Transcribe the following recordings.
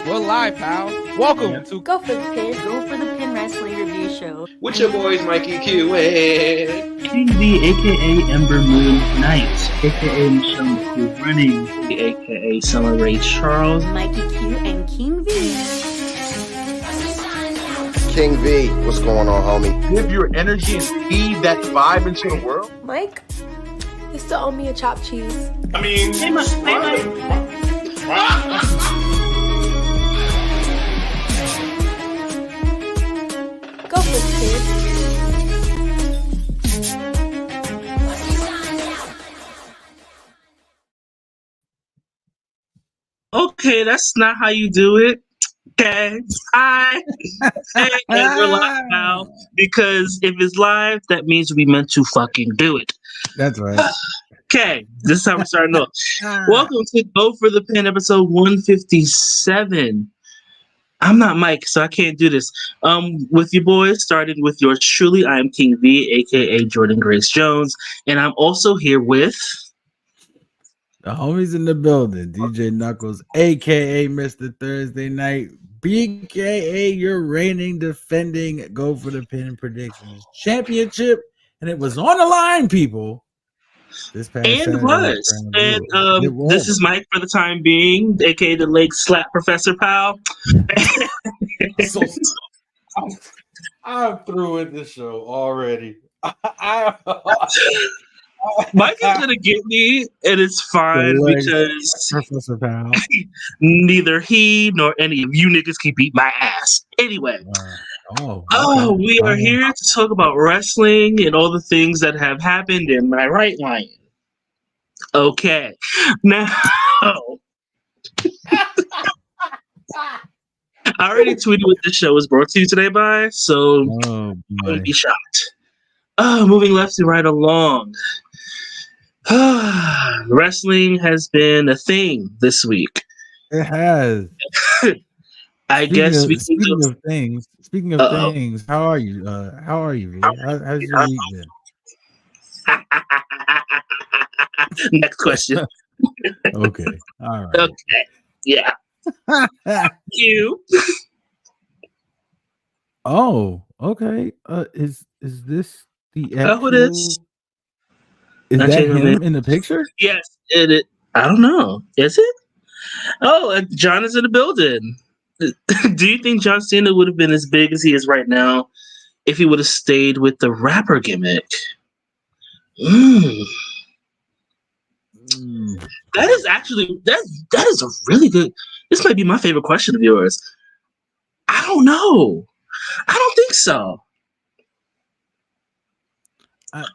We're live, pal. Welcome to Go for the Pin Wrestling Review Show. With your boys, Mikey Q and King V, aka Ember Moon Knight, aka Michelle McCool Running, aka Summer Ray Charles, Mikey Q and King V. King V, what's going on, homie? give your energy and feed that vibe into the world. Mike, you still owe me a chopped cheese. I mean, Go for it, kid. Okay, that's not how you do it. Okay, hi. Hey, we're live now because if it's live, that means we meant to fucking do it. That's right. Okay, this is how we're starting off. Welcome to Go for the Pin, episode 157. I'm not Mike, so I can't do this. With you boys, starting with yours truly, I am King V, aka Jordan Grace Jones, and I'm also here with The homies in the building, DJ Knuckles, aka Mr. Thursday Night, BKA your reigning, defending Go for the Pin Predictions Championship, and it was on the line, people. This past and Saturday, was. And It was. this is Mike for the time being, aka the leg slap professor pal. So, I'm through with this show already. Mike is gonna get me, and it's fine The legs because Professor Powell. neither he nor any of you niggas can beat my ass. Anyway, Okay. we are here to talk about wrestling and all the things that have happened in my right line. Okay, now I already tweeted what this show is brought to you today by, so Oh, don't be shocked. Moving left and right along. Wrestling has been a thing this week. It has. I guess we can Speaking go. of things, Uh-oh. how are you? How are you? V? How's your week been? Next question. Okay. All right. Okay. Yeah. You. Oh, okay. Is this the Oh, it is. Is Not that yet, him man. in the picture? Yes. It. I don't know. Is it? Oh, John is in the building. Do you think John Cena would have been as big as he is right now if he would have stayed with the rapper gimmick? That is actually that is a really good. This might be my favorite question of yours. I don't know. I don't think so.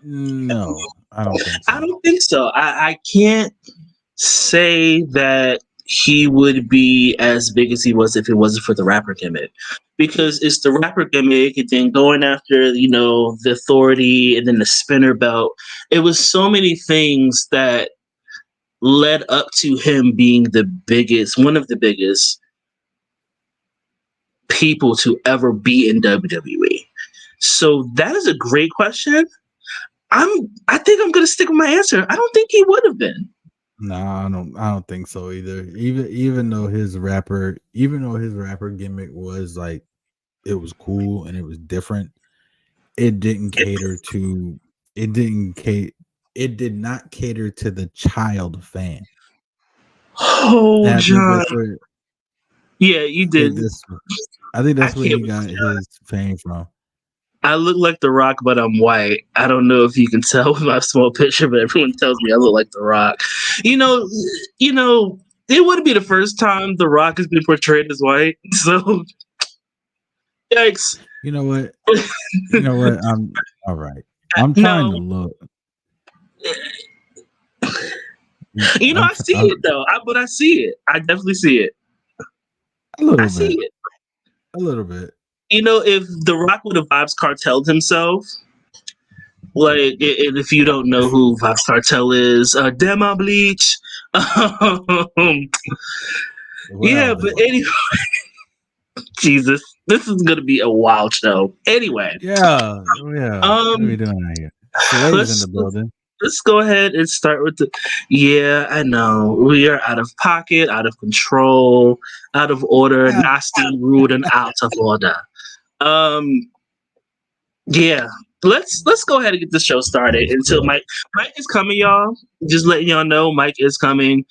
No, I don't think so. I don't think so. I can't say that he would be as big as he was if it wasn't for the rapper gimmick, because it's the rapper gimmick and then going after the authority and then the spinner belt. It was so many things that led up to him being one of the biggest people to ever be in WWE. So that is a great question. I think I'm gonna stick with my answer. I don't think he would have been. No, I don't think so either. Even though his rapper gimmick was like, it was cool and it was different, it did not cater to the child fan. Oh, And John. Yeah, you did. I think that's where can't he got believe that. his fame from. I look like The Rock, but I'm white. I don't know if you can tell with my small picture, but everyone tells me I look like The Rock. It wouldn't be the first time The Rock has been portrayed as white. So, yikes. You know what? I'm all right. I'm trying to look. I see it though. But I see it. I definitely see it. I see it. A little bit. If The Rock would have Vibes Cartelled himself, like, and if you don't know who Vibes Cartel is, Demo Bleach. Yeah, but anyway, Jesus, this is gonna be a wild show. Anyway, yeah. What are we doing out here? Slay's in the building. let's go ahead and start with the. Yeah, I know we are out of pocket, out of control, out of order, nasty, rude, and out of order. Um, yeah. Let's go ahead and get the show started until Mike is coming, y'all. Just letting y'all know Mike is coming.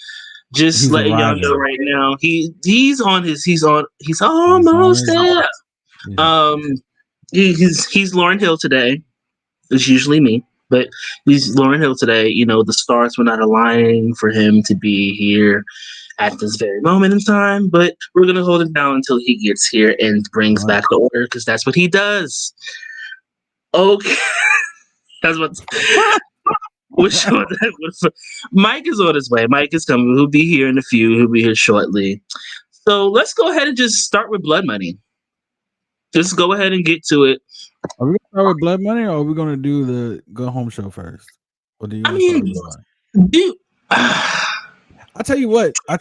Just He's letting y'all know arriving. right now. He's He's almost on there. his- He's Lauren Hill today. It's usually me, but he's Lauren Hill today. You know, the stars were not aligning for him to be here at this very moment in time, but we're gonna hold it down until he gets here and brings All right. back the order because that's what he does. Okay, that's what. Which one? Mike is on his way. Mike is coming. He'll be here in a few. He'll be here shortly. So let's go ahead and just start with blood money. Just go ahead and get to it. Are we gonna start with blood money, or are we gonna do the go home show first? Or do you I want to start mean, with blood money? dude. I'll tell you what. I'll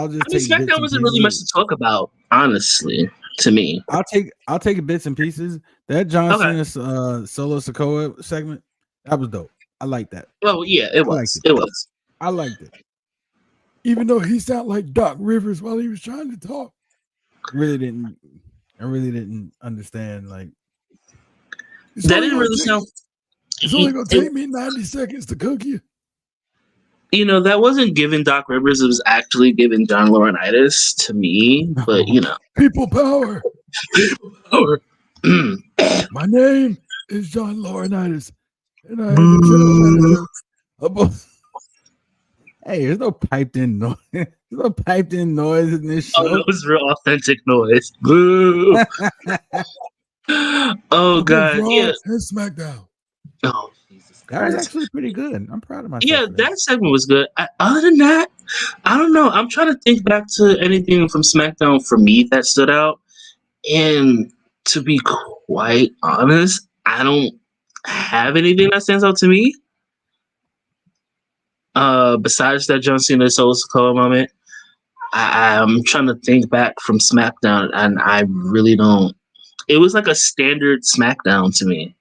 just take bits SmackDown and wasn't really much pieces. to talk about, honestly, to me. I'll take bits and pieces. That John Okay. Cena solo Sokoa segment, that was dope. I like that. Well, yeah, it was. It was. I liked it. Even though he sounded like Doc Rivers while he was trying to talk. I really didn't understand. Like, That didn't really sound. It's only gonna take me 90 seconds to cook you. You know, that wasn't giving Doc Rivers. It was actually giving John Laurinaitis to me. But you know, People power. or My name is John Laurinaitis, and I am the general manager of both. Hey, there's no piped in noise. There's no piped in noise in this show. it was real authentic noise. Boo. Oh God, yeah. And SmackDown. Oh, Jesus That was Christ. actually pretty good. I'm proud of myself. Yeah, for that segment was good. Other than that, I don't know. I'm trying to think back to anything from SmackDown for me that stood out. And to be quite honest, I don't have anything that stands out to me. Besides that John Cena Solo Sikoa moment, I'm trying to think back from SmackDown, and I really don't. It was like a standard SmackDown to me.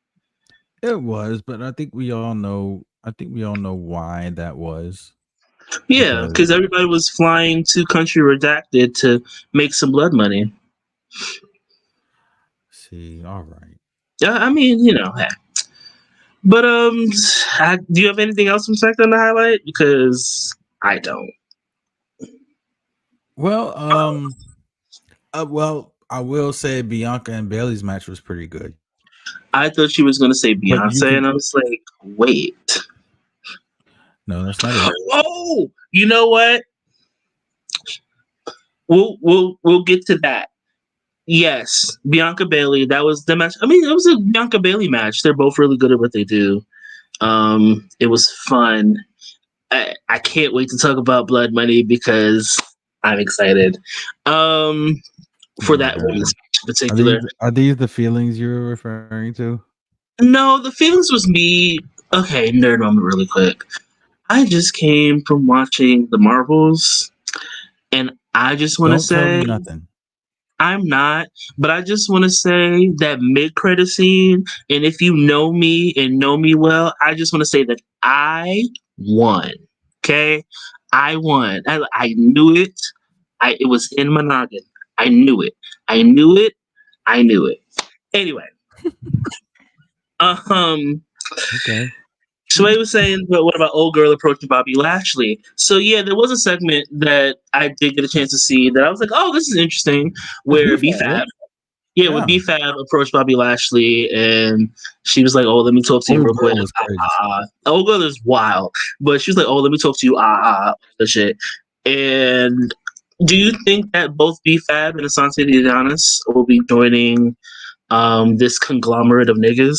It was, but I think we all know. Why that was. Yeah, because everybody was flying to Country Redacted to make some blood money. See, all right. Yeah, I mean, you know, hey. But do you have anything else from SmackDown to highlight? Because I don't. Well, I will say Bianca and Bailey's match was pretty good. I thought she was going to say Beyonce, and I was like, wait. No, that's not it. Oh, you know what? We'll get to that. Yes, Bianca Bailey. That was the match. I mean, it was a Bianca Bailey match. They're both really good at what they do. It was fun. I can't wait to talk about Blood Money because I'm excited. For that women's match in particular. Are these the feelings you're referring to? No, the feelings was me. Okay, nerd moment really quick. I just came from watching the Marvels, and I just want to say tell me nothing. I'm not, but I just want to say that mid-credit scene, and if you know me and know me well, I just want to say that I won. Okay? I won. I knew it. It was in my noggin. I knew it. I knew it. I knew it. Anyway. Okay. Sway was saying, but what about old girl approaching Bobby Lashley? So yeah, there was a segment that I did get a chance to see that I was like, oh, this is interesting. Where B-Fab, where B-Fab approached Bobby Lashley and she was like, oh, let me talk to you real quick. Old girl is wild, but she was like, oh, let me talk to you. The shit. And do you think that both B-Fab and Asante Adonis will be joining this conglomerate of niggas?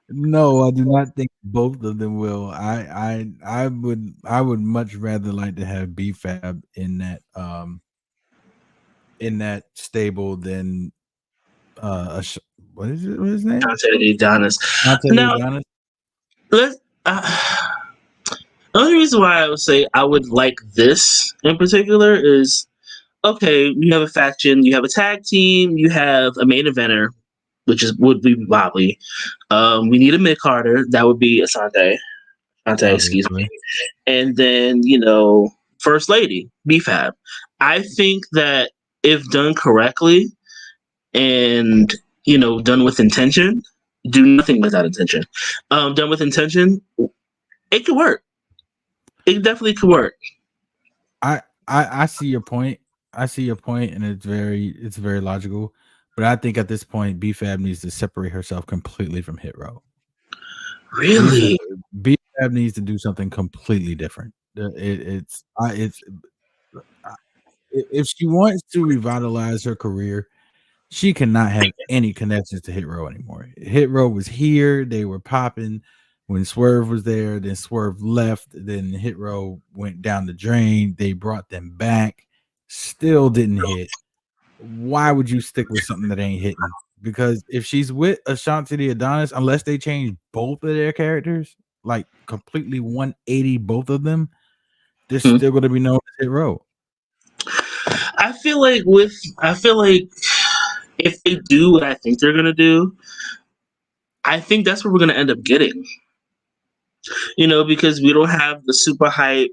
No, I do not think both of them will. I would much rather like to have B-Fab in that stable than what is his name? Asante Adonis. Now, let's. The only reason why I would say I would like this in particular is, okay, you have a faction, you have a tag team, you have a main eventer. would be Bobby. We need a mid Carter. That would be Asante. Excuse me. Obviously. And then First Lady BFAB. I think that if done correctly and done with intention, do nothing without intention. Done with intention, it could work. It definitely could work. I see your point. I see your point, and it's very logical. But I think at this point, BFAB needs to separate herself completely from Hit Row. Really? BFAB needs to do something completely different. If she wants to revitalize her career, she cannot have any connections to Hit Row anymore. Hit Row was here; they were popping when Swerve was there. Then Swerve left. Then Hit Row went down the drain. They brought them back, still didn't hit. Why would you stick with something that ain't hitting? Because if she's with Ashanti the Adonis, unless they change both of their characters, like completely 180 both of them, they're still going to be known as Hit Row. I feel like if they do what I think they're gonna do, I think that's what we're gonna end up getting. Because we don't have the super hype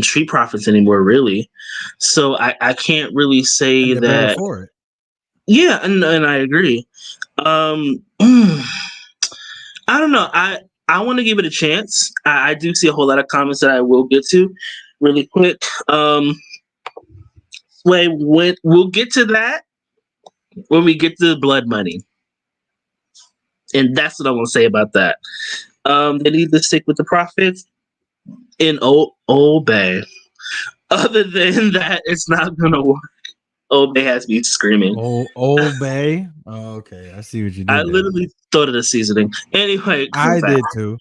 Street Profits anymore, really. So I can't really say and that. For it. Yeah, and I agree. I don't know. I want to give it a chance. I do see a whole lot of comments that I will get to really quick. We'll get to that when we get to Blood Money, and that's what I want to say about that. They need to stick with the Profits in Old Bay. Other than that, it's not gonna work. Old Bay has me screaming. Old Bay. Oh, okay, I see what you did. I literally thought of the seasoning. Anyway, I did too.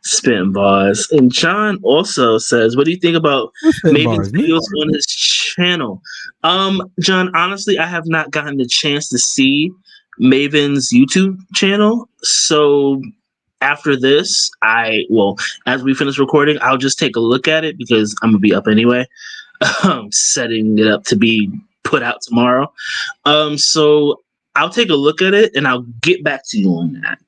Spitting bars. And John also says, "What do you think about Maven's videos on his channel?" John, honestly, I have not gotten the chance to see Maven's YouTube channel. So after this, as we finish recording, I'll just take a look at it because I'm gonna be up anyway. Setting it up to be put out tomorrow. So I'll take a look at it and I'll get back to you on that.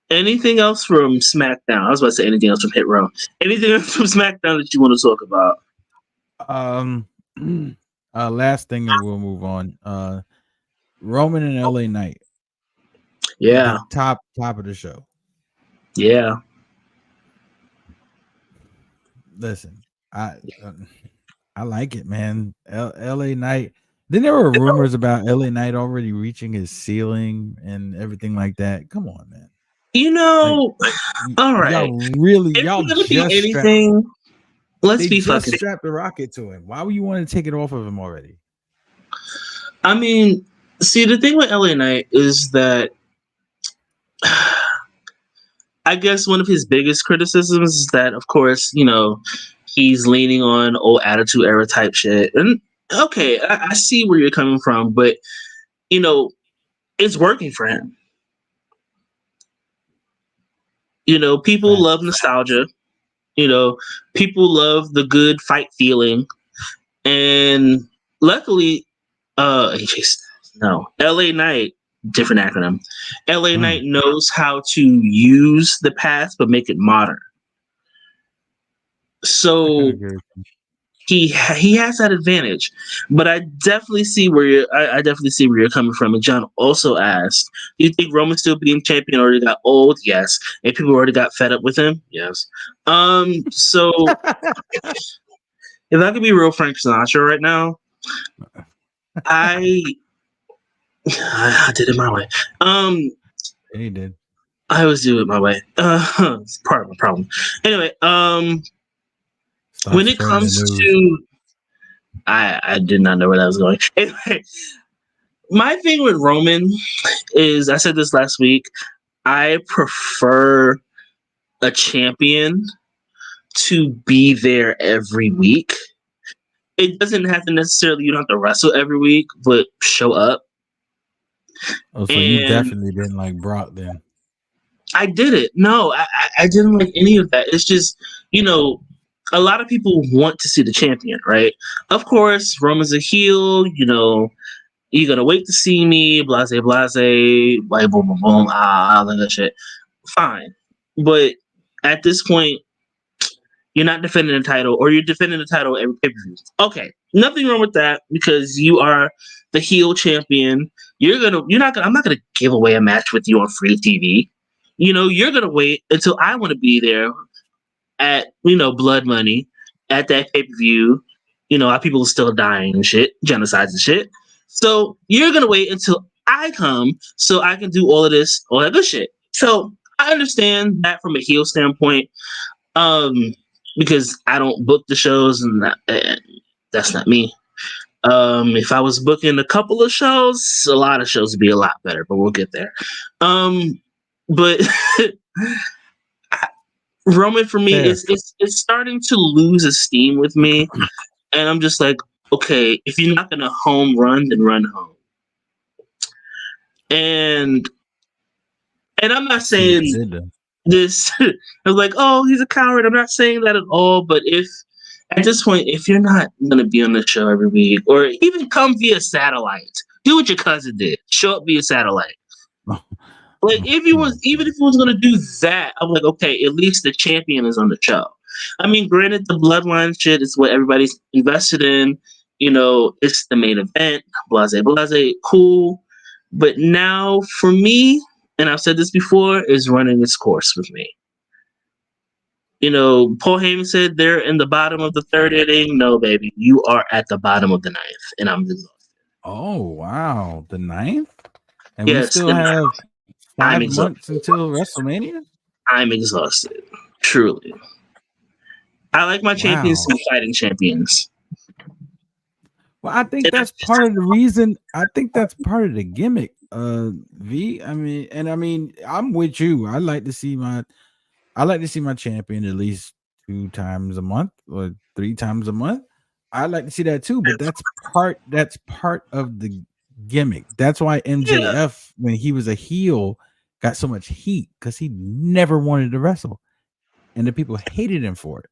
Anything else from SmackDown? I was about to say anything else from Hit Row. Anything else from SmackDown that you want to talk about? Last thing, and we'll move on. Roman and LA Knight. Yeah. The top of the show. Yeah. Listen, I like it, man. LA Knight. Then there were rumors about LA Knight already reaching his ceiling and everything like that. Come on, man. All right. Y'all just anything. Let's be fucking. Strap the rocket to him. Why would you want to take it off of him already? I mean, see, the thing with LA Knight is that I guess one of his biggest criticisms is that, of course, he's leaning on old Attitude Era type shit. And okay, I see where you're coming from, but it's working for him. People love nostalgia. People love the good fight feeling. And luckily, LA Knight, different acronym. LA Knight knows how to use the past but make it modern. So he has that advantage. But I definitely see where you're coming from. And John also asked, do you think Roman still being champion already got old? Yes. And people already got fed up with him? Yes. So if I could be real Frank Sinatra right now, I did it my way. He did. I always do it my way. It's part of my problem. Anyway, when it comes to, I did not know where that was going. Anyway, my thing with Roman is, I said this last week, I prefer a champion to be there every week. It doesn't have to necessarily, you don't have to wrestle every week, but show up. Oh, so you definitely didn't like Brock then? I didn't. No, I didn't like any of that. It's just, a lot of people want to see the champion, right? Of course, Roman's a heel. You're gonna wait to see me, blase blase, like boom boom boom, all that shit. Fine, but at this point, you're not defending the title, or you're defending the title every pay per view. Okay, nothing wrong with that because you are the heel champion. I'm not gonna give away a match with you on free TV. You're gonna wait until I want to be there at Blood Money at that pay per view. Our people are still dying and shit, genocides and shit. So you're gonna wait until I come so I can do all that good shit. So I understand that from a heel standpoint, because I don't book the shows, and that's not me. If I was booking a couple of shows, a lot of shows would be a lot better, but we'll get there. But Roman for me is it's starting to lose esteem with me, and I'm just like, okay, if you're not gonna home run, then run home. And I'm not saying this. I was like, oh, he's a coward. I'm not saying that at all. But if at this point, if you're not gonna be on the show every week, or even come via satellite, do what your cousin did. Show up via satellite. Like even if he was gonna do that, I'm like, okay, at least the champion is on the show. I mean, granted, the bloodline shit is what everybody's invested in. It's the main event, blase blase, cool. But now for me, and I've said this before, is running its course with me. Paul Heyman said they're in the bottom of the third inning. No, baby, you are at the bottom of the ninth, and I'm exhausted. Oh wow, the ninth, and yes, we still have 5 months until WrestleMania. I'm exhausted, truly. I like my champions to be fighting champions. Well, I think that's part of the reason. I think that's part of the gimmick. V. I mean, I'm with you. I like to see my champion at least 2 times a month or 3 times a month. I like to see that too, but that's part of the gimmick. That's why MJF, when he was a heel, got so much heat because he never wanted to wrestle, and the people hated him for it,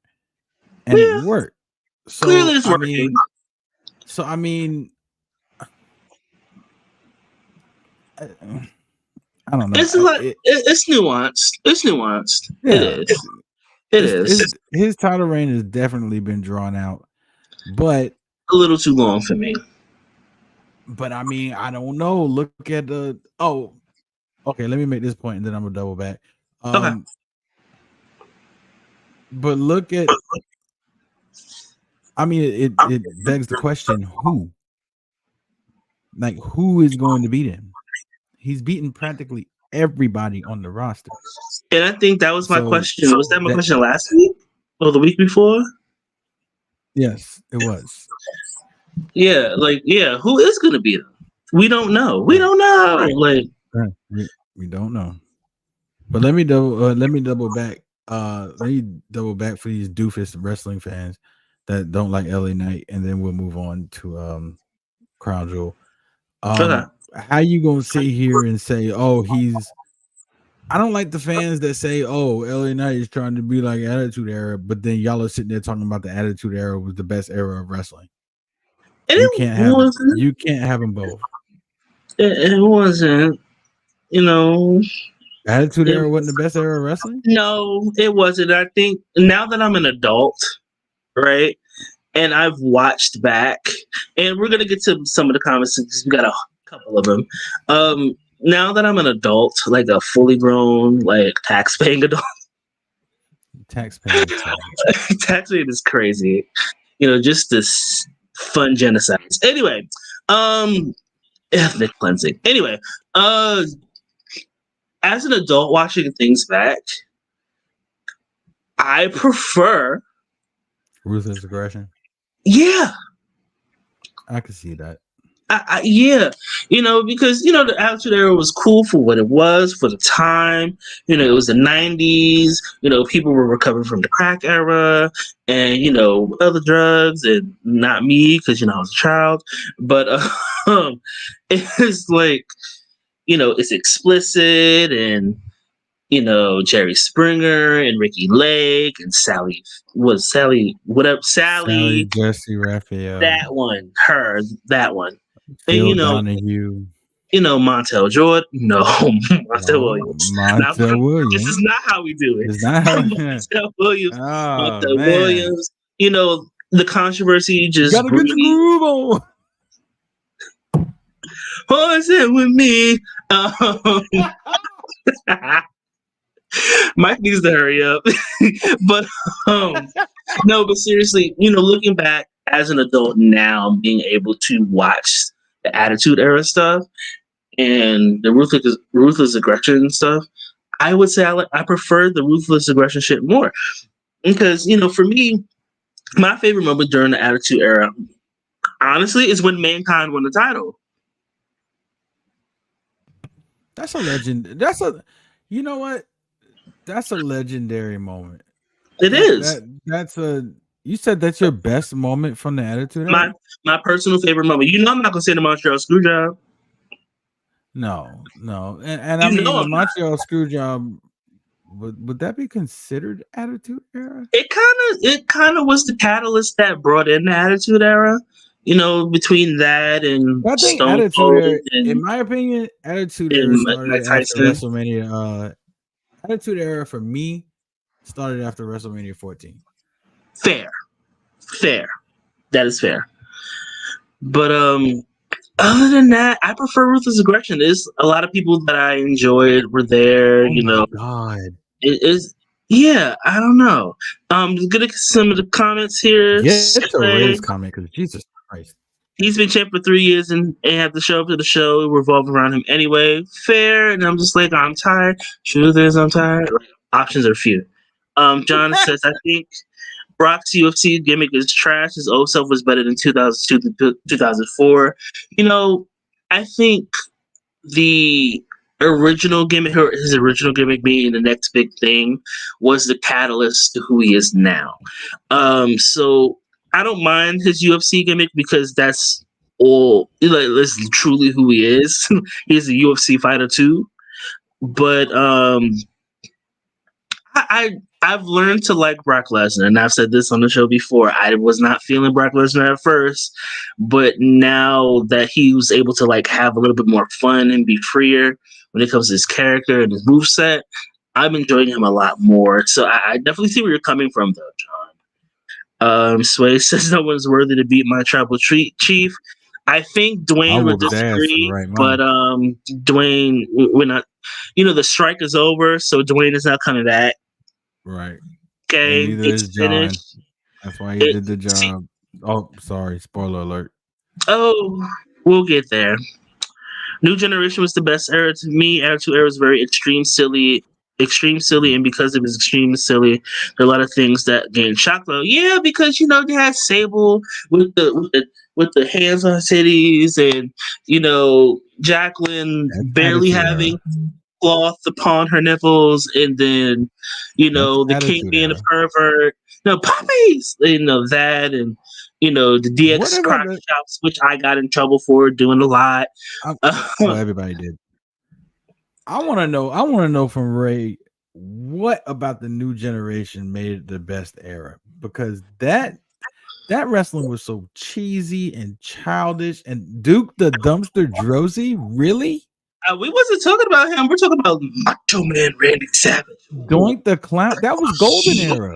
and it worked. So clearly, it's working. I mean, I don't know. It's it's nuanced. It's nuanced. Yeah. It is. His title reign has definitely been drawn out, but a little too long for me. But I mean, I don't know. Look at the okay. Let me make this point, and then I'm gonna double back. Okay. But look at. I mean, it begs the question: who? Like, who is going to beat him? He's beaten practically everybody on the roster. And I think that was my question. Was that my question last week or the week before? Yes, it was. Yeah, who is going to beat him? We don't know. We don't know. Like, we don't know. But let me double back. Let me double back for these doofus wrestling fans that don't like LA Knight, and then we'll move on to Crown Jewel. How you gonna sit here and say, oh, I don't like the fans that say, oh, LA Knight is trying to be like Attitude Era, but then y'all are sitting there talking about the Attitude Era was the best era of wrestling. You can't have them both. It wasn't, Attitude Era wasn't the best era of wrestling? No, it wasn't. I think now that I'm an adult, right, and I've watched back, and we're gonna get to some of the comments because we got a couple of them. Now that I'm an adult, like a fully grown, like tax-paying adult, tax-paying is crazy. Just this fun genocides. Anyway, ethnic cleansing. Anyway, as an adult watching things back, I prefer ruthless aggression. Yeah, I can see that. Yeah, because the Attitude Era was cool for what it was for the time. It was the 90s. People were recovering from the crack era and other drugs, and not me because I was a child. But it's like it's explicit, and Jerry Springer and Ricky Lake and Sally Sally, Jesse Raphael, that one, that one. And Phil Donahue. Montel Jordan. No, Montel No, Williams. Now, Montel this is Williams. not how we do it. Is not how. Montel Williams. Oh Montel man, Williams. The controversy you just gotta get your breathed. groove on. What's it with me? Mike needs to hurry up. But no, but seriously, looking back as an adult now, being able to watch the Attitude Era stuff and the ruthless aggression stuff, I would say I prefer the ruthless aggression shit more because for me, my favorite moment during the Attitude Era, honestly, is when Mankind won the title. That's a legend. You know what? That's a legendary moment. It is. That's a. You said that's your best moment from the Attitude Era? My personal favorite moment. I'm not gonna say the Montreal Screwjob. No, and I mean the I'm Montreal Screwjob. Would that be considered Attitude Era? It kind of was the catalyst that brought in the Attitude Era. Between that and I think Stone Attitude Cold Era, and, in my opinion, Attitude and Era Mike started after Tyson. WrestleMania. Attitude Era for me started after WrestleMania 14. Fair, that is fair. But other than that, I prefer Ruthless Aggression. There's a lot of people that I enjoyed were there. Oh my god! It is. Yeah, I don't know. Get to some of the comments here. Get to Ray's comment because Jesus Christ. He's been champ for 3 years and have to show up to the show. It revolves around him anyway. Fair. And I'm just like, I'm tired. Truth is, I'm tired. Options are few. John says, I think Brock's UFC gimmick is trash. His old self was better than 2002 to 2004. I think the original gimmick, or his original gimmick being the next big thing, was the catalyst to who he is now. So I don't mind his UFC gimmick because that's that's truly who he is. He's a UFC fighter too. But I've learned to like Brock Lesnar, and I've said this on the show before. I was not feeling Brock Lesnar at first, but now that he was able to have a little bit more fun and be freer when it comes to his character and his moveset, I'm enjoying him a lot more. So I definitely see where you're coming from, though, John. Sway says no one's worthy to beat my tribal chief. I think Dwayne would disagree, but Dwayne, we're not. The strike is over, so Dwayne is not coming back. Right. Okay. And neither is John. That's why he did the job. Sorry. Spoiler alert. Oh, we'll get there. New Generation was the best era to me. Attitude Era was very extreme silly, and because it was extreme silly, there are a lot of things that gained shock though. Yeah, because they had Sable with the hands on her titties, and Jacqueline barely having cloth upon her nipples, and then the king being a pervert. No puppies, that, and the DX crotch chops, which I got in trouble for doing a lot. Well, everybody did. I want to know from Ray, what about the New Generation made it the best era? Because that wrestling was so cheesy and childish. And Duke the Dumpster Droese, really? We wasn't talking about him. We're talking about Macho Man Randy Savage. Doink the Clown. That was golden era.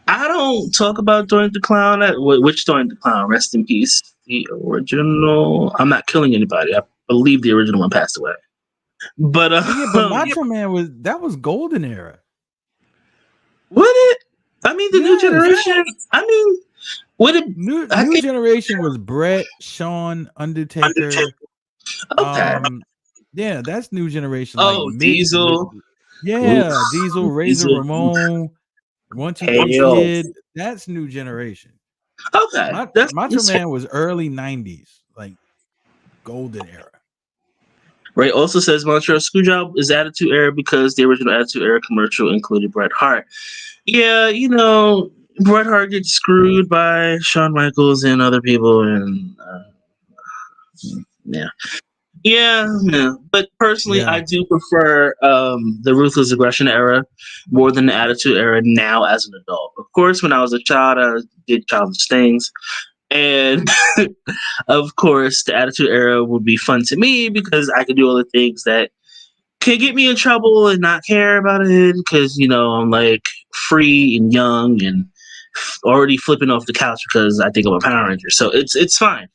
I don't talk about Doink the Clown. Which Doink the Clown? Rest in peace. The original. I'm not killing anybody. I believe the original one passed away. But but Macho Man was golden era. Would it? I mean, the New Generation. I mean, would it? New Generation was Brett, Shawn, Undertaker. Okay. Yeah, that's New Generation. Oh, Diesel. Diesel, Razor Ramon, 1, 2, 3 Kid. That's New Generation. Okay. Macho Man was early 90s, like golden era. Ray also says Montreal Screwjob is Attitude Era because the original Attitude Era commercial included Bret Hart. Yeah, Bret Hart gets screwed by Shawn Michaels and other people, and yeah. Yeah. But personally, Yeah. I do prefer the ruthless aggression era more than the attitude era now as an adult. Of course, when I was a child, I did childish things. And of course, the attitude era would be fun to me because I could do all the things that can get me in trouble and not care about it because, I'm like free and young and already flipping off the couch because I think I'm a Power Ranger. So it's fine.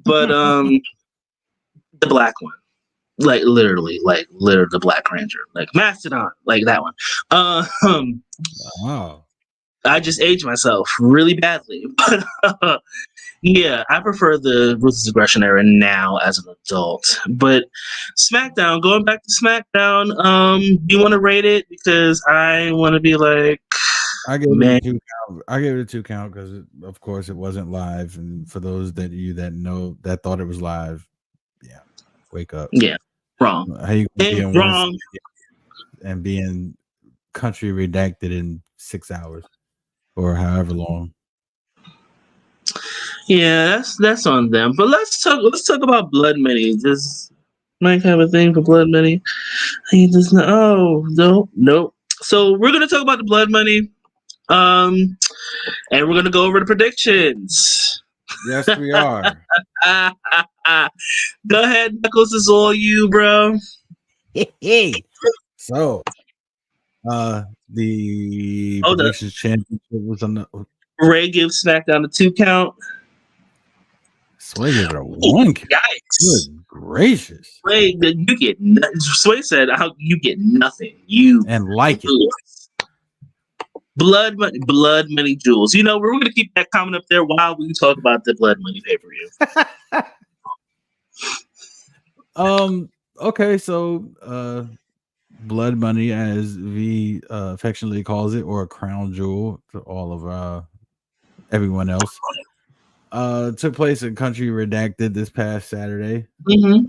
But the black one. Like literally the Black Ranger, like Mastodon, like that one. Oh. I just aged myself really badly, but yeah, I prefer the ruthless aggression era now as an adult. But SmackDown, going back to SmackDown, do you want to rate it? Because I want to be like, I gave man, it a 2 count. I gave it a 2 count because, of course, it wasn't live. And for those that know that thought it was live, yeah, wake up. yeah, wrong, How you gonna be in one wrong. and be in country redacted in 6 hours or however long? Yeah, that's on them. But let's talk about Blood Money. Does Mike have a thing for Blood Money? He does not. Oh nope. So we're gonna talk about the Blood Money. And we're gonna go over the predictions. Yes, we are. Go ahead, Knuckles. Is all you, bro. So, the Hold up. predictions championship was on the. Ray gives SmackDown a 2 count. Sway gave it a 1 count. Yikes! Good gracious! Sway, you get. Sway said, "You get nothing. You And like it. lose." Blood money, jewels. We're gonna keep that comment up there while we talk about the Blood Money pay-per-view. Okay, so Blood Money, as V affectionately calls it, or a crown jewel to all of everyone else, took place in Country Redacted this past Saturday. Mm-hmm.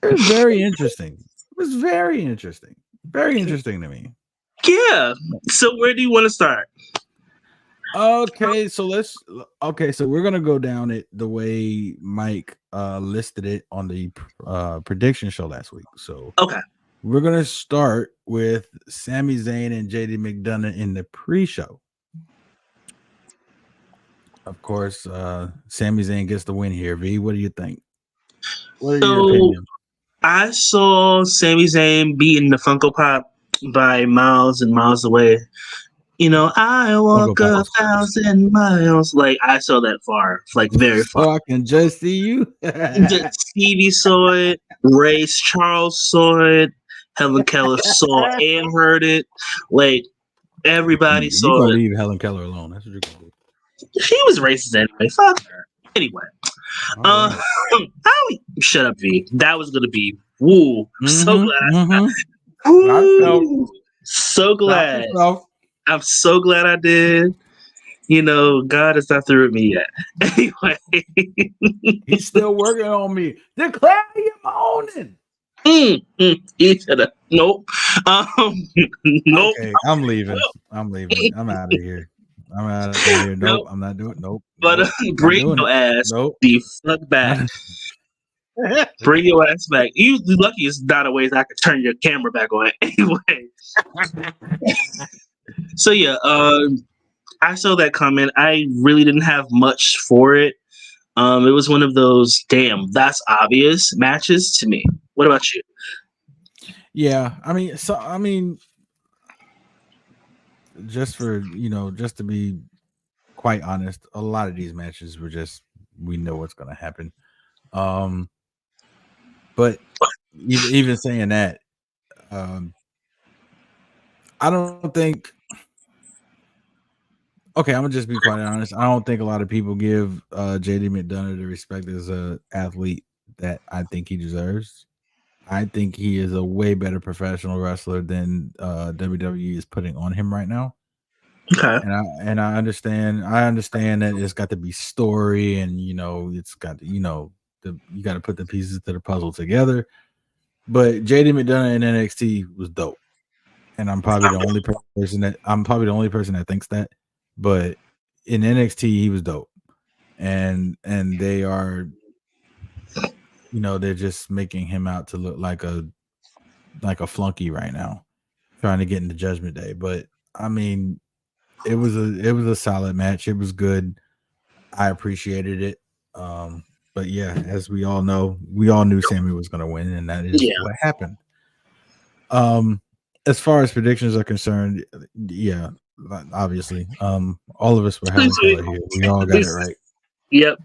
It was very interesting. It was very interesting. Very interesting to me. Yeah. So where do you want to start? Okay, so we're gonna go down it the way Mike listed it on the prediction show last week. So Okay. we're gonna start with Sami Zayn and JD McDonough in the pre-show. Of course, Sami Zayn gets the win here. V, what do you think? What are your opinions? I saw Sami Zayn beating the Funko Pop by miles and miles away. I walk 1,000 miles. Like, I saw that far, like very far. So I can just see you. Stevie saw it. Race Charles saw it. Helen Keller saw and heard it. Like, everybody saw You're gonna it. leave Helen Keller alone. That's what you're gonna do. She was racist anyway. Fuck her. Anyway. Right. Shut up, V. That was gonna be woo. So glad. Woo, so glad. I'm so glad I did. God is not through with me yet. Anyway, he's still working on me. Declare your moaning. He said, nope. Nope. Okay, I'm leaving. I'm leaving. I'm out of here. Nope, nope. I'm not doing it. Nope. But bring your ass the fuck back. Bring your ass back. You lucky it's not a ways I could turn your camera back on. Anyway. So yeah, I saw that comment. I really didn't have much for it. It was one of those damn that's obvious matches to me. What about you? Yeah, I mean, just to be quite honest, a lot of these matches were just we know what's going to happen. But even saying that, I don't think. Okay, I'm gonna just be quite honest. I don't think a lot of people give JD McDonough the respect as an athlete that I think he deserves. I think he is a way better professional wrestler than WWE is putting on him right now. Okay. And I understand that it's got to be story and it's got to, you got to put the pieces to the puzzle together. But JD McDonough in NXT was dope. And I'm probably the only person that thinks that. But in NXT he was dope. and they are, they're just making him out to look like a flunky right now, trying to get into Judgment Day. But I mean, it was a solid match. It was good. I appreciated it. But yeah, as we all know, we all knew Sammy was going to win, and that is what happened. As far as predictions are concerned, yeah, obviously, all of us were having color here. We all got it right. Yep.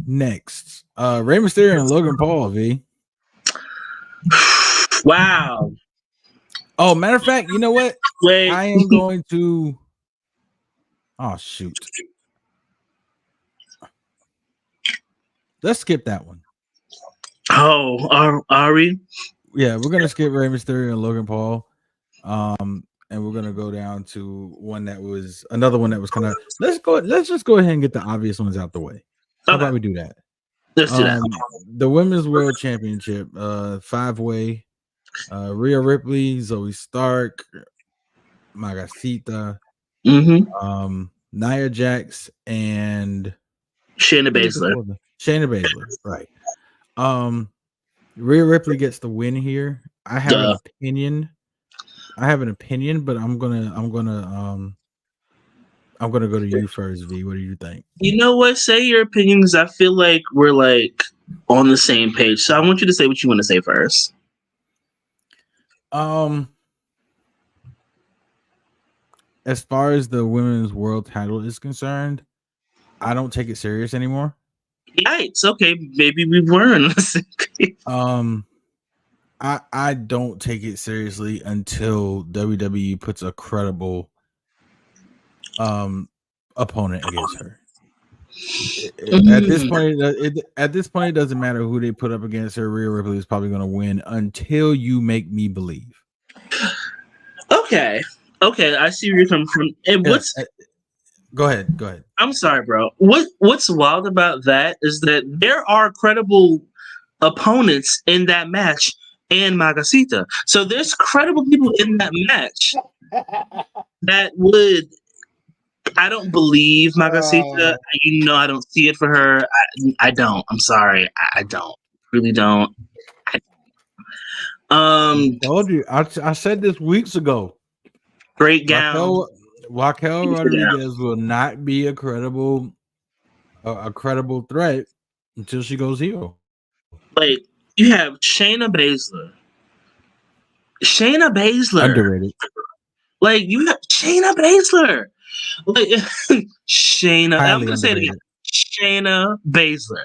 Next, Rey Mysterio and Logan Paul. V. Wow. Oh, matter of fact, you know what? Wait. I am going to. Oh shoot. Let's skip that one. Oh, are we? Yeah, we're gonna skip Rey Mysterio and Logan Paul. And we're gonna go down to another one that was kind of. Let's just go ahead and get the obvious ones out the way. How about we do that? Let's do that. The Women's World Championship, 5-way, Rhea Ripley, Zoe Stark, Magacita, Nia Jax, and Shayna Baszler. Shayna Baszler, right? Rhea Ripley gets the win here. I have an opinion. But I'm gonna go to you first, V. What do you think? You know what? Say your opinions. I feel like we're like on the same page. So I want you to say what you want to say first. As far as the women's world title is concerned, I don't take it serious anymore. Yikes. Okay, maybe we were on the same page. I don't take it seriously until WWE puts a credible opponent against her. At this point, it doesn't matter who they put up against her. Rhea Ripley is probably going to win until you make me believe. Okay, I see where you're coming from. And go ahead. I'm sorry, bro. What's wild about that is that there are credible opponents in that match and Magacita. So there's credible people in that match that would. I don't believe Magacita. I don't see it for her. I don't. I'm sorry. I don't. Really don't. I told you. I said this weeks ago. Great gown. Raquel Rodriguez will not be a credible threat until she goes heel. Like, you have Shayna Baszler. Underrated. Like, you have Shayna Baszler. Like, Shayna. Highly I'm gonna say it again. Shayna Baszler.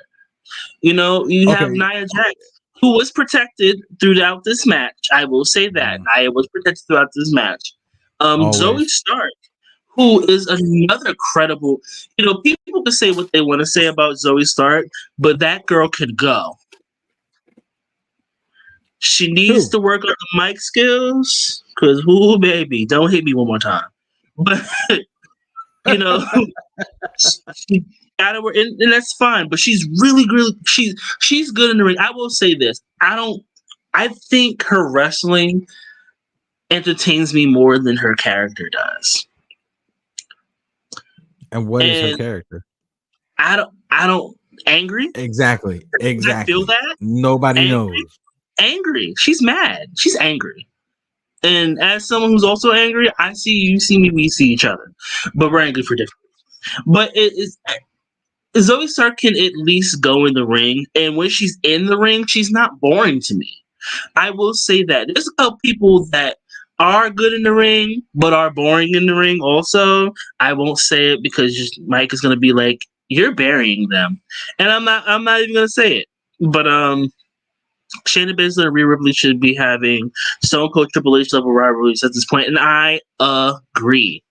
You have Nia Jax, who was protected throughout this match. I will say that Nia was protected throughout this match. Zoe Stark, who is another credible. People can say what they want to say about Zoe Stark, but that girl could go. She needs to work on the mic skills, because baby, don't hit me one more time. But she gotta work, and that's fine. But she's really she's good in the ring. I will say this: I think her wrestling entertains me more than her character does. And what is her character? I don't angry. Exactly. I feel that nobody knows. Angry. She's mad. She's angry. And as someone who's also angry, I see you, see me, we see each other. But we're angry for different reasons. But it is Zoe Stark can at least go in the ring, and when she's in the ring, she's not boring to me. I will say that. There's a couple people that are good in the ring, but are boring in the ring also. I won't say it because Mike is gonna be like, you're burying them. And I'm not even gonna say it. But Shayna Baszler and Rhea Ripley should be having Stone Cold Triple H level rivalries at this point, and I agree.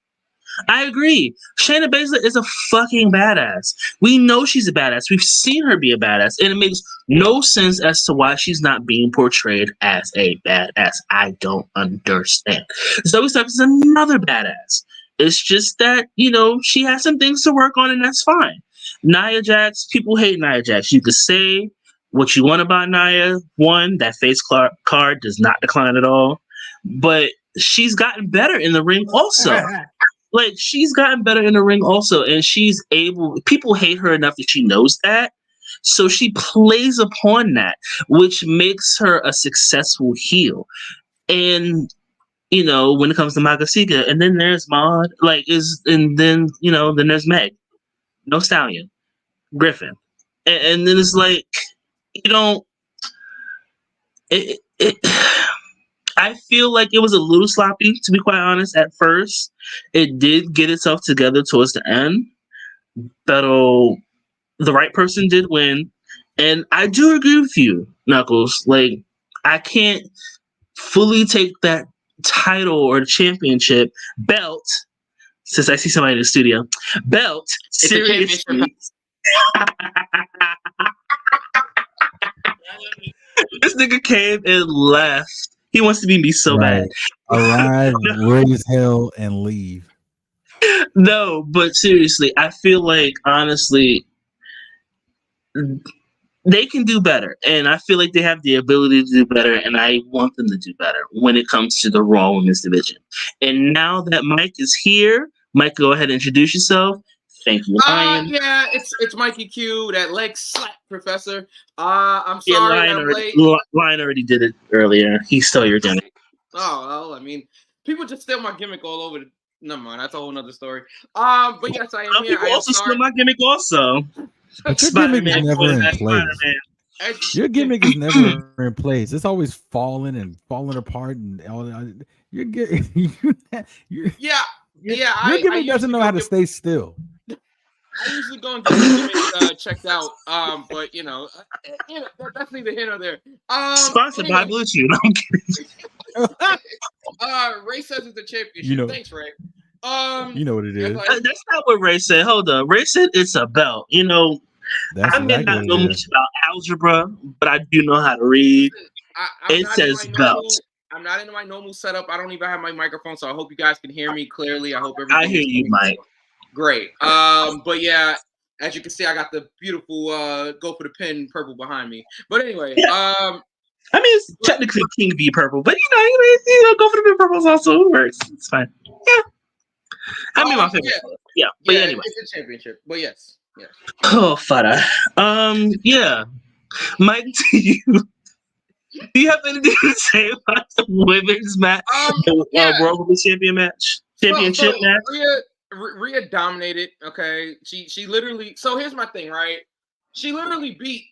Shayna Baszler is a fucking badass. We know she's a badass. We've seen her be a badass, and it makes no sense as to why she's not being portrayed as a badass. I don't understand. Zoe Stark is another badass. It's just that, she has some things to work on, and that's fine. Nia Jax, people hate Nia Jax. You could say what you want about Nia. One, that face card does not decline at all. But she's gotten better in the ring also. like she's gotten better in the ring also, and she's able. People hate her enough that she knows that, so she plays upon that, which makes her a successful heel. And when it comes to Magasiga, and then there's Maud, and then then there's Meg, no Stallion, Griffin, and then it's like you don't. It I feel like it was a little sloppy, to be quite honest. At first, it did get itself together towards the end, but the right person did win, and I do agree with you, Knuckles. Like, I can't fully take that title or championship belt, since I see somebody in the studio, belt It's a championship. seriously. This nigga came and left. He wants to be me so bad. Arrive, raise hell, and leave. No, but seriously, I feel like honestly they can do better, and I feel like they have the ability to do better, and I want them to do better when it comes to the Raw Women's division. And now that Mike is here, Mike, go ahead and introduce yourself. Thank you, Lion. Yeah, it's Mikey Q, that leg slap professor. I'm sorry Lion I'm late. Lion already did it earlier. He stole your gimmick. Oh, well, I mean, people just steal my gimmick all over the. Never mind, that's a whole nother story. But yes, I am here. People also steal my gimmick also. But your gimmick is never in place. Your gimmick is never in place. It's always falling apart, and all that. Your gimmick doesn't know how to stay still. I usually go and get the gimmick checked out, but that's neither here nor there. Sponsored by Blue Chew. No, I'm kidding. Ray says it's a championship. Thanks, Ray. You know what it is. That's not what Ray said. Hold up. Ray said it's a belt. I may not know much about algebra, but I do know how to read. It says belt. I'm not into my normal setup. I don't even have my microphone, so I hope you guys can hear me clearly. I hope I hear you, Mike. Great. But yeah, as you can see, I got the beautiful go for the pin purple behind me. But anyway, I mean, it's technically King V purple, but go for the pin purple also works. It's fine. Yeah. I mean, my favorite color. Yeah. But anyway, it's a championship. But yes. Oh, fada. Yeah. Mike, do you have anything to say about the women's match? The World Women's Championship match? Rhea dominated. Okay, she literally. So here's my thing, right? She literally beat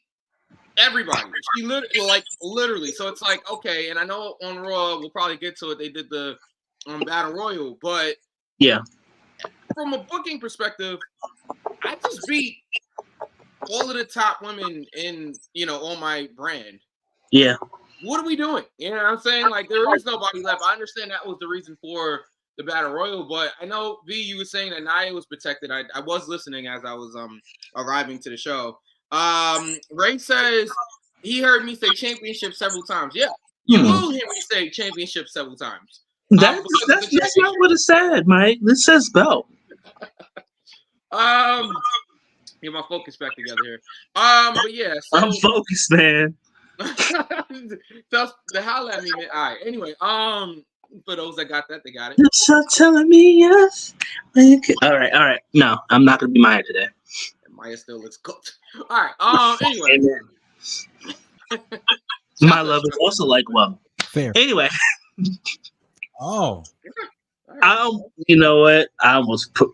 everybody. She literally. So it's like, okay, and I know on Raw we'll probably get to it. They did the Battle Royal, but yeah, from a booking perspective, I just beat all of the top women in on my brand. Yeah. What are we doing? You know what I'm saying? Like, there is nobody left. I understand that was the reason for the Battle Royal, but I know, V, you were saying that Nia was protected. I was listening as I was arriving to the show. Ray says he heard me say championship several times. Yeah, you will hear me say championship several times. That's not what it said, Mike. This says belt. Get my focus back together here. But yeah, so, I'm focused, man. Just the hell at me, man. All right. Anyway, for those that got that, they got it. Stop telling me yes. All right. No, I'm not gonna be Maya today. Maya still looks cooked. All right. Anyway. My love is also like fair. Anyway. Oh. Right. You know what? I almost put.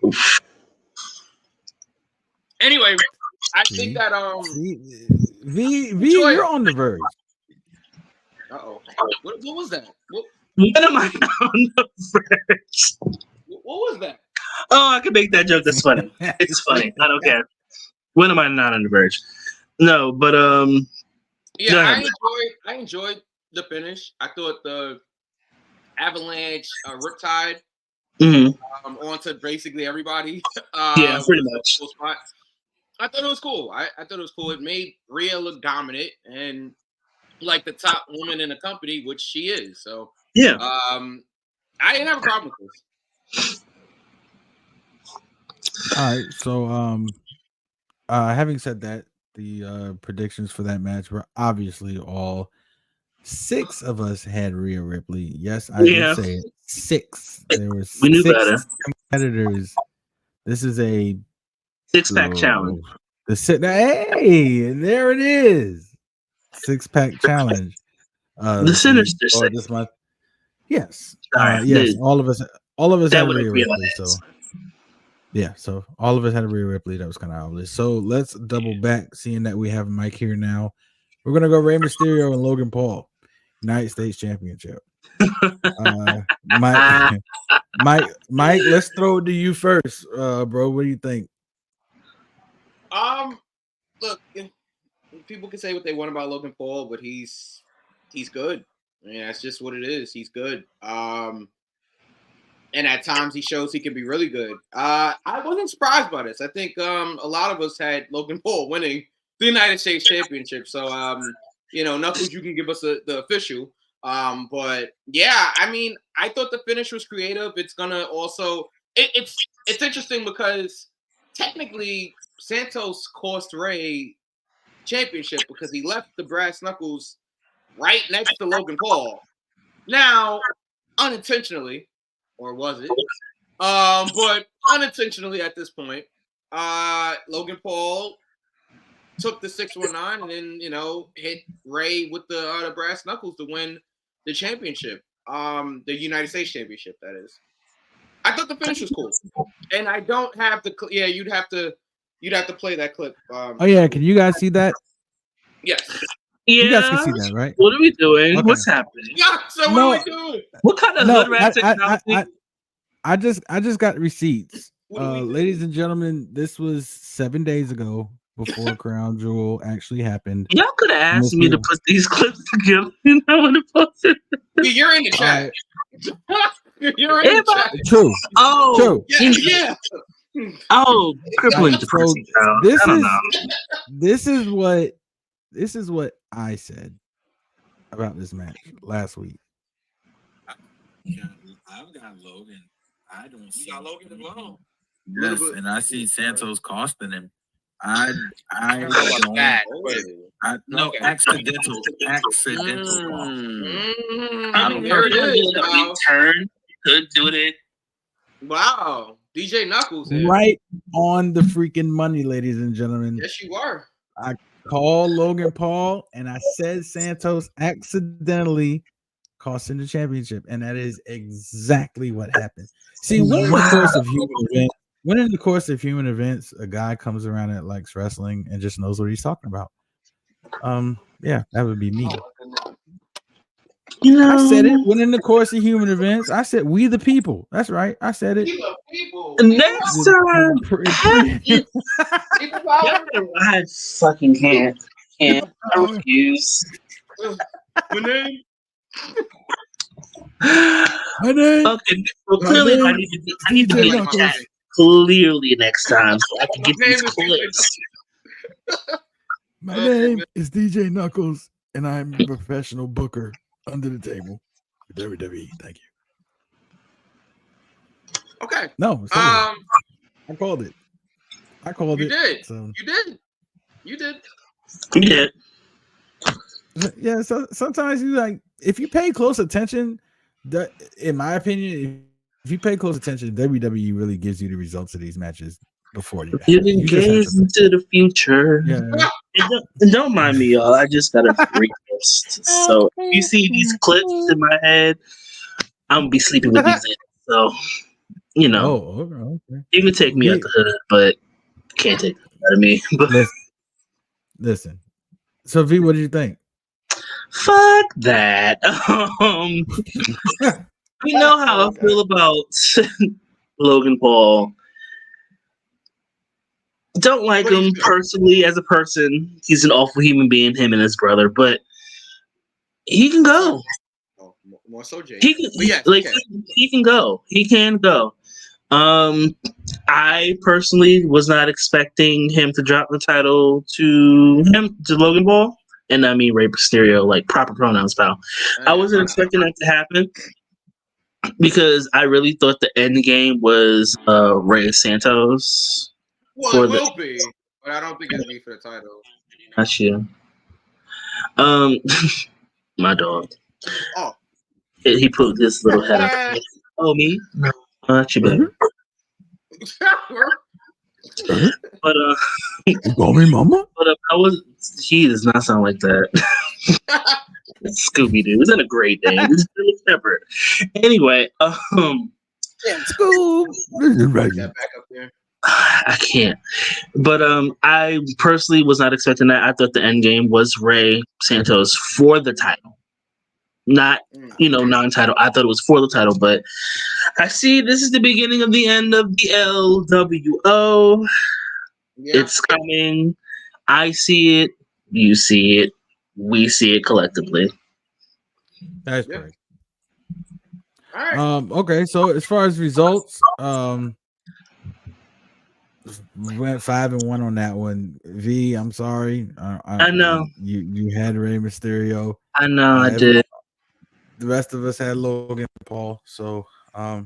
Anyway, I think that V, you're on the verge. Uh-oh. What was that? When am I on the verge? What was that? Oh, I can make that joke. That's funny. It's funny. I don't care. When am I not on the verge? No, but yeah, I enjoyed the finish. I thought the Avalanche Riptide onto basically everybody. Yeah, pretty much. Cool. I thought it was cool. I thought it was cool. It made Rhea look dominant and like the top woman in the company, which she is. So yeah, I didn't have a problem with this. All right. So having said that, the predictions for that match were obviously all 6 of us had Rhea Ripley. Yes, I did say it. 6. There were We knew 6 better. competitors. This is a 6-pack challenge. Hey, there it is. 6-pack challenge. The Sinners did or 6. this month. Yes. Sorry, Yes. All of us that had would Rhea have Ripley. realized. So yeah. So all of us had Rhea Ripley. That was kind of obvious. So let's double back, seeing that we have Mike here now. We're gonna go Rey Mysterio and Logan Paul, United States Championship. Mike, let's throw it to you first, bro. What do you think? Look, people can say what they want about Logan Paul, but he's good. I mean, that's just what it is. He's good. And at times he shows he can be really good. I wasn't surprised by this. I think a lot of us had Logan Paul winning the United States Championship. So Knuckles, you can give us the official. But yeah, I mean, I thought the finish was creative. It's gonna also it's interesting because technically Santos cost Ray championship because he left the brass knuckles right next to Logan Paul. Now, unintentionally, or was it? But unintentionally at this point, Logan Paul took the 619 and then hit Ray with the brass knuckles to win the championship, the United States Championship. That is. I thought the finish was cool, and I don't have the. Yeah, you'd have to play that clip. Oh yeah, can you guys see that? Yes. Yeah. You guys can see that, right? What are we doing? Okay. What's happening? Yeah. So what are we doing? What kind of hood rat technology? I just got receipts. What do we do? Ladies and gentlemen, this was 7 days ago before Crown Jewel actually happened. Y'all could have asked me to put these clips together. And I would have posted. You're in the chat. You're in the chat. True. Oh, true. Yeah. Oh, crippling depressing. This is what I said about this match last week. I've got Logan. I don't see Logan as well. Yes, and I see Santos costing him. I don't. No, accidental. I don't There it is. know. Return could do it. Wow. DJ Knuckles. Right on the freaking money, ladies and gentlemen. Yes, you are. I called Logan Paul and I said Santos accidentally costing the championship, and that is exactly what happened. See, when in the course of human events, a guy comes around that likes wrestling and just knows what he's talking about. Yeah, that would be me. I said it. When in the course of human events, I said we the people. That's right. I said it. We the people. Next time, I fucking can't. I refuse. My name. Okay, well, clearly I need to be in chat clearly next time so I can get these clips. My name is DJ Knuckles, and I'm a professional booker under the table for WWE. Thank you. Okay. No, I called it. You did. So. You did. Yeah. So sometimes you if you pay close attention, in my opinion, if you pay close attention, WWE really gives you the results of these matches before you. You can gaze into the future. Yeah. And don't mind me, y'all. I just got a request. So if you see these clips in my head, I'm gonna be sleeping with these in. So okay. You can take me out the hood, but can't take it out of me. But listen. So V, what did you think? Fuck that. You know how I feel about Logan Paul. Don't like him personally as a person. He's an awful human being, him and his brother, but he can go. More so, Jay. He can go. He can go. I personally was not expecting him to drop the title to Logan Paul. And I mean Rey Mysterio, like proper pronouns, pal. I wasn't expecting that to happen because I really thought the end game was Rey Santos. Well, it will be, but I don't think it'll be for the title. Not you. My dog. Oh. He put this little head up. Oh, me? No, not you, baby. But You call me mama? but I was. He does not sound like that. Scooby Doo. Isn't a great name? It's Billy Pepper. Anyway, Scoob. This is Reggie. That back up there. I can't. But I personally was not expecting that. I thought the end game was Ray Santos for the title, not non-title. I thought it was for the title, but I see this is the beginning of the end of the LWO. Yeah. It's coming. I see it. You see it. We see it collectively. That's Yeah. correct. All right. Okay, so as far as results, we went 5-1 on that one. V, I'm sorry. I know. You had Rey Mysterio. I know. I did. The rest of us had Logan Paul. So, I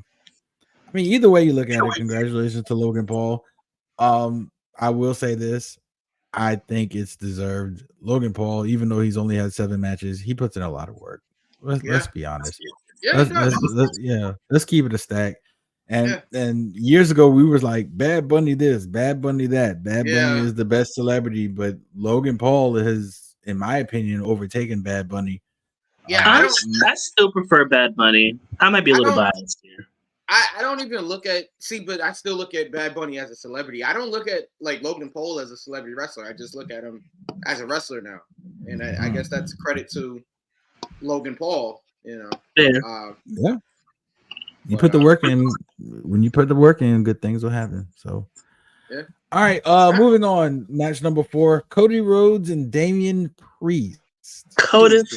mean, either way you look at it, congratulations to Logan Paul. I will say this. I think it's deserved. Logan Paul, even though he's only had 7 matches, he puts in a lot of work. Let's be honest. Yeah. Let's keep it a stack. And years ago we was like Bad Bunny this, Bad Bunny that. Bad Bunny is the best celebrity, but Logan Paul has, in my opinion, overtaken Bad Bunny. Yeah, I still prefer Bad Bunny. I might be a little biased here. I don't even look at but I still look at Bad Bunny as a celebrity. I don't look at like Logan Paul as a celebrity wrestler. I just look at him as a wrestler now, and I guess that's credit to Logan Paul. Yeah. You put the work in. When you put the work in, good things will happen. So, yeah. All right. Moving on. Match number 4: Cody Rhodes and Damian Priest. Codith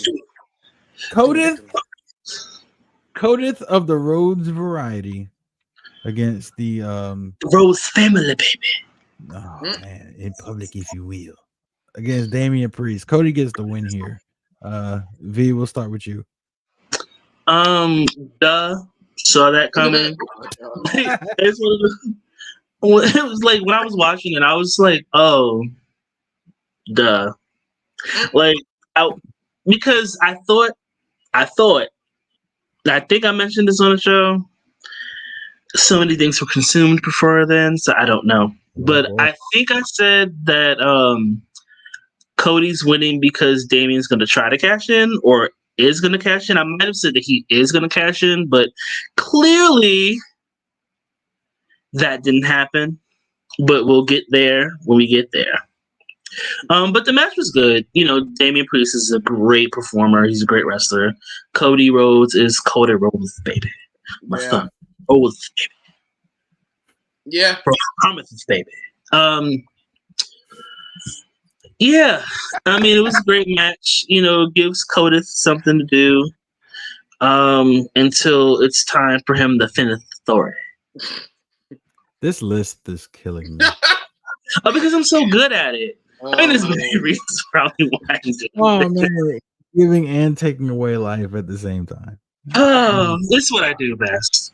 of the Rhodes variety against the Rhodes family, baby. Oh man, in public, if you will, against Damian Priest. Cody gets the win here. V, we'll start with you. Saw that coming. It was like when I was watching it, I was like, oh, duh. Like, because I think I mentioned this on the show. So many things were consumed before then, so I don't know. But I think I said that Cody's winning because Damian's going to try to cash in or is going to cash in. I might have said that he is going to cash in, but clearly that didn't happen. But we'll get there when we get there. But the match was good. Damian Priest is a great performer. He's a great wrestler. Cody Rhodes is Cody Rhodes, baby. My son. Rhodes, baby. Yeah. Promises, baby. Yeah. I mean, it was a great match. Gives Cody something to do until it's time for him to finish the story. This list is killing me. Because I'm so good at it. There's many reasons probably why I do it. Oh man, giving and taking away life at the same time. Oh, this is what I do best.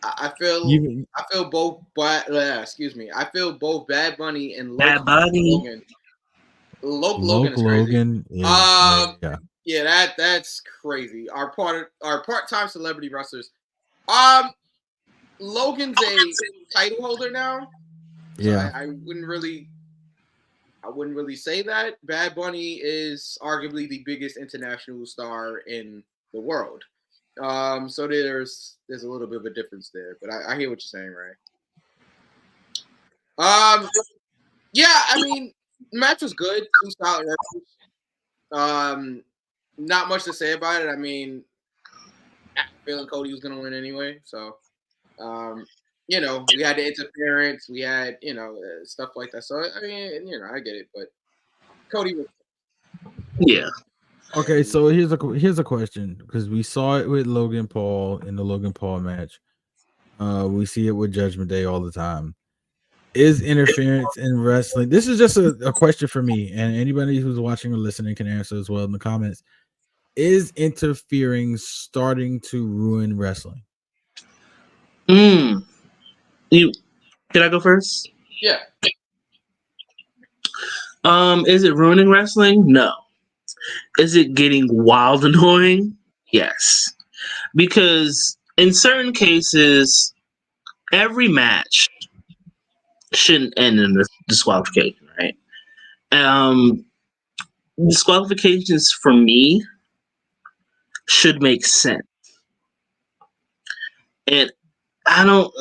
I feel both. Excuse me. I feel both Bad Bunny and Logan. Logan is crazy. That's crazy. Our part-time celebrity wrestlers. Logan's a title holder now. So yeah, I wouldn't really say that. Bad Bunny is arguably the biggest international star in the world. So there's a little bit of a difference there, but I hear what you're saying, right? Yeah, I mean, the match was good. 2 solid wrestlers. Not much to say about it. I mean, I feeling Cody was gonna win anyway, so we had the interference, we had stuff like that. So I mean, I get it, but Cody was. Yeah. Okay, so here's a question, because we saw it with Logan Paul in the Logan Paul match. We see it with Judgment Day all the time. Is interference in wrestling? This is just a question for me, and anybody who's watching or listening can answer as well in the comments. Is interfering starting to ruin wrestling? Can I go first? Yeah. Is it ruining wrestling? No. Is it getting wild annoying? Yes. Because in certain cases, every match shouldn't end in a disqualification, right? Um, disqualifications for me should make sense, and I don't.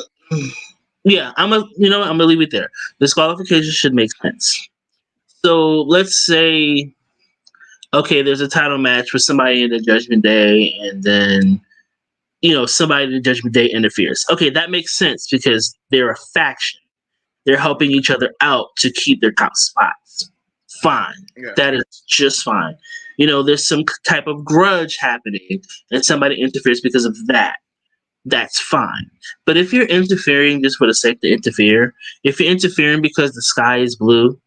Yeah, I'm gonna leave it there. Disqualifications should make sense. So let's say, okay, there's a title match with somebody in the Judgment Day, and then somebody in the Judgment Day interferes. Okay, that makes sense because they're a faction. They're helping each other out to keep their top spots. Fine. Yeah. That is just fine. There's some type of grudge happening and somebody interferes because of that. That's fine. But if you're interfering just for the sake to interfere, if you're interfering because the sky is blue,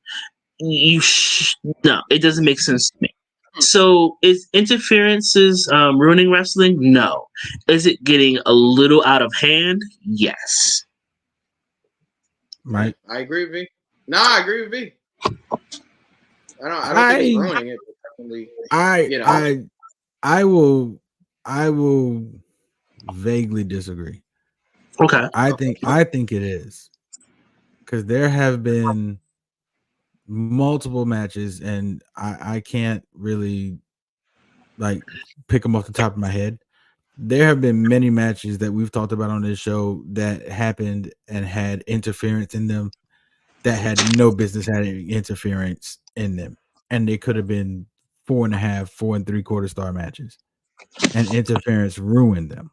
no, it doesn't make sense to me. So is interferences ruining wrestling? No. Is it getting a little out of hand? Yes. Mike, I agree with V. No, I agree with V. I don't think it's ruining it. Definitely, I will vaguely disagree. Okay. I think it is, because there have been multiple matches, and I can't really like pick them off the top of my head. There have been many matches that we've talked about on this show that happened and had interference in them that had no business having interference in them, and they could have been 4.5, 4 3/4 star matches, and interference ruined them.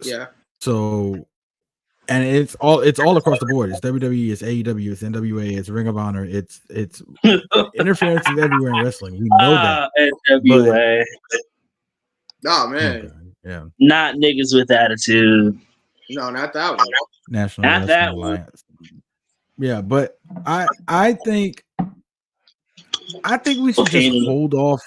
Yeah. So, and it's all across the board. It's WWE, it's AEW, it's NWA, it's Ring of Honor, it's interference is everywhere in wrestling. We know that. NWA. Oh man. Okay, yeah. Not niggas with attitude. No, not that one. National Not that Wrestling one. Alliance. Yeah, but I think we should just hold off.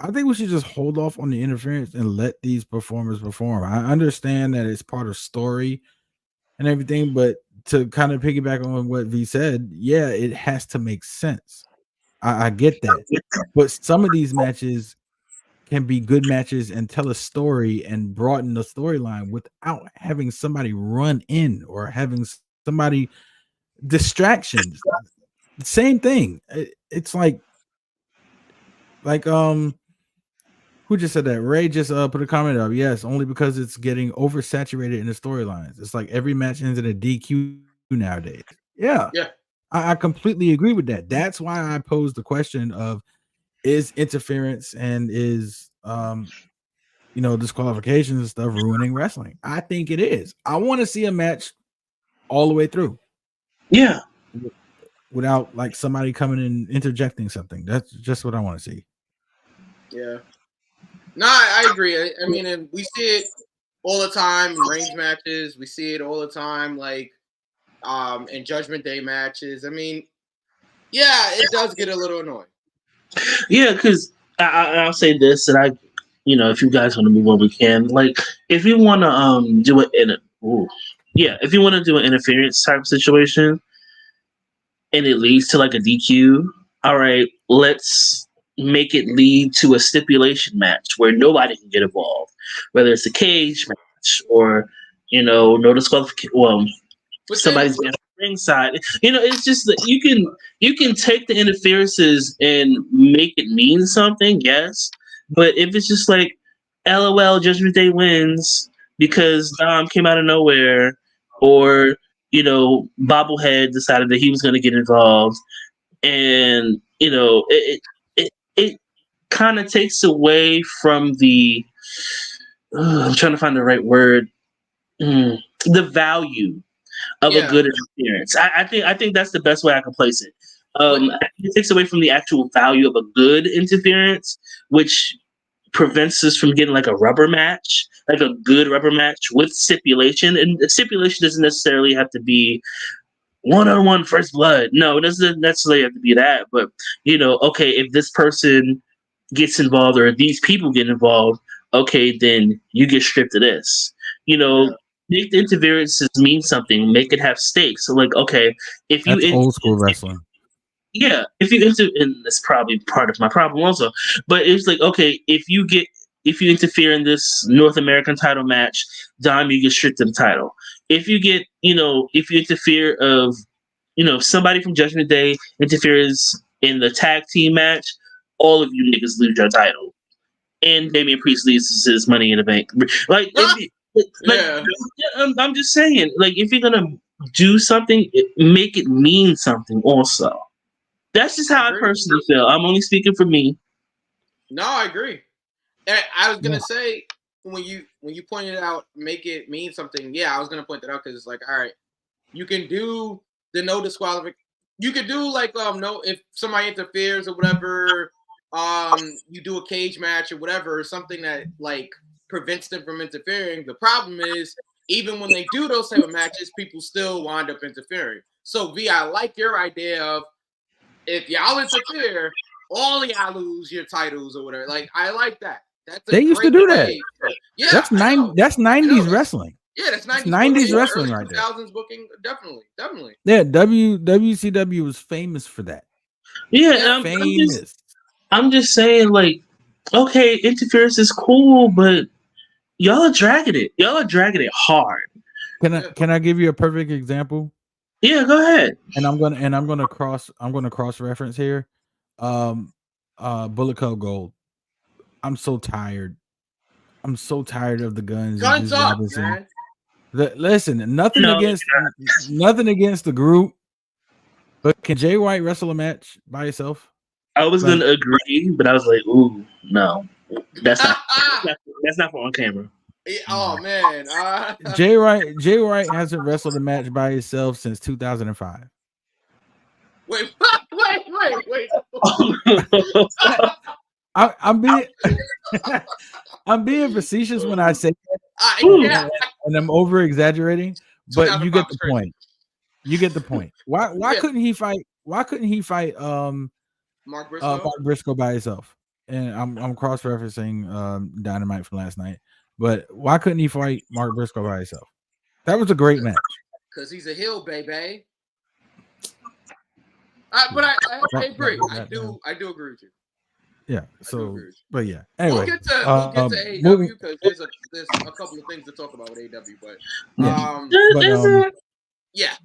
I think we should just hold off on the interference and let these performers perform. I understand that it's part of story and everything, but to kind of piggyback on what V said, yeah, it has to make sense. I get that. But some of these matches can be good matches and tell a story and broaden the storyline without having somebody run in or having somebody distractions. Same thing. It's like who just said that? Ray just put a comment up. Yes, only because it's getting oversaturated in the storylines. It's like every match ends in a DQ nowadays. Yeah. Yeah. I completely agree with that. That's why I posed the question of, is interference and is disqualifications and stuff ruining wrestling? I think it is. I want to see a match all the way through. Yeah. Without like somebody coming and interjecting something. That's just what I want to see. Yeah. No, I agree. I mean, and we see it all the time in range matches. We see it all the time, like in Judgment Day matches. I mean, yeah, it does get a little annoying. Yeah, because I'll say this, and if you guys want to move on, we can. Like, if you want to do it if you want to do an interference type of situation, and it leads to like a DQ, all right, let's make it lead to a stipulation match where nobody can get involved, whether it's a cage match or no disqualification. Well, somebody's ringside. It's just that you can take the interferences and make it mean something, yes. But if it's just like, LOL, Judgment Day wins because Dom came out of nowhere, or Bobblehead decided that he was going to get involved, and it kind of takes away from the. I'm trying to find the right word. The value of a good interference. I think that's the best way I can place it. It takes away from the actual value of a good interference, which prevents us from getting like a rubber match, like a good rubber match with stipulation. And the stipulation doesn't necessarily have to be one-on-one first blood. No, it doesn't necessarily have to be that. But okay, if this person gets involved or these people get involved, okay, then you get stripped of this. Make the interferences mean something. Make it have stakes. So, like, okay, if that's old school wrestling. Yeah, if you and that's probably part of my problem also. But it's like, okay, if you get if you interfere in this North American title match, Dom, you get stripped of the title. If you get, if you interfere of, somebody from Judgment Day interferes in the tag team match, all of you niggas lose your title. And Damian Priest loses his Money in the Bank. Like, Yeah. I'm just saying, like, if you're gonna do something, make it mean something. Also, that's just how I personally feel. I'm only speaking for me. No, I agree. And I was gonna say when you pointed out, make it mean something. Yeah, I was gonna point that out because it's like, all right, you can do the no disqualification. You could do like no, if somebody interferes or whatever, you do a cage match or whatever, something that like prevents them from interfering. The problem is even when they do those type of matches, people still wind up interfering. So V, I like your idea of if y'all interfere, all y'all lose your titles or whatever. Like I like that. They used to do that. Yeah, that's 90s wrestling. Yeah, that's 90s wrestling right there. 2000s booking, definitely. Yeah, WCW was famous for that. Yeah, I'm just saying, like, okay, interference is cool, but y'all are dragging it. Y'all are dragging it hard. Can I give you a perfect example? Yeah, go ahead. And I'm gonna cross reference here. Bullet Club Gold. I'm so tired of the Guns and Juice Robinson. Man. Listen, nothing against the group, but can Jay White wrestle a match by himself? I was gonna agree, but I was like, ooh, no, that's not for on camera. Oh man, Jay White hasn't wrestled a match by himself since 2005. Wait. I'm being facetious when I say that, and I'm over exaggerating, but you get the point. You get the point. Why couldn't he fight? Why couldn't he fight Mark Briscoe? Mark Briscoe by himself? And I'm cross referencing Dynamite from last night, but why couldn't he fight Mark Briscoe by himself? That was a great match. Because he's a heel, baby. But I agree. I do agree with you. Yeah. So, but yeah. Anyway, we'll get to AEW because there's a couple of things to talk about with AEW. But yeah.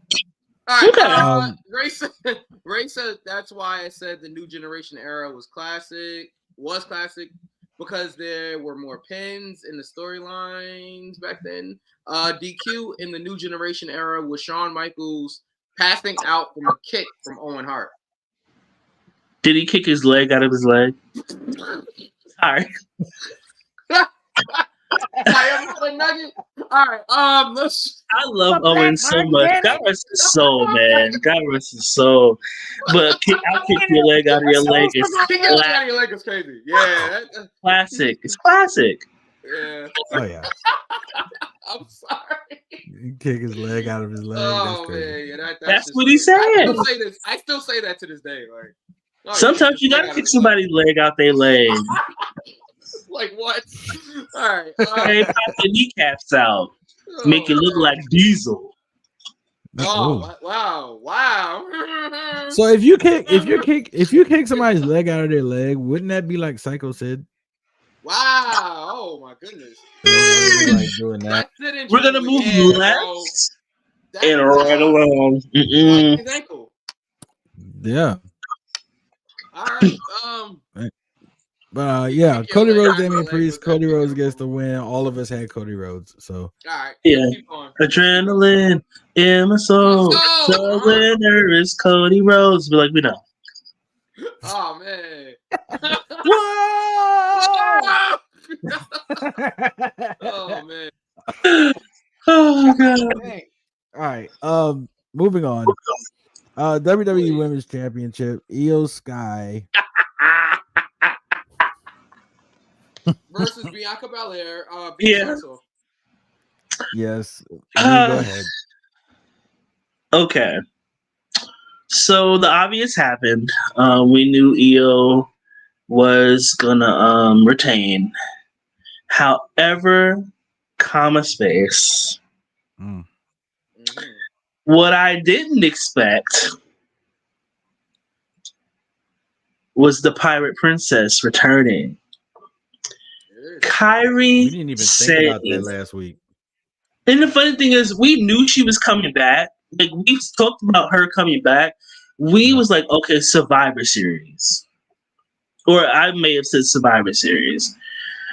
All right. Ray said that's why I said the New Generation era was classic because there were more pins in the storylines back then. DQ in the New Generation era was Shawn Michaels passing out from a kick from Owen Hart. Did he kick his leg out of his leg? Sorry. All right. I love Owen so much. God rest his soul, man. God rest his soul. But I'll kick your leg out of your leg. Kick your leg out of your leg is crazy. Yeah. Classic. It's classic. Yeah. Oh yeah. I'm sorry. He kick his leg out of his leg. Oh man, yeah, that's what he said. I still say that to this day. Like, sometimes you gotta kick somebody's leg out their leg. Like what? All right. Hey, pop your kneecaps out. Make it look like Diesel. Oh wow. So if you kick somebody's leg out of their leg, wouldn't that be like Psycho said? Wow! Oh my goodness! Like doing that. We're gonna move left and right along. His ankle. Yeah. All right. But yeah, Cody Rhodes, Damian Priest, Cody Rhodes gets the win. All of us had Cody Rhodes, so all right. Yeah, adrenaline in my soul. The winner is Cody Rhodes. Be like, we know. Oh man. Whoa! Oh man. Oh god. All right. Moving on. WWE Women's Championship. Io Sky versus Bianca Belair. Yeah. Yes. Go ahead. Okay. So the obvious happened. We knew Io was gonna retain. However, space. What I didn't expect was the Pirate Princess returning. We Kyrie didn't even think said about that it. last week. And the funny thing is, we knew she was coming back. Like we talked about her coming back. We Yeah. was like, okay, Survivor Series, or I may have said Survivor Series.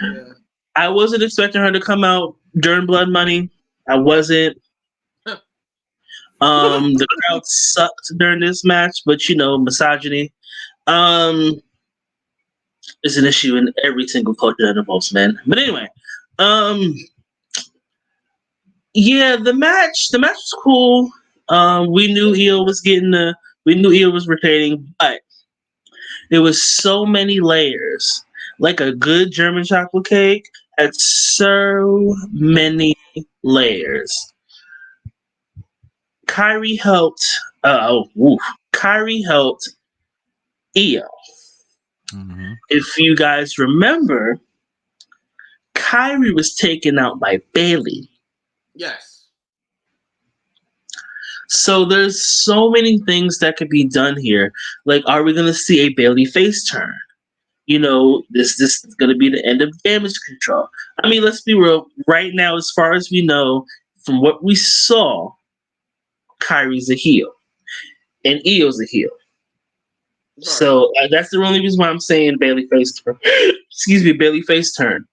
Yeah. I wasn't expecting her to come out during Blood Money. I wasn't. The crowd sucked during this match, but misogyny is an issue in every single culture that involves men. But anyway, um, yeah, the match was cool. We knew Io was we knew Io was retaining, but there was so many layers. Like a good German chocolate cake had so many layers. Kyrie helped. Kyrie helped Io. Mm-hmm. If you guys remember, Kyrie was taken out by Bailey. Yes. So there's so many things that could be done here. Like, are we gonna see a Bailey face turn? This is gonna be the end of damage control. I mean, let's be real. Right now, as far as we know, from what we saw, Kyrie's a heel, and Io's a heel. Right. So that's the only reason why I'm saying Bailey face turn. Excuse me, Bailey face turn.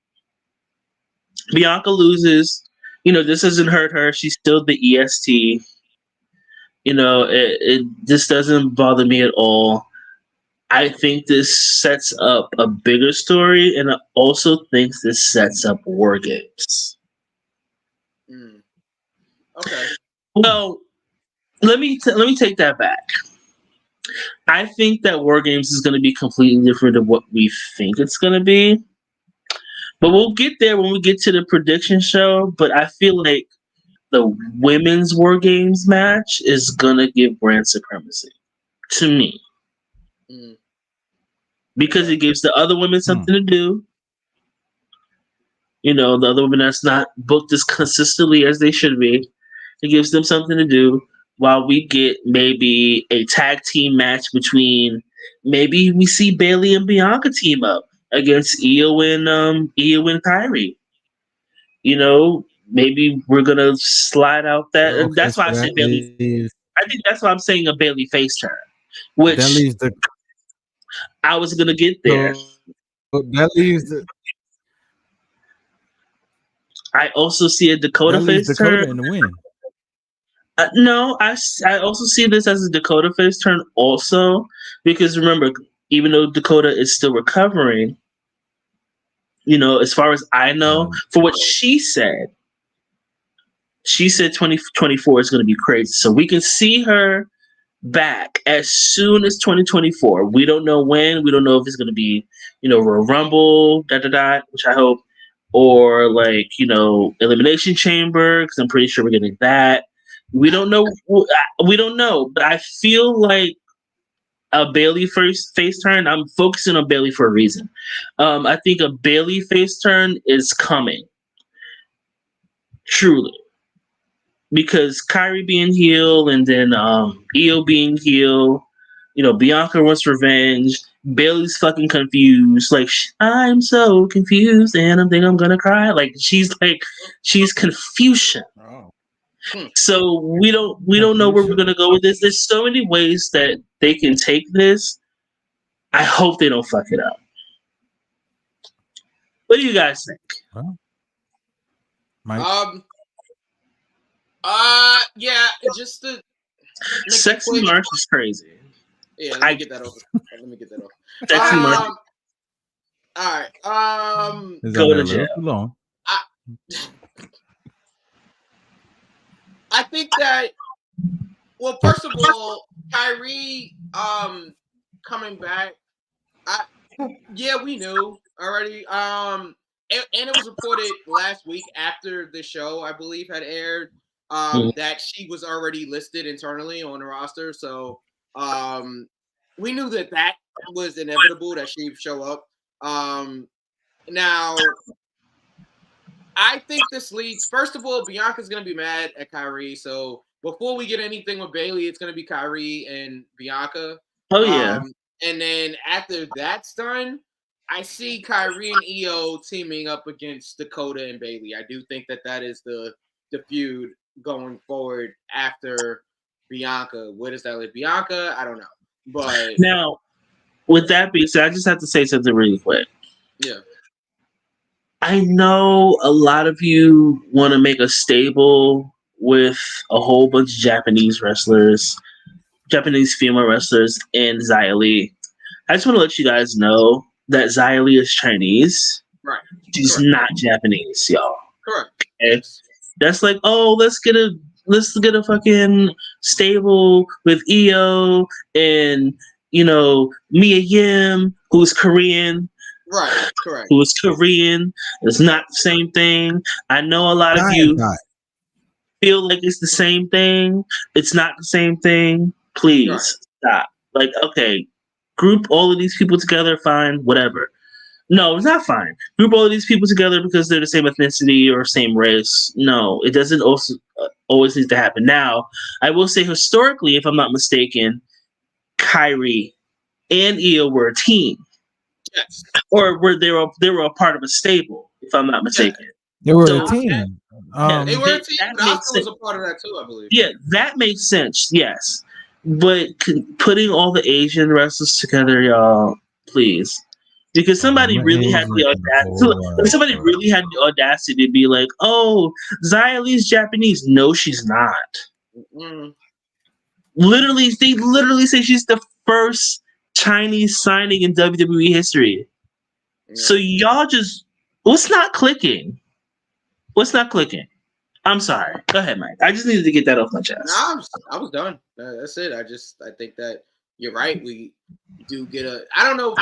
Bianca loses. This doesn't hurt her. She's still the EST. This doesn't bother me at all. I think this sets up a bigger story, and I also think this sets up War Games. Mm. Okay. Well, let me take that back. I think that War Games is going to be completely different than what we think it's going to be. But we'll get there when we get to the prediction show. But I feel like the women's War Games match is going to give brand supremacy to me. Mm. Because it gives the other women something to do. The other women that's not booked as consistently as they should be. It gives them something to do while we get maybe a tag team match between maybe we see Bailey and Bianca team up against Io and Kyrie. Maybe we're gonna slide out that. And Okay, that's why so I said that Bailey. leaves I think that's why I'm saying a Bailey face turn, which the I was gonna get there. that leaves the I also see a Dakota face Dakota turn. in the win. No, I also see this as a Dakota face turn also because remember, even though Dakota is still recovering, as far as I know, for what she said 2024 is going to be crazy. So we can see her back as soon as 2024. We don't know when. We don't know if it's going to be, Royal Rumble, which I hope, or like, Elimination Chamber, because I'm pretty sure we're getting that. We don't know. We don't know, but I feel like a Bailey face turn. I'm focusing on Bailey for a reason. I think a Bailey face turn is coming. Truly. Because Kyrie being heel and then Io being heel, Bianca wants revenge. Bailey's fucking confused. Like I'm so confused, and I think I'm gonna cry. She's Confucian. Oh. So we don't know where we're gonna go with this. There's so many ways that they can take this. I hope they don't fuck it up. What do you guys think? Well, Mike? Yeah, just to Sexy March is crazy. Yeah, let me get that off. Sexy March. All right. Go to jail. Long. I think that. Well, first of all, Kyrie coming back. Yeah, we knew already. And it was reported last week after the show, I believe, had aired, that she was already listed internally on the roster. So we knew that was inevitable that she'd show up. Now, I think this leads. First of all, Bianca's gonna be mad at Kyrie. So before we get anything with Bailey, it's gonna be Kyrie and Bianca. Oh yeah. And then after that's done, I see Kyrie and Io teaming up against Dakota and Bailey. I do think that is the feud going forward after Bianca. Where does that leave Bianca? I don't know, but Now, with that being said, I just have to say something really quick. yeah, I know a lot of you want to make a stable with a whole bunch of Japanese wrestlers, Japanese female wrestlers, and Xia Li. I just want to let you guys know that Xia Li is Chinese. right, She's correct, not Japanese, y'all. correct. Okay? Yes, That's like, oh, let's get a fucking stable with Io and Mia Yim, who's Korean. right, correct. Who is Korean. It's not the same thing. I know a lot of Nah, you it's not. feel like it's the same thing. It's not the same thing. Right. Please stop. Like, okay, group all of these people together, fine, whatever. No, it's not fine. Group all of these people together because they're the same ethnicity or same race. No, it doesn't also always need to happen. Now, I will say historically, if I'm not mistaken, Kyrie and Io were a team, Yes, or they were a part of a stable, if I'm not mistaken. They were So a team. they were a team. that But makes Oscar was sense. a part of that too, I believe. Yeah, that makes sense. Yes, but putting all the Asian wrestlers together, y'all, please, because somebody really had the audacity. Somebody really had the audacity to be like, "Oh, Xia Li's Japanese." No, she's not. Mm, They literally say she's the first Chinese signing in WWE history. yeah. So y'all just what's not clicking? What's not clicking? I'm sorry. Go ahead, Mike. I just needed to get that off my chest. No, I was done. That's it. I think that you're right. We do get a. I don't know.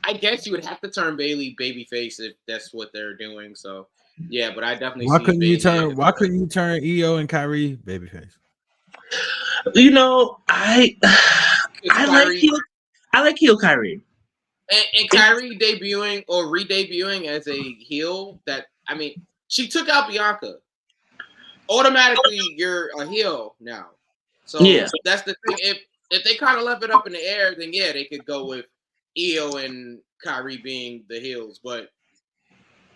I guess you would have to turn Bailey babyface if that's what they're doing. So yeah, but I definitely Why see couldn't you Bailey. turn? Why couldn't you turn Io and Kyrie babyface? I like Kyrie heel. I like heel Kyrie. and Kyrie debuting or re-debuting as a heel? That I mean, she took out Bianca. Automatically, you're a heel now. So Yeah. that's the thing. If they kind of left it up in the air, then yeah, they could go with Io and Kyrie being the heels. But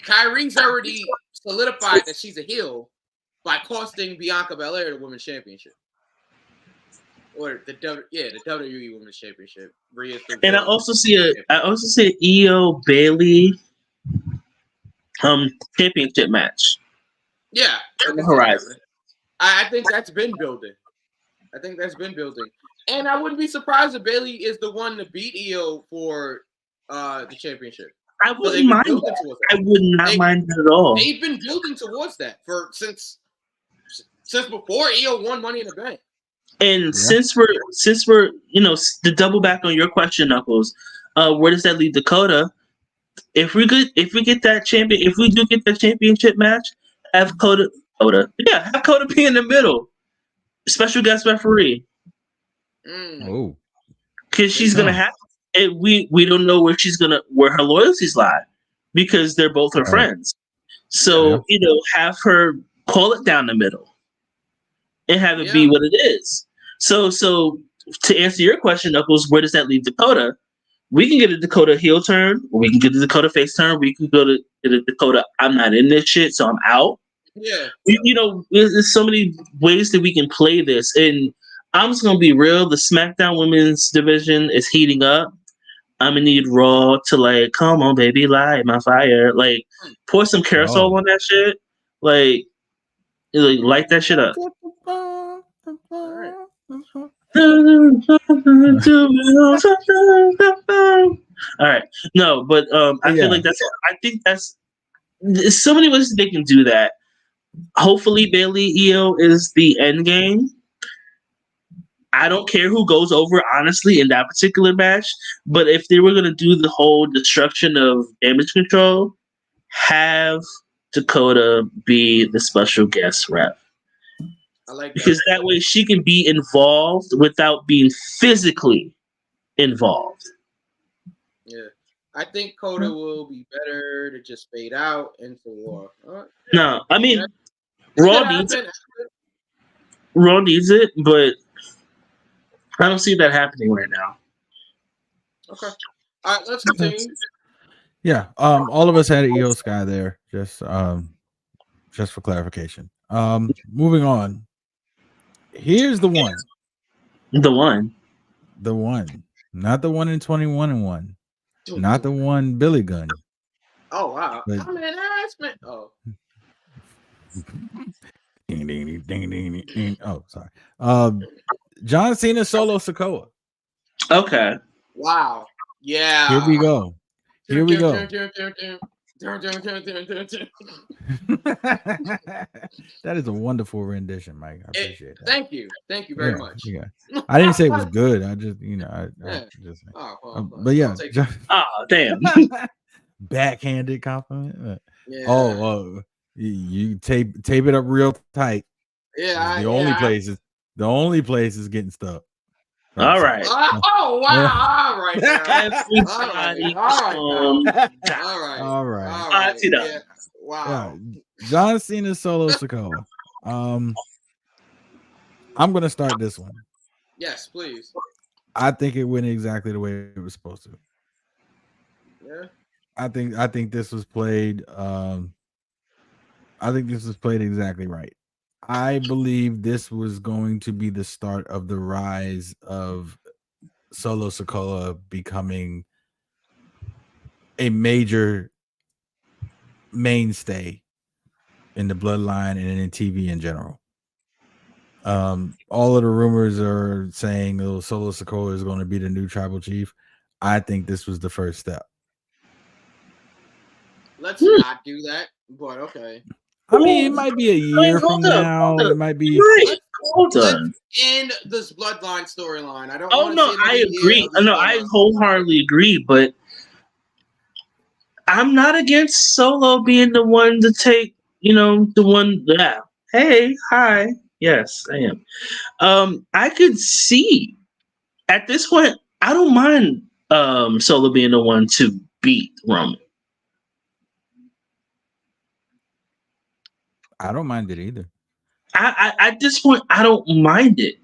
Kyrie's already solidified that she's a heel by costing Bianca Belair the Women's Championship. Or the WWE Women's Championship. And I also see Io Bailey championship match. Yeah, on the horizon. I think that's been building. And I wouldn't be surprised if Bailey is the one to beat Io for the championship. I wouldn't mind that. I would not mind that at all. They've been building towards that since before Io won Money in the Bank. And since we're to double back on your question, Knuckles, where does that leave Dakota? If we do get that championship match, have Coda be in the middle, special guest referee. Oh, because she's gonna have. And we don't know where her loyalties lie, because they're both her friends. So have her call it down the middle, and have it be what it is. So to answer your question, Knuckles, where does that leave Dakota? We can get a Dakota heel turn, or we can get a Dakota face turn. We can go to the Dakota, I'm not in this shit, so I'm out. Yeah. There's so many ways that we can play this. And I'm just going to be real. The SmackDown women's division is heating up. I'm going to need Raw to, come on, baby, light my fire. Pour some carousel on that shit. Light that shit up. All right. All right. No, but I feel like that's there's so many ways that they can do that. Hopefully Bailey Io is the end game. I don't care who goes over, honestly, in that particular match. But if they were gonna do the whole destruction of Damage Control, have Dakota be the special guest rep. I like that. Because that way she can be involved without being physically involved. Yeah. I think Coda will be better to just fade out into Raw. No, I mean, Raw needs it. Raw needs it, but I don't see that happening right now. Okay. All right, let's continue. Yeah. All of us had EO Sky there. Just for clarification. Moving on. Here's the one. The one. The one. Not the one in 21 and 1. Not the one Billy Gunn. Oh wow! But I'm an ass man. Oh, ding, ding, ding, ding, ding, ding. Oh, sorry. John Cena solo Sokoa. Okay. wow! Yeah. Here we go. Here we go. That is a wonderful rendition, Mike. I appreciate that. Thank you very much. Yeah. I didn't say it was good. I just, I Yeah. just. Oh, well, But yeah, I'll take John, Oh, damn. backhanded compliment. Yeah. Oh, you tape it up real tight. Yeah. The only place is getting stuck. All right. Oh wow! All right. Everybody All All right. right. Yeah. Wow. John Cena solo Sokoa. I'm gonna start this one. Yes, please. I think it went exactly the way it was supposed to. Yeah. I think this was played. I think this was played exactly right. I believe this was going to be the start of the rise of Solo Sikoa becoming a major mainstay in the bloodline and in TV in general. All of the rumors are saying Solo Sikoa is going to be the new tribal chief. I think this was the first step. Let's not do that, but okay. I mean, it might be a year from now. It might be. Hold on. Let's end this bloodline storyline. I don't. Oh want no, to see I another agree. year of this No, I bloodline. wholeheartedly agree. But I'm not against Solo being the one to take. The one. Yeah. Hey, hi. Yes, I am. I could see at this point. I don't mind Solo being the one to beat Roman. I don't mind it either. I at this point I don't mind it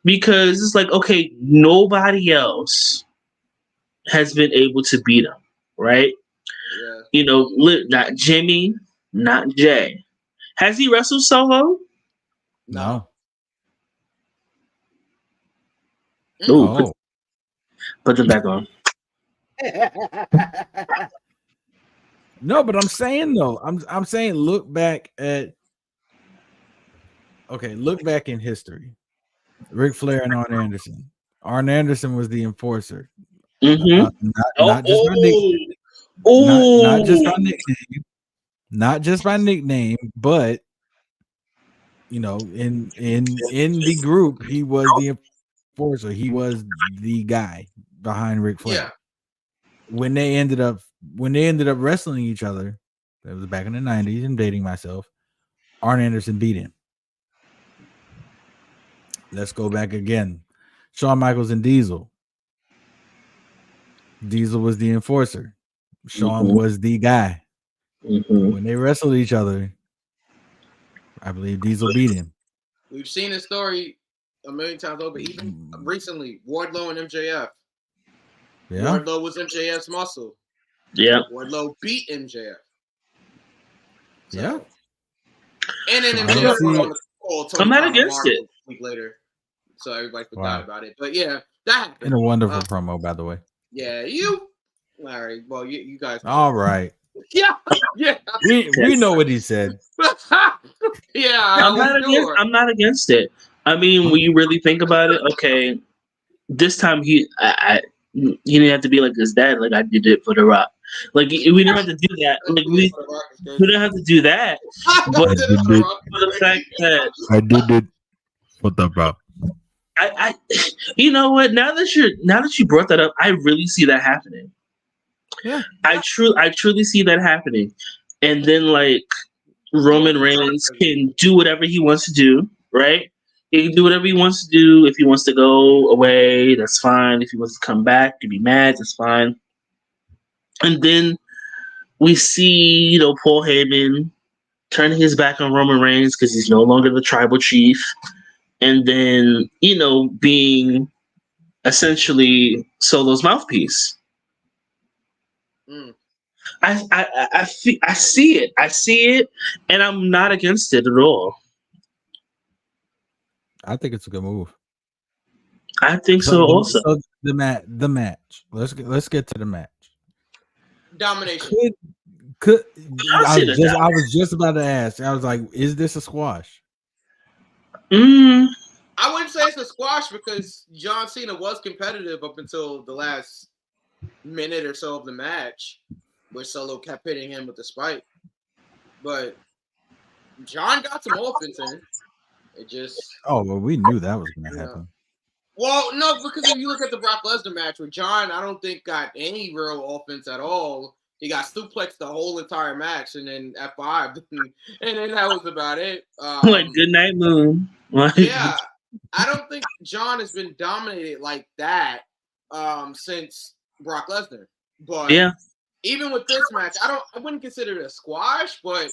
because it's like, okay, nobody else has been able to beat him, right? Yeah. Not Jimmy, not Jay. Has he wrestled solo? No. Ooh, Oh. put them back on. No, but I'm saying though, I'm saying look back in history. Ric Flair and Arn Anderson. Arn Anderson was the enforcer. Mm-hmm. Not just by nickname. Not just by nickname. Not just by nickname, but in the group, he was the enforcer. He was the guy behind Ric Flair. Yeah. When they ended up wrestling each other, that was back in the 90s. I'm dating myself. Arn Anderson beat him. Let's go back again. Shawn Michaels and Diesel. Diesel was the enforcer. Shawn was the guy. Mm-hmm. When they wrestled each other, I believe Diesel beat him. We've seen this story a million times over. Even recently, Wardlow and MJF. Yeah. Wardlow was MJF's muscle. Yeah. Wardlow beat MJF. So. Yeah. And then So MJF was on the call. I'm not against it. A week later, so everybody forgot about it. But yeah, that happened. And a wonderful promo, by the way. Yeah, you. All right. Well, you guys. All right. Yeah. Yeah. We know what he said. Yeah. I'm not against it. I mean, when you really think about it, okay, this time he didn't have to be like his dad. Like I did it for The Rock. Like we didn't have to do that. Like we didn't have to do that. But for the fact that I did it. What the fuck? I you know what? Now that you brought that up, I really see that happening. Yeah. I truly see that happening. And then like Roman Reigns can do whatever he wants to do, right? He can do whatever he wants to do. If he wants to go away, that's fine. If he wants to come back to be mad, that's fine. And then we see, Paul Heyman turning his back on Roman Reigns because he's no longer the tribal chief. And then, being essentially Solo's mouthpiece. I see it. I see it, and I'm not against it at all. I think it's a good move. I think so also. So the match. Let's get to the match. Domination. Could I see the I was just about to ask. I was like, is this a squash? Mm, I wouldn't say it's a squash because John Cena was competitive up until the last minute or so of the match, where Solo kept hitting him with the spike. But John got some offense in. It just. Oh well, we knew that was going to happen. Well, no, because if you look at the Brock Lesnar match with John, I don't think got any real offense at all. He got suplexed the whole entire match, and then F5, and then that was about it. like Good Night Moon. Yeah, I don't think John has been dominated like that since Brock Lesnar. But yeah, even with this match, I wouldn't consider it a squash, but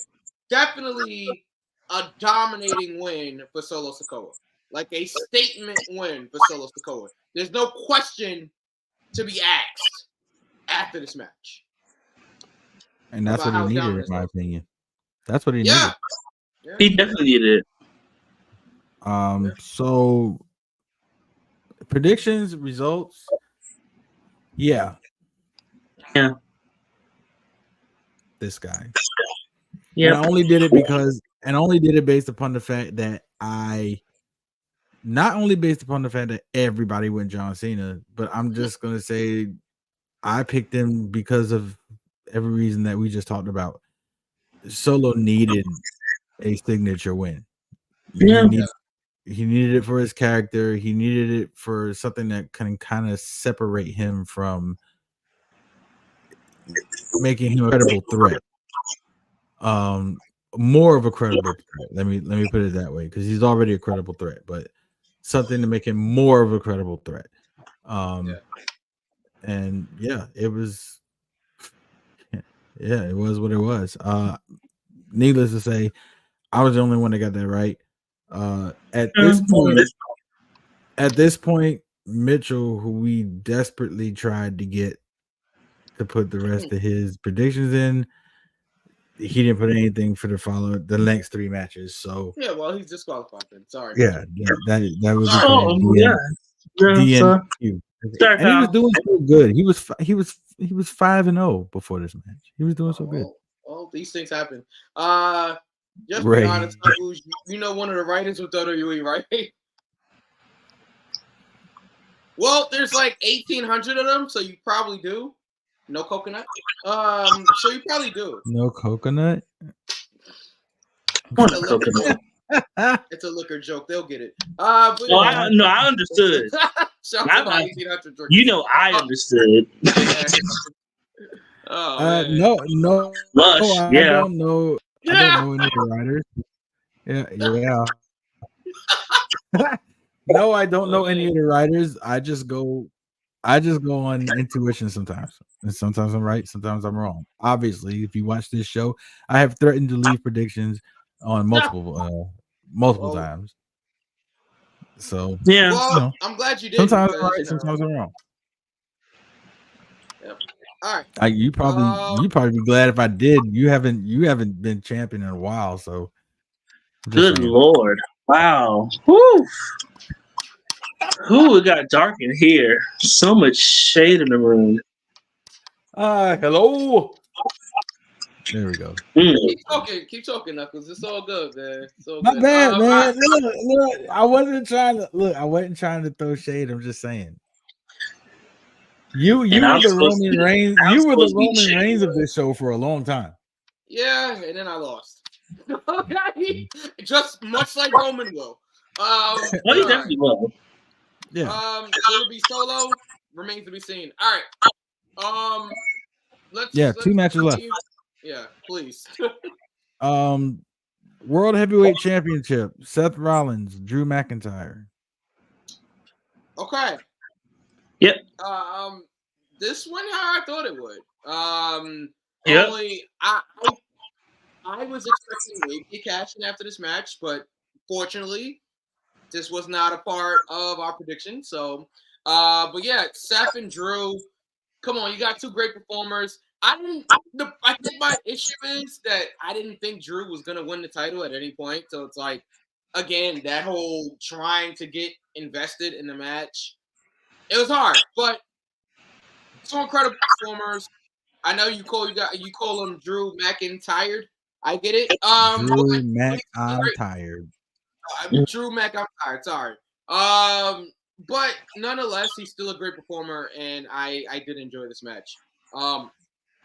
definitely a dominating win for Solo Sikoa. Like a statement win for Solo Sikoa. There's no question to be asked after this match. And that's what he needed, in my opinion. That's what he needed. Yeah. He definitely needed it. So predictions, results. Yeah. This guy. Yeah. And I only did it based upon the fact that not only based upon the fact that everybody went John Cena, but I'm just gonna say I picked him because of every reason that we just talked about. Solo needed a signature win. Yeah. He needed it for his character. He needed it for something that can kind of separate him from making him a credible threat. More of a credible threat. Let me put it that way, because he's already a credible threat, but something to make him more of a credible threat. And it was it was what it was. Needless to say, I was the only one that got that right. At this point, Mitchell, who we desperately tried to get to put the rest of his predictions in, he didn't put anything for the next 3 matches. So well, he's disqualified then. Sorry. Yeah, that was DNQ. And he was doing so good. He was 5-0 before this match. He was doing so good. Well, these things happen. Just Ray. be honest, you know one of the writers of WWE, right? Well, there's like 1,800 of them, so you probably do. No coconut. So you probably do. No coconut. It's a liquor joke. They'll get it. I understood. You know, I understood. No. Lush, I don't know. I don't know any of the writers. Yeah. No, I don't know any of the writers. I just go on intuition sometimes. And sometimes I'm right, sometimes I'm wrong. Obviously, if you watch this show, I have threatened to leave predictions on multiple times. So I'm glad you did. Sometimes I'm right, sometimes I'm wrong. Yep. All right. You probably be glad if I did. You haven't been champion in a while, so good Lord. Wow. Woo. Ooh, it got dark in here. So much shade in the room. Hello. There we go. Keep talking, Knuckles. It's all good, man. My bad, man. Look, I wasn't trying to throw shade. I'm just saying. You were the Roman Reigns. You were the Roman Reigns of this show for a long time. Yeah, and then I lost. Okay, just much like Roman will. He definitely will. Yeah. Will it be Solo? Remains to be seen. All right. Let's 2 matches left. Yeah, please. World Heavyweight Championship: Seth Rollins, Drew McIntyre. Okay. Yep. This went how I thought it would. Yep. Only I was expecting maybe cash in after this match, but fortunately, this was not a part of our prediction. So, but yeah, Seth and Drew, come on, you got 2 great performers. I didn't. I think my issue is that I didn't think Drew was gonna win the title at any point. So it's like, again, that whole trying to get invested in the match. It was hard, but two incredible performers. I know you call him Drew McIntyre. I get it. Drew Okay, Mac, I'm great. tired. Drew Mac. I'm tired. Sorry. But nonetheless, he's still a great performer, and I did enjoy this match.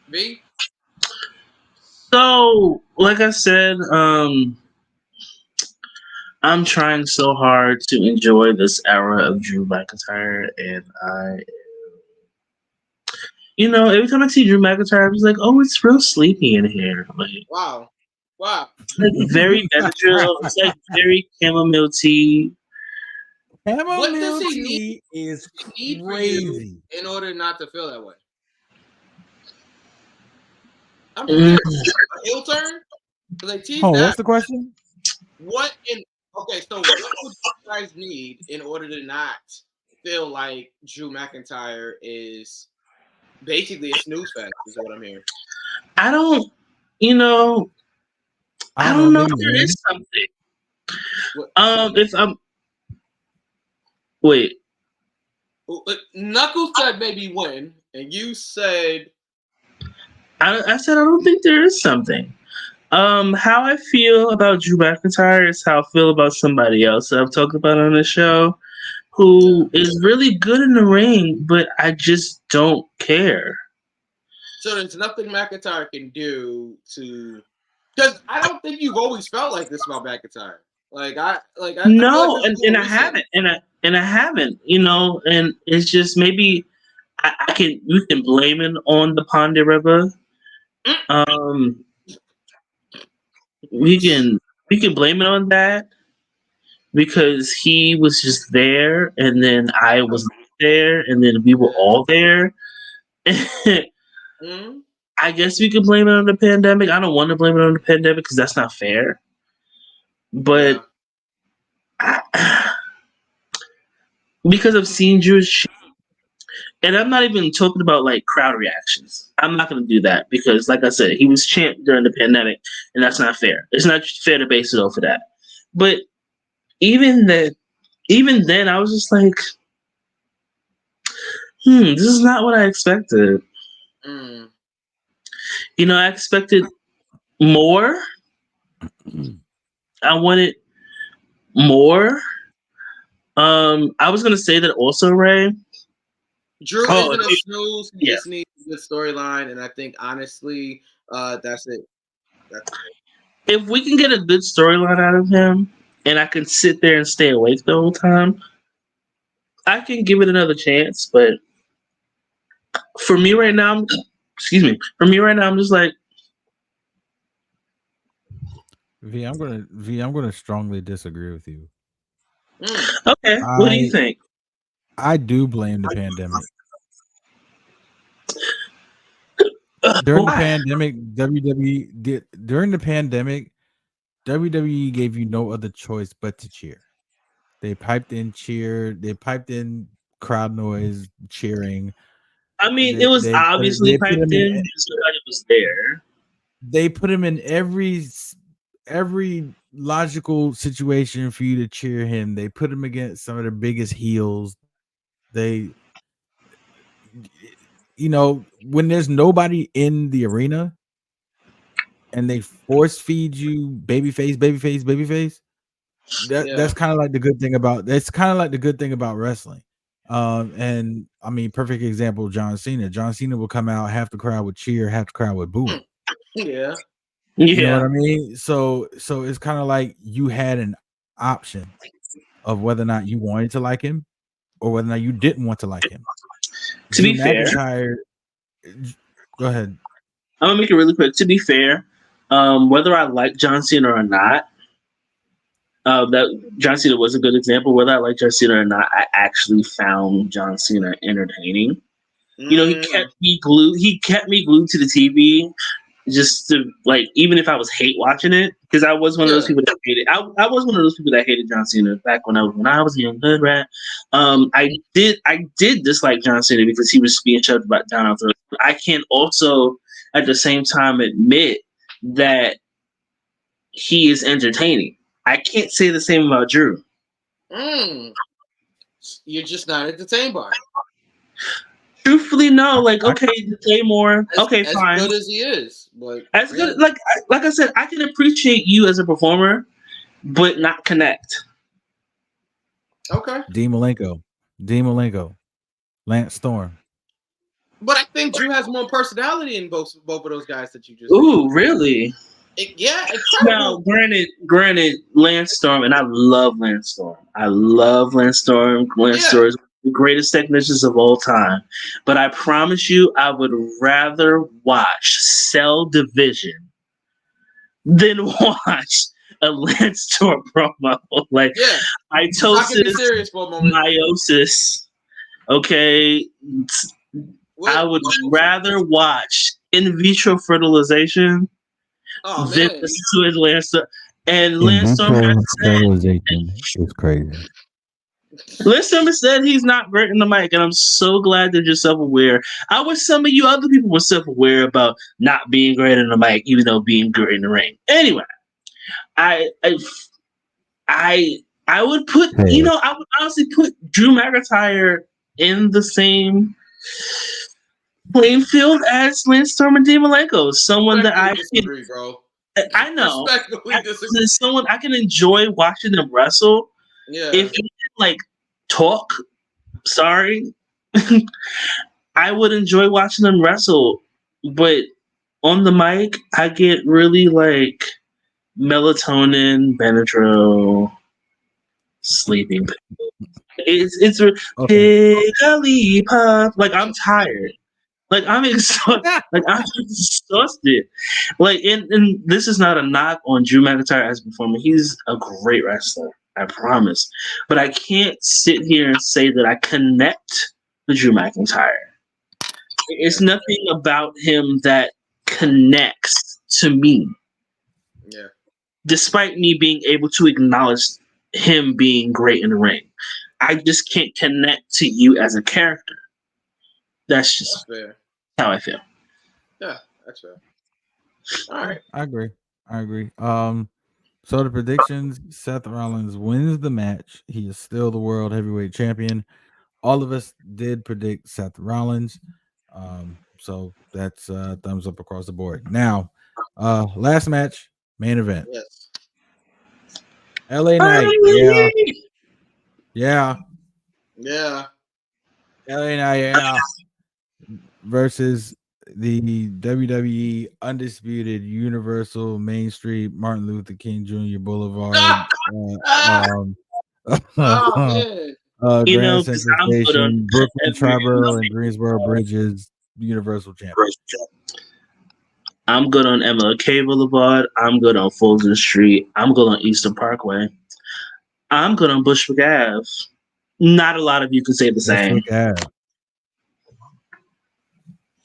V. So, like I said, I'm trying so hard to enjoy this era of Drew McIntyre, and every time I see Drew McIntyre, I'm just like, oh, it's real sleepy in here. Like, Wow. it's like very Benadryl. It's like very chamomile tea. What does Chamomile he need? tea is Need for crazy. you in order not to feel that way? I'm Mm. serious. A heel turn? Because I teased Oh, that. what's the question? So what would you guys need in order to not feel like Drew McIntyre is basically a snooze fest? Is what I'm hearing. I don't know if maybe there win. is something. What? If I'm wait, Knuckles said maybe win, and you said I said I don't think there is something. How I feel about Drew McIntyre is how I feel about somebody else that I've talked about on the show, who is really good in the ring, but I just don't care. so. There's nothing McIntyre can do to, because I don't think you've always felt like this about McIntyre. I feel No, like this is and more I recent. haven't, and I haven't, and it's just maybe we can blame it on the Ponde River. Um, we can blame it on that because he was just there, and then I was there, and then we were all there. Mm-hmm. I guess we could blame it on the pandemic. I don't want to blame it on the pandemic because that's not fair. But because I've seen Jewish, and I'm not even talking about like crowd reactions. I'm not going to do that because, like I said, he was champ during the pandemic, and that's not fair. It's not fair to base it off of that. But even then, I was just like, this is not what I expected. Mm. I expected more. I wanted more. I was gonna say that also, Ray. Drew isn't a snooze. He just needs a good storyline, and I think honestly, that's it. If we can get a good storyline out of him, and I can sit there and stay awake the whole time, I can give it another chance. But for me right now, I'm just like, I'm gonna strongly disagree with you. Okay, what do you think? I do blame the pandemic. During the pandemic, WWE gave you no other choice but to cheer. They piped in cheer. They piped in crowd noise, cheering. I mean, it was obviously piped in. Somebody was there. They put him in every logical situation for you to cheer him. They put him against some of the biggest heels. When there's nobody in the arena and they force feed you babyface, that's kind of like the good thing about wrestling. And I mean, perfect example, John Cena. John Cena will come out, half the crowd would cheer, half the crowd would boo him. Yeah. You know what I mean? So it's kind of like you had an option of whether or not you wanted to like him or whether or not you didn't want to like him. To be fair, go ahead. I'm gonna make it really quick. To be fair, whether I like John Cena or not, that John Cena was a good example. Whether I like John Cena or not, I actually found John Cena entertaining. He kept me glued. He kept me glued to the TV, just to even if I was hate watching it, because I was one of those people that hated. I was one of those people that hated John Cena back when I was a young hood rat. I did dislike John Cena because he was being shoved down our throats. I can also at the same time admit that he is entertaining. I can't say the same about Drew. You're just not entertained by him. Truthfully, no. Like, okay, say more. Okay, as fine. good as he is, but As good, like I said, I can appreciate you as a performer, but not connect. Okay. D. Malenko, Lance Storm. But I think Drew has more personality in both of those guys that you just Ooh, really? yeah, Now, incredible. granted, Lance Storm, and I love Lance Storm. Lance Storm is the greatest technicians of all time. But I promise you, I would rather watch Cell Division than watch a Lance Storm promo. Like, mitosis, I can be serious for a moment. meiosis. Okay, I would rather watch in vitro fertilization than listen to his Lance Storm. And Lance Storm has said, Fertilization is crazy. Lance Storm has said he's not great in the mic, and I'm so glad that you're self-aware. I wish some of you other people were self-aware about not being great in the mic, even though being great in the ring. Anyway, I would put, I would honestly put Drew McIntyre in the same playing field as Lance Storm and Dean Malenko. Someone that I disagree, bro. I know. Respectfully disagree. Someone I can enjoy watching them wrestle. Yeah. If you can, like, talk, sorry, I would enjoy watching them wrestle. But on the mic, I get really like melatonin, Benadryl, sleeping pills. It's piggly pop. Like, I'm tired. Like, I'm exhausted. Like, I'm exhausted. Like, and this is not a knock on Drew McIntyre as a performer. He's a great wrestler, I promise. But I can't sit here and say that I connect with Drew McIntyre. It's nothing about him that connects to me. Yeah. Despite me being able to acknowledge him being great in the ring, I just can't connect to you as a character. That's just fair. How I feel. Yeah, that's fair. All right. I agree. So the predictions: Seth Rollins wins the match. He is still the world heavyweight champion. All of us did predict Seth Rollins. So that's thumbs up across the board. Now, last match, main event. Yes. LA Knight. Yeah. LA Knight, versus the WWE Undisputed Universal Main Street Martin Luther King Jr. Boulevard. Grand Central Station, Brooklyn, Triborough, and Greensboro Bridges Universal Champion. I'm good on MLK Boulevard. I'm good on Fulton Street. I'm good on Eastern Parkway. I'm good on Bushwick Ave. Not a lot of you can say the same.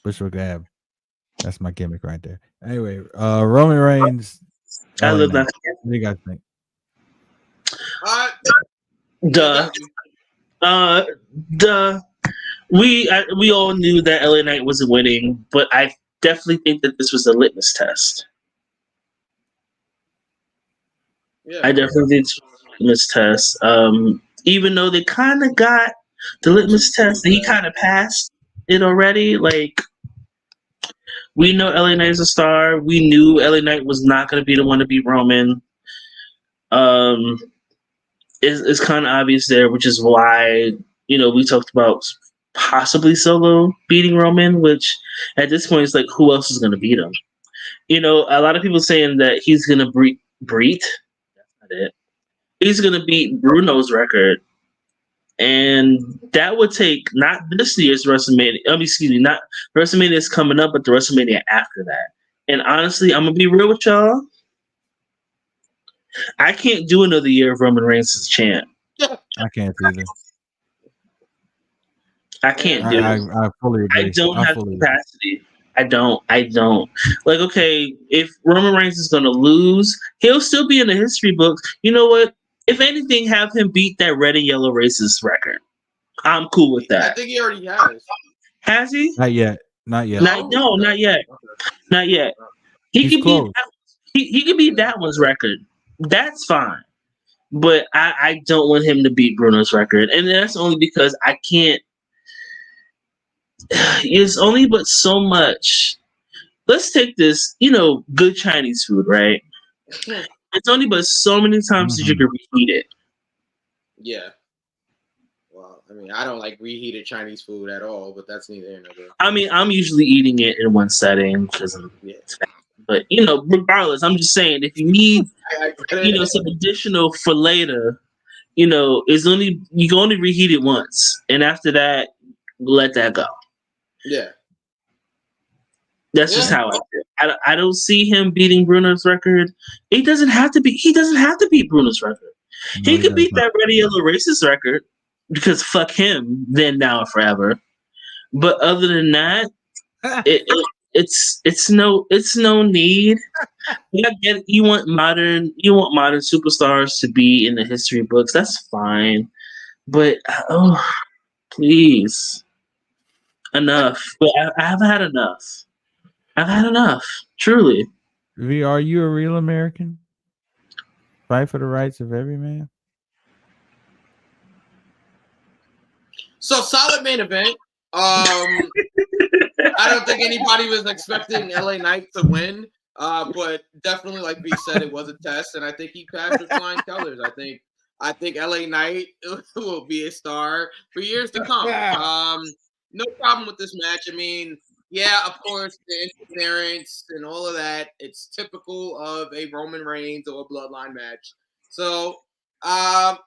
Bushwick Ave. That's my gimmick right there. Anyway, Roman Reigns. I love that. What do you guys think? We all knew that LA Knight wasn't winning, but I definitely think that this was a litmus test. Yeah. I definitely think it's a litmus test. Even though they kind of got the litmus test, and he kind of passed it already. Like, we know LA Knight is a star. We knew LA Knight was not going to be the one to beat Roman. It's kind of obvious there, which is why, we talked about possibly Solo beating Roman, which at this point is like, who else is going to beat him? A lot of people saying that he's going to beat. That's not it. He's going to beat Bruno's record. And that would take not this year's WrestleMania. Not WrestleMania is coming up, but the WrestleMania after that. And honestly, I'm going to be real with y'all. I can't do another year of Roman Reigns as champ. I can't either. I can't do it. I fully agree. I don't have the capacity. I don't. Like, okay, if Roman Reigns is going to lose, he'll still be in the history books. You know what? If anything, have him beat that red and yellow racist record. I'm cool with that. I think he already has. Has he? Not yet. Not yet. Not yet. Not yet. He He's could beat close. he could beat that one's record. That's fine. But I don't want him to beat Bruno's record. And that's only because I can't. It's only but so much. Let's take this, good Chinese food, right? It's only but so many times that you can reheat it. Yeah. Well, I mean, I don't like reheated Chinese food at all, but that's neither here nor there. I mean, I'm usually eating it in one setting because I'm fat. But regardless, I'm just saying if you need some additional for later, it's only you can only reheat it once, and after that, let that go. Yeah. That's just how I feel. I don't see him beating Bruno's record. He doesn't have to beat Bruno's record. No, He could beat that Red Yellow Racist record because fuck him, then, now, and forever. But other than that, it's no need. I get it. You want modern superstars to be in the history books. That's fine, but please, enough. But I haven't had enough. I've had enough, truly. V, are you a real American? Fight for the rights of every man. So solid main event. I don't think anybody was expecting LA Knight to win, but definitely, like B said, it was a test, and I think he passed with flying colors. I think LA Knight will be a star for years to come. No problem with this match. I mean, yeah, of course, the interference and all of that. It's typical of a Roman Reigns or a Bloodline match. So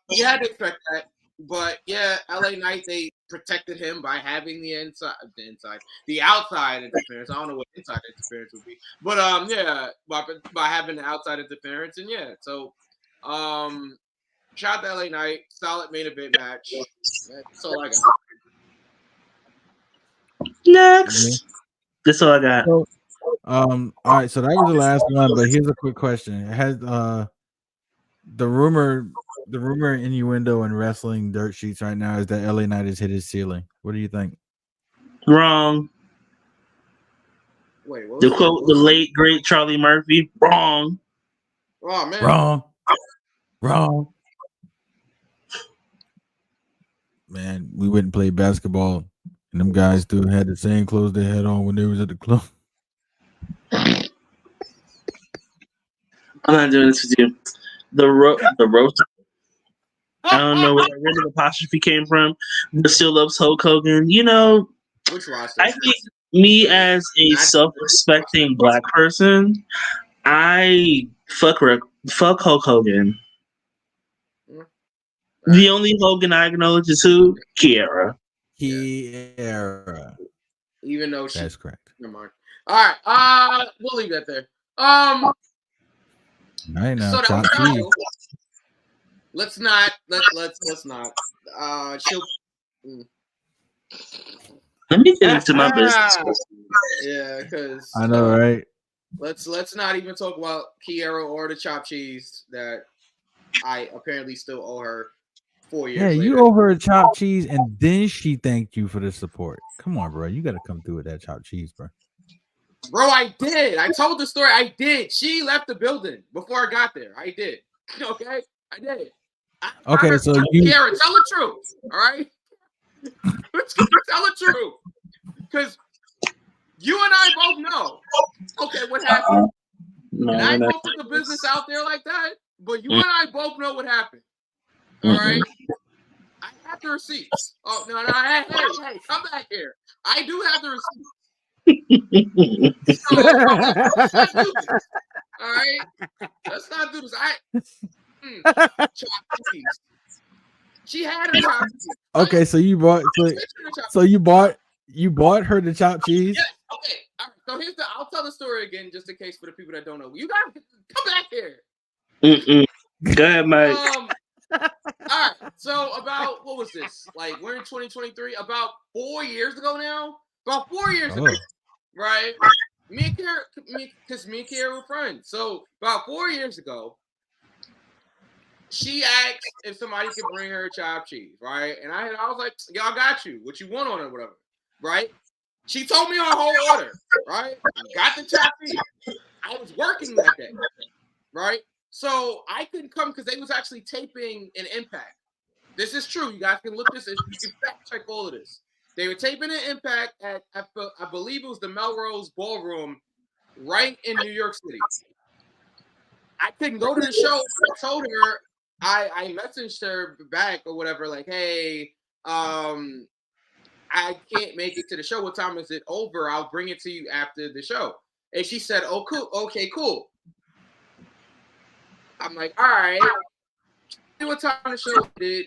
you had to expect that. But yeah, LA Knight, they protected him by having the outside interference. I don't know what inside interference would be, but yeah, by having the outside interference, and yeah, so shout out to LA Knight, solid main event match. That's all I got. Next, that's all I got. So, all right, so that was the last one, but here's a quick question: Has the rumor innuendo in wrestling dirt sheets right now is that LA Knight has hit his ceiling? What do you think? Wrong. Wait, what? To quote the late great Charlie Murphy, wrong. Oh man, wrong. Man, we went and played basketball, and them guys still had the same clothes they had on when they was at the club. I'm not doing this with you. The roast. I don't know where that random apostrophe came from, but still loves Hulk Hogan. which roster? I think me as a self-respecting black person, I fuck Hulk Hogan. The only Hogan I acknowledge is who? Kiera. Even though that's correct. Never mind. All right, we'll leave that there. Right now, so chop cheese. Let's not. She'll. Let me get into my business. Yeah, because I know, right? Let's not even talk about Kiera or the chopped cheese that I apparently still owe her 4 years. Yeah, later. you owe her a chopped cheese, and then she thanked you for the support. Come on, bro, you got to come through with that chopped cheese, bro. Bro, I did. I told the story. I did. She left the building before I got there. I did. Okay, I did. Okay, so Kiera, tell the truth. All right, tell the truth, because you and I both know. Okay, what happened? No, and I ain't gonna put the business out there like that, but you and I both know what happened. All right. I have the receipts. Oh no, hey, come back here. I do have the receipts. So, let's not do this. All right, let's not do this. Chopped cheese. She had a chopped cheese. Okay, so you bought her the chopped cheese. Yeah. Okay. All right. So I'll tell the story again just in case for the people that don't know. You gotta come back here. Go ahead, Mike. All right. So about what was this? Like we're in 2023. About 4 years ago now. About 4 years ago, right? Me and Kiera were friends. So about 4 years ago, she asked if somebody could bring her chopped cheese, right? And I was like, y'all got you. What you want on it, whatever, right? She told me her whole order, right? I got the chopped cheese. I was working that day, right? So I couldn't come because they was actually taping an Impact. This is true. You guys can look this. You can fact check all of this. They were taping an Impact at I believe it was the Melrose Ballroom, right in New York City. I couldn't go to the show. I told her, I messaged her back or whatever, like, hey, I can't make it to the show. What time is it over? I'll bring it to you after the show. And she said, oh, cool. Okay, cool. I'm like, all right. What time the show did?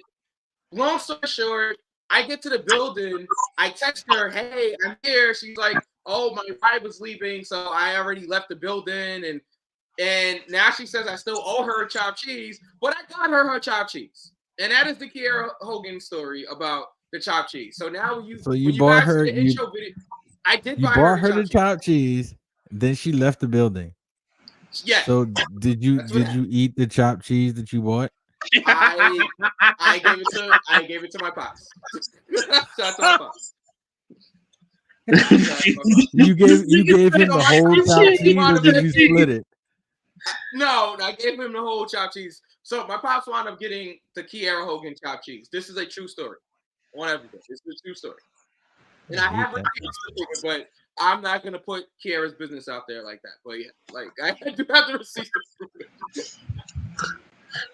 Long story short, I get to the building. I text her, hey, I'm here. She's like, oh, my ride was leaving, so I already left the building. And now she says I still owe her chopped cheese, but I got her chopped cheese. And that is the Kiera Hogan story about the chopped cheese. So now when you bought guys her see the intro video, I did you buy bought her the chopped cheese. Then she left the building. Yeah. So did you eat the chopped cheese that you bought? I gave it to my pops. Shout out to my pops. You gave him the whole chopped cheese, or did you split it? No, I gave him the whole chopped cheese. So my pops wound up getting the Kiera Hogan chopped cheese. This is a true story. On everything. This is a true story. And I have receipts, but I'm not gonna put Kiera's business out there like that. But yeah, like I do have the receipts to prove it.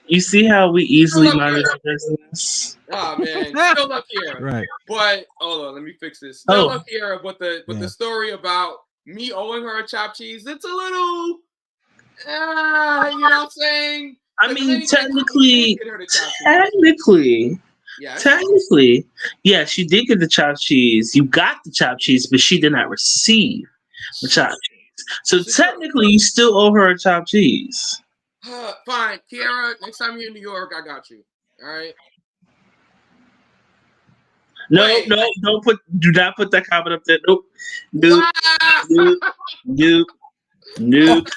You see how we easily manage business? Oh man, still love Kiera. Right. But hold on, let me fix this. Still love Kiera, but the story about me owing her a chopped cheese, it's a little you know what I'm saying? I mean, technically, yeah, she did get the chopped cheese. You got the chopped cheese, but she did not receive the chopped cheese. So technically, you still owe her a chopped cheese. Fine, Kiera. Next time you're in New York, I got you. All right. No, do not put that comment up there. Nope. Nope.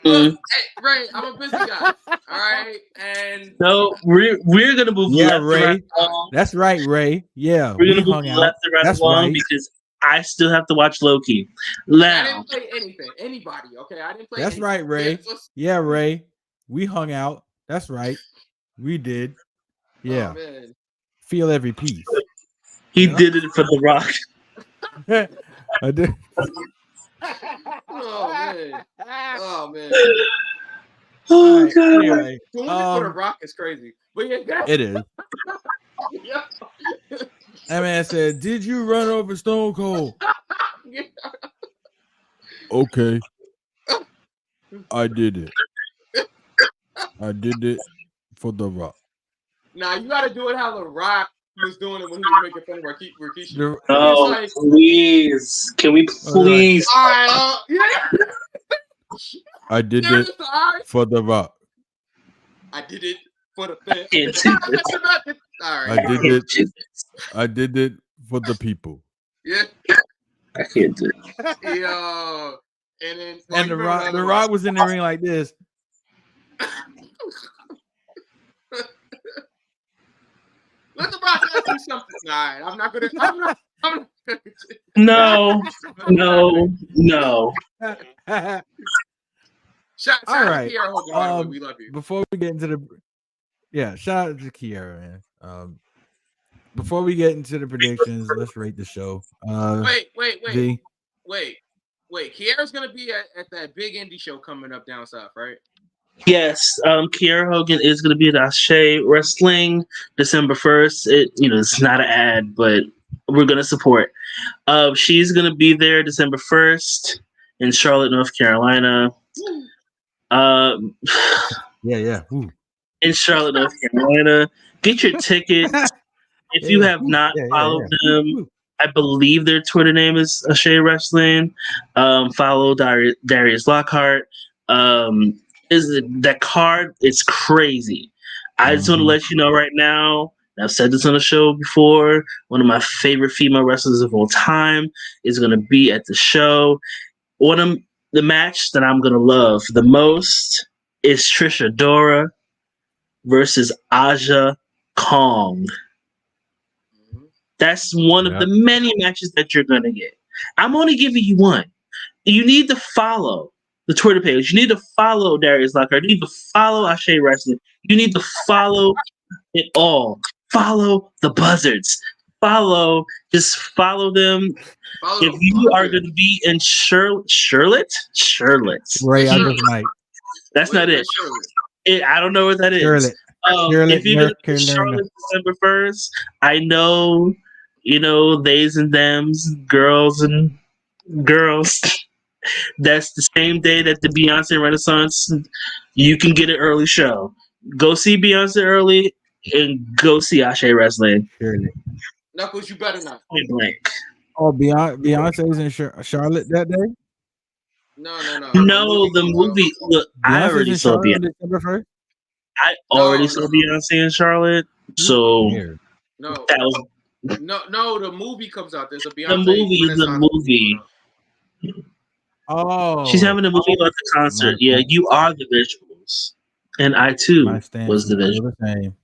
Hey, Ray, I'm a busy guy. All right, and no, we're gonna move. Yeah, left Ray. right along. That's right, Ray. Yeah, we're gonna hung move out. left and right That's along right. because I still have to watch Loki. I didn't play anything. Anybody? Okay, I didn't play. That's anything. right, Ray. Yeah, Ray. We hung out. That's right. We did. Yeah. Oh, man. Feel every piece. He did it for The Rock. I did. Oh man. Oh man. Oh god. Anyway, doing it for The Rock is crazy. But yeah, it is. Yeah. That man said, "Did you run over Stone Cold?" Yeah. Okay. I did it. I did it for The Rock. Now you got to do it how The Rock was doing it when he was making fun of Rikishi. Oh, like, please. Can we please? I did it for The Rock. I did it for the fans. I did it. I did it for the people. Yeah. I can't do it. Yo. And then the Rock was in the ring like this. Let The Rock ask you something. All right, I'm not gonna. No. Shout All right. out to Kiera Hogan. We love you. Before we get into shout out to Kiera, man. Before we get into the predictions, let's rate the show. Wait. Kiera's gonna be at that big indie show coming up down south, right? Yes, Kiera Hogan is going to be at Ashe Wrestling December 1st. It's not an ad, but we're going to support. She's going to be there December 1st in Charlotte, North Carolina. Yeah. Ooh. In Charlotte, North Carolina. Get your tickets. If you have not followed them, I believe their Twitter name is Ashe Wrestling. Follow Darius Lockhart. That card is crazy. I just want to let you know right now, I've said this on the show before, one of my favorite female wrestlers of all time is going to be at the show. One of the match that I'm going to love the most is Trish Adora versus Aja Kong. That's one of the many matches that you're gonna get. I'm only giving you one. You need to follow the Twitter page. You need to follow Darius Lockhart. You need to follow Ashe Wrestling. You need to follow it all. Follow the Buzzards. Just follow them. If you are going to be in Charlotte, Ray out this night. That's not it. I don't know what that is. Charlotte. If you're going North to be in Carolina. Charlotte December 1st, I know, theys and thems, girls and girls. That's the same day that the Beyonce Renaissance. You can get an early show. Go see Beyonce early and go see Ashe Wrestling. Surely. Knuckles, you better not. Point blank. Oh, Beyonce's in Charlotte that day? No. No, the movie. Look, I Beyonce's already in saw Charlotte on Beyonce. December 1st? I already saw Beyonce in Charlotte. So Weird. No, that was no. The movie comes out. There's a Beyonce. the movie. Oh, She's having a movie about the concert. Yeah, you are the visuals, and I too my stance was the is visual. still the same.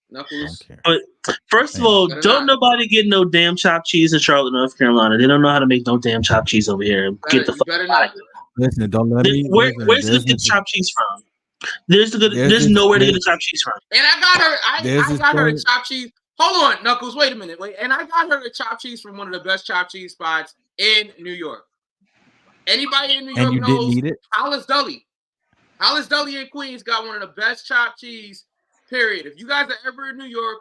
Knuckles. But first of all, don't nobody get no damn chopped cheese in Charlotte, North Carolina. They don't know how to make no damn chopped cheese over here. Get the fuck out of here. Listen, don't let me. Where's the good chopped cheese from? There's nowhere to get the chopped cheese from. And I got her. I got her a chopped cheese. Hold on, Knuckles. Wait a minute. And I got her a chopped cheese from one of the best chopped cheese spots in New York. Anybody in New York knows Hollis Deli. Hollis Deli in Queens got one of the best chopped cheese. Period. If you guys are ever in New York,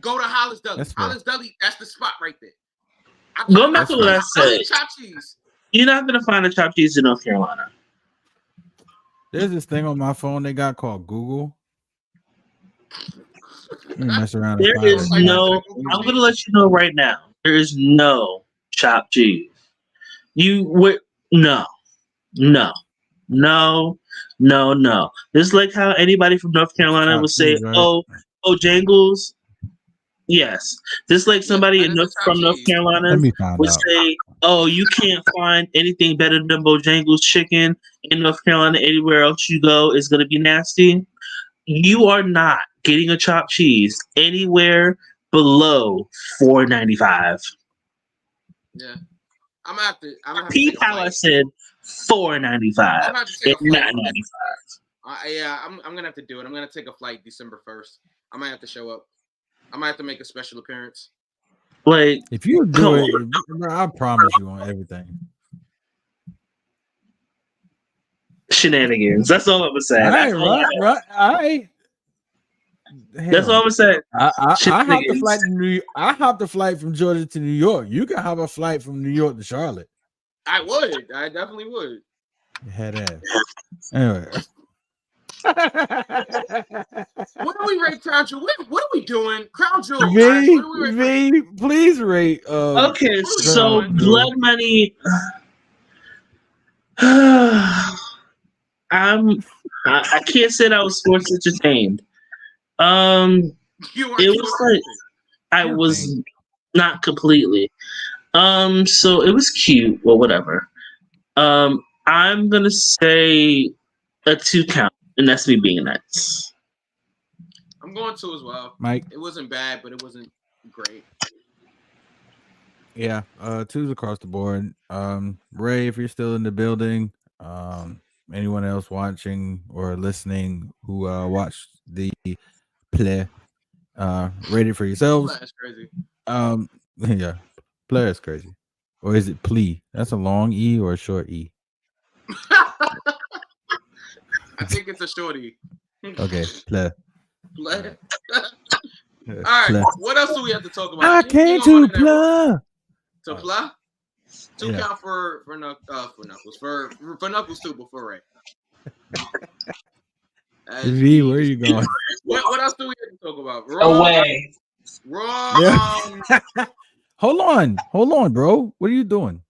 go to Hollis Deli. Hollis Deli, that's the spot right there. Go back to what I said. Chopped cheese. You're not gonna find a chopped cheese in North Carolina. There's this thing on my phone they got called Google. Mess around. There is no. I'm gonna let you know right now. There is no chopped cheese. No. It's like how anybody from North Carolina would say, "Oh, Jangles." Yes, just like somebody from North Carolina would say, "Oh, you can't find anything better than Bojangles chicken in North Carolina. Anywhere else you go is going to be nasty." You are not getting a chopped cheese anywhere below $4.95. Yeah, I'm gonna have to. Peep how I said $4.95. It's not $95. Yeah, I'm gonna have to do it. I'm gonna take a flight December 1st. I might have to show up. I might have to make a special appearance. Like, if you do it, I promise you on everything. Shenanigans. That's all I'm gonna say. All right. That's all I'm gonna say. I hopped the flight to New York. I hopped the flight from Georgia to New York. You can hop a flight from New York to Charlotte. I would. I definitely would. Head ass. Anyway. What do we rate Crown Jewel? What are we doing? Crown Jewel. V, please rate. Okay, so Blood Money. I can't say that I was sports entertained. It was like I was not completely. So it was cute. Well, whatever. I'm gonna say a 2 count, and that's me being nice. I'm going 2 as well. Mike, it wasn't bad, but it wasn't great. Yeah, 2s across the board. Ray, if you're still in the building, anyone else watching or listening who watched the play, rate it for yourselves. That's crazy. Yeah, play is crazy. Or is it plea? That's a long E or a short E? I think it's a shorty. Okay, play. Play. All right. What else do we have to talk about? I came to play. To play? 2 count for Knuckles. For Knuckles too before Ray. V, where are you going? What else do we have to talk about? Away. Wrong. Hold on, bro. What are you doing?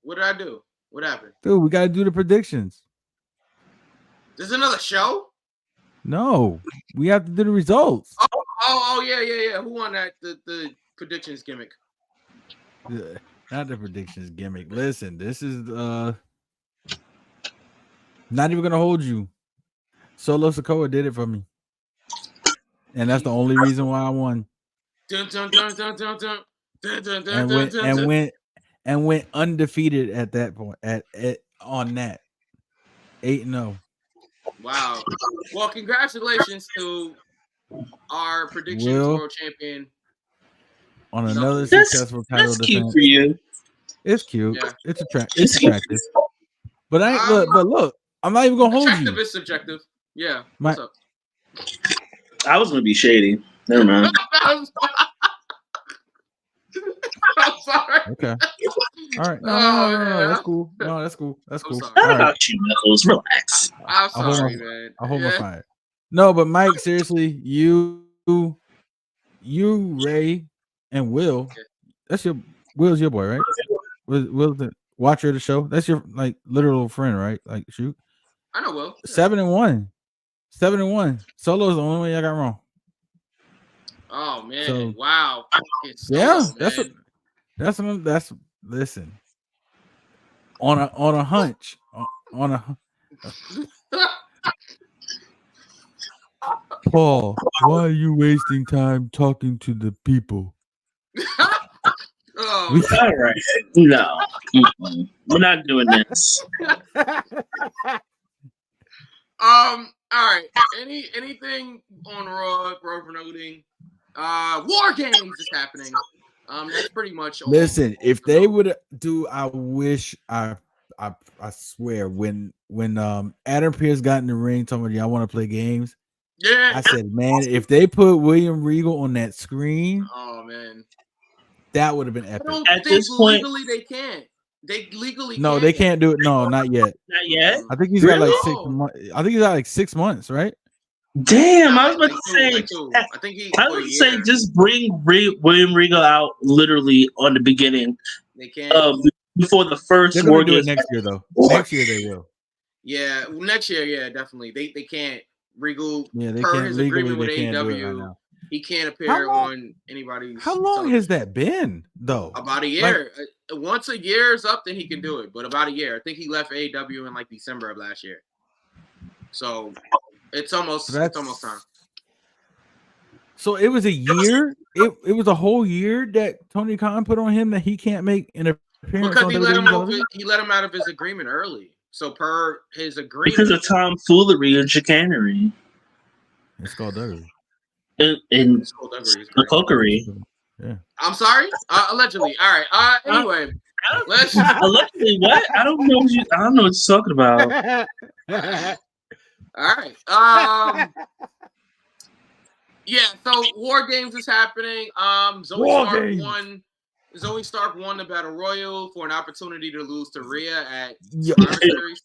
What did I do? What happened? Dude, we gotta do the predictions. There's another show? No, we have to do the results. Oh, yeah. Who won that? The predictions gimmick. Not the predictions gimmick. Listen, this is not even gonna hold you. Solo Sokoa did it for me, and that's the only reason why I won. Dun, dun, dun, dun, dun, dun. Dun, dun, dun, and dun, went dun, and dun. went and went undefeated at that point at on that 8-0. Wow. Well, congratulations to our predictions Will world champion. on another Knuckles. successful title That's cute defense. for you. It's cute. Yeah. It's It's cute. attractive. But I ain't look, I'm not even gonna hold Attractive you. is subjective. Yeah. What's up? I was gonna be shady. Never mind. I'm sorry. Okay. All right. No, Oh, no. man. That's cool. No, that's cool. That's I'm cool. sorry. Not All right. about you, Knuckles. Relax. I'm I'll hold sorry, my- man. I'll hold my Yeah. fire. No, but Mike, seriously, you, Ray, and Will. That's Will's your boy, right? Will's the watcher of the show. That's your like literal friend, right? Like shoot. I know Will. 7-1. 7-1. Solo's the only one I got wrong. Oh man! So- Wow. It's Yeah, Solo, that's listen. On a hunch. On a Paul, why are you wasting time talking to the people? oh, All right. No. Mm-mm. We're not doing this. all right. Anything on Raw for noting? War Games is happening. That's pretty much all. Listen, if they would do, I wish I swear when Adam Pearce got in the ring, told me I want to play games. Yeah. I said, man, if they put William Regal on that screen, Oh man. that would have been I epic. don't At think this point- legally they can't. They legally No, they can't do it. No, not yet. Not yet. I think he's got like Really? 6 months. I think he's got like 6 months, right? Damn, I was about Like to say. like two. I think he. I for a would say year. just bring William Regal out literally on the beginning, They can't. before the first They're War gonna do it Games. next year, though. War Next year they will. Yeah, next year. Yeah, definitely. They can't. Regal Yeah, they per can't his legally. agreement with They can't do it right AEW. now. He can't appear How long- on anybody's. How long has that been, though? About a year. Once a year is up, then he can do it. But about a year. I think he left AEW in like December of last year. So it's almost time. So it was a year. It was a whole year that Tony Khan put on him that he can't make an appearance Because on he let him television. he let him out of his agreement early. So per his agreement, Because of tomfoolery and chicanery It's called Duggery. and skullduggery is the great. cokery. I'm sorry. Allegedly. All right. Anyway, let's. Allegedly, what? I don't know. I don't know what you're talking about. All right. Yeah. So War Games is happening. Zoe Stark won the Battle Royal for an opportunity to lose to Rhea at Survivor Series.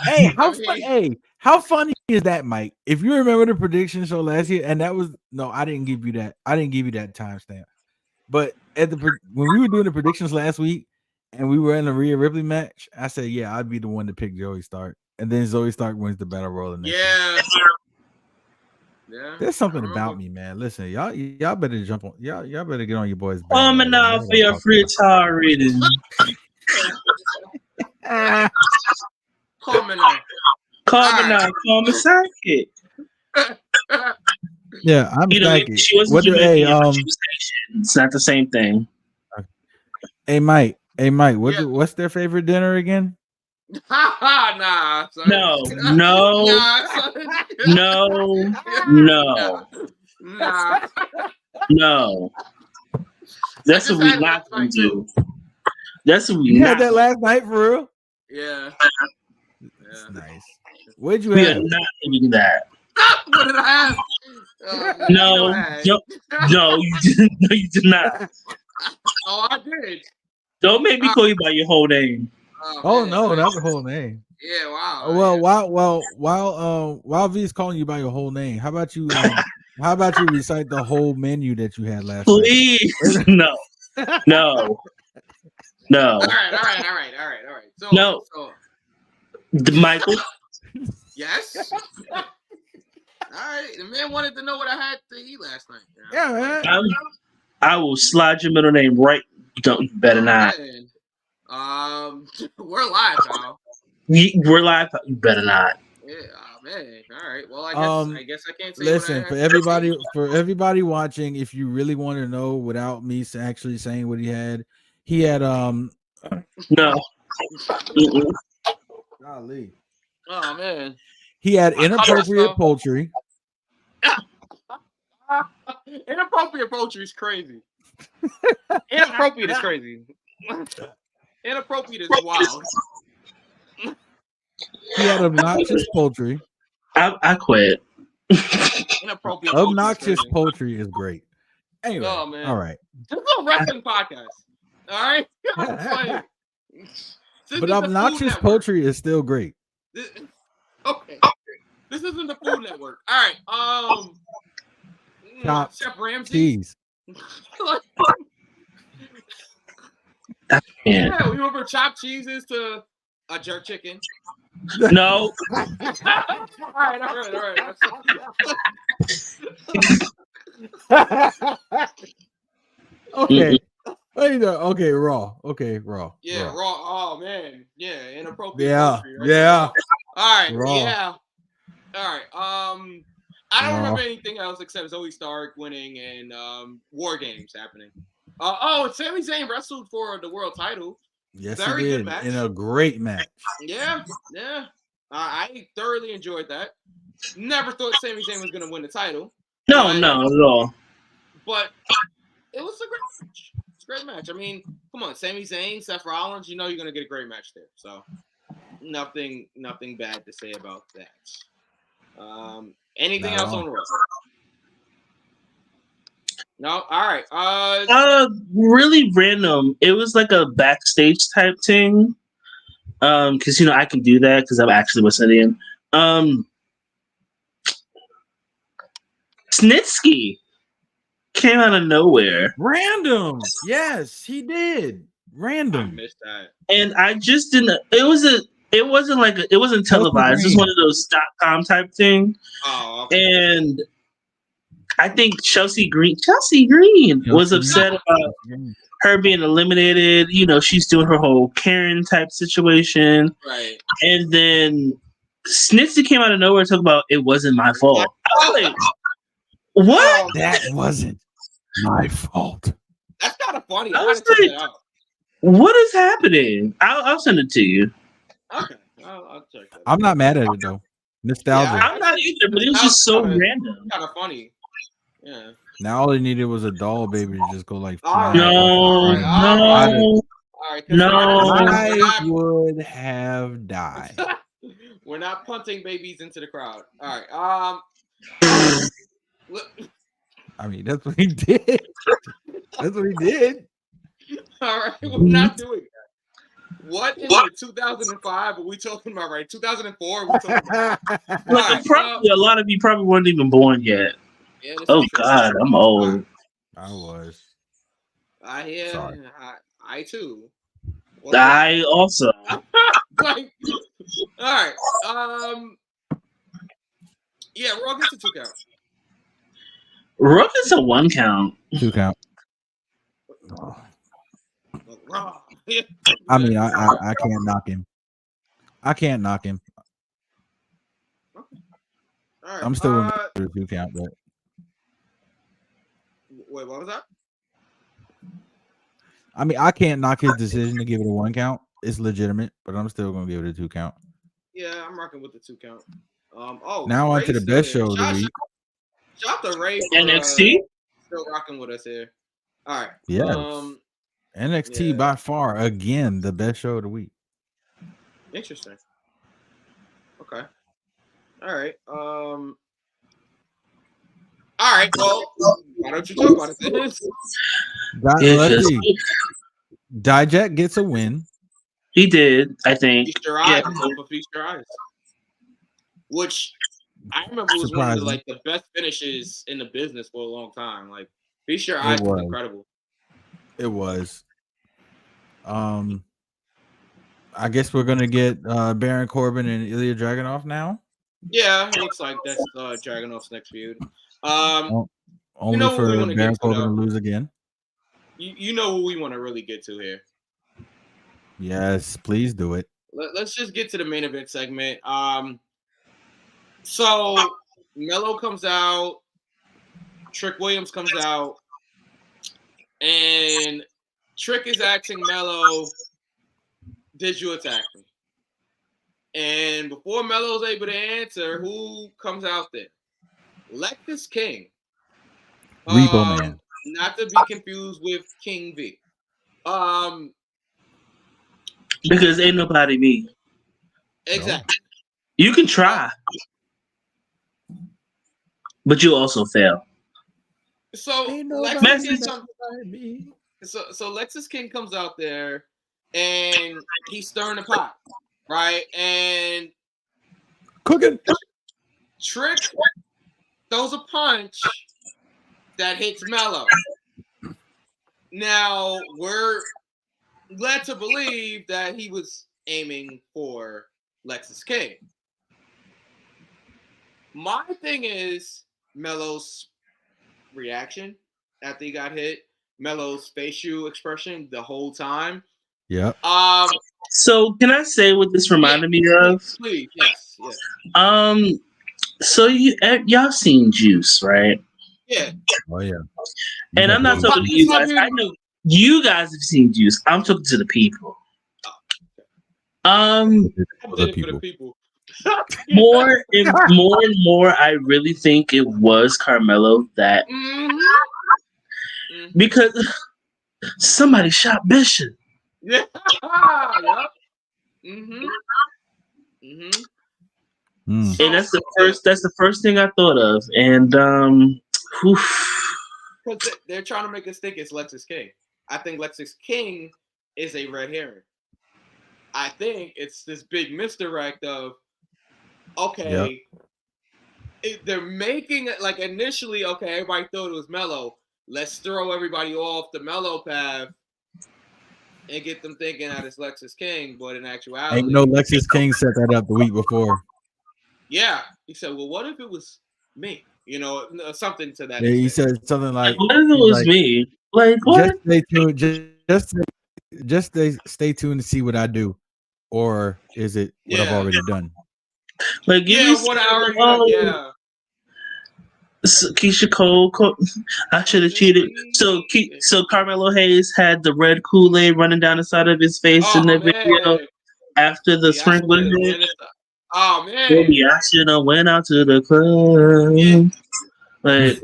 Hey, I mean, how funny is that, Mike? If you remember the prediction show last year, and that was I didn't give you that. I didn't give you that timestamp. But when we were doing the predictions last week, and we were in the Rhea Ripley match, I said, yeah, I'd be the one to pick Zoe Stark, and then Zoe Stark wins the Battle Royal. Yeah. There's something about me, man. Listen, y'all better jump on. Y'all better get on your boys' back. Coming out for your free tar reading. Coming out. Common sidekick. Yeah, I'm psychic. She wasn't giving me it's not the same thing. Hey Mike, what's their favorite dinner again? Nah. Son. No. Nah, son. No. That's what we not gonna do. That's what we You not. had that last night for real? Yeah. That's nice. Where'd you We have? are not doing that. What did I have? No, you didn't. No, you did not. Oh, I did. Don't make me call you by your whole name. Oh man. no, that's the whole name. Yeah, wow. Well, while V's calling you by your whole name, how about you recite the whole menu that you had last night? Please, no. All right. So, No. Michael. Yes. All right. The man wanted to know what I had to eat last night. Yeah, man. I will slide your middle name right. You better not. We're live, pal. We're live. You better not. Yeah, oh, man. All right. Well, I guess I can't say Listen, what I have to say. for everybody watching, if you really want to know without me actually saying what he had No. Mm-mm. golly. Oh man. He had I inappropriate saw- poultry. Inappropriate poultry is crazy. Inappropriate is crazy. Inappropriate is wild. He had obnoxious poultry. I quit. Inappropriate Obnoxious poultry. poultry is great. Anyway, Oh man. all right. This is a wrestling podcast. All right. But obnoxious poultry is still great. Okay. This isn't the Food Network. All right. Chopped Chef Ramsay. cheese. Yeah, we went from chopped cheeses to a jerk chicken. No. all right. Okay. Okay, raw. Okay, raw. Yeah, raw. Oh man. Yeah, inappropriate. Yeah. Poultry, right? Yeah. All right. Raw. Yeah. All right. I don't remember anything else except Zoe Stark winning and War Games happening. Sami Zayn wrestled for the world title. Yes, Very he good did. match. In a great match. Yeah. I thoroughly enjoyed that. Never thought Sami Zayn was going to win the title. No, not at all. But it was a great match. It's a great match. I mean, come on, Sami Zayn, Seth Rollins, you know you're going to get a great match there. So nothing bad to say about that. Anything else on the road? No. All right. Really random. It was like a backstage type thing. Because I can do that because I'm actually listening. Snitsky came out of nowhere. Random. Yes, he did. Random. I missed that. And I just didn't. It wasn't televised. It was one of those .com type thing. Oh, okay. And I think Chelsea Green was upset about her being eliminated. She's doing her whole Karen type situation. Right. And then Snitsky came out of nowhere and talked about it wasn't my fault. I was like, what? That wasn't my fault. That's kind of funny. I I was gotta check like, that out. what is happening? I'll send it to you. Okay. I'll check that out. I'm not mad at it though. Nostalgia. Yeah, I'm not either, but it was just so random. Kind of funny. Yeah. Now all he needed was a doll baby to just go like. All right. No. All right. I would have died. We're not punting babies into the crowd. All right. I mean, that's what he did. That's what he did. All right. We're not doing that. What in the 2005 are we talking about? Right? 2004. Are we talking about? Probably a lot of you probably weren't even born yet. Yeah, oh God, I'm old. I was. I hear. Sorry. I too. I also. Like, all right. Yeah, Raw gets a 2 count. Raw gets a 1 count. 2 count. Raw. I mean, I can't knock him. I can't knock him. All right. I'm still going to 2 count, but. Wait, what was that? I mean, I can't knock his decision to give it a 1 count. It's legitimate, but I'm still going to give it a 2 count. Yeah, I'm rocking with the 2 count. Now on to the best show of the week. Shout out to Ray for NXT. Still rocking with us here. All right. Yes. NXT by far again the best show of the week. Interesting. Okay. All right. All right. Well, why don't you talk about it? Let's see. Dijak gets a win. He did, I think. Feast Your Eyes. Feast Your Eyes. Which I remember was one of the best finishes in the business for a long time. Like Feast Your Eyes was incredible. It was. I guess we're gonna get Baron Corbin and Ilya Dragunov now. Yeah, it looks like that's Dragunov's next feud. Only for Baron Corbin to lose again. You know what we want to really get to here. Yes, please do it. Let's just get to the main event segment. So Melo comes out, Trick Williams comes out, and Trick is asking Melo, "Did you attack me?" And before Melo's able to answer, who comes out there? Lexus King. Repo Man. Not to be confused with King V. Because ain't nobody me. Exactly. You can try, but you also fail. So Ain't Lexus nobody King better than me. so Lexus King comes out there and he's stirring the pot, right? And Cooking. Trick throws a punch that hits Melo. Now we're led to believe that he was aiming for Lexus King. My thing is Melo's reaction after he got hit, Melo's facial expression the whole time. Yep. So can I say what this reminded me of? Please, yes. So y'all seen Juice, right? Yeah. Oh yeah. And I'm not talking to you guys. I know you guys have seen Juice. I'm talking to the people. I did it for the people. more and more, I really think it was Carmelo that because somebody shot Bishop. Yeah. Yep. And that's the first thing I thought of. And because they're trying to make us think it's Lexus King. I think Lexus King is a red herring. I think it's this big misdirect of, okay, they're making it like initially, okay, everybody thought it was Melo. Let's throw everybody off the Melo path and get them thinking that it's Lexus King, but in actuality, ain't no Lexus King set that up the week before. Yeah, he said, "Well, what if it was me?" You know, something to that. Yeah, he said something like, "What if it was me?" Like, what? Just stay tuned. Just stay tuned to see what I do, or is it what I've already done? Like, what I already done. Yeah. Keisha Cole, I should have cheated. So Carmelo Hayes had the red Kool-Aid running down the side of his face in the video after the sprinkler hit. Oh man! Maybe I should have went out to the club. Yeah. Like,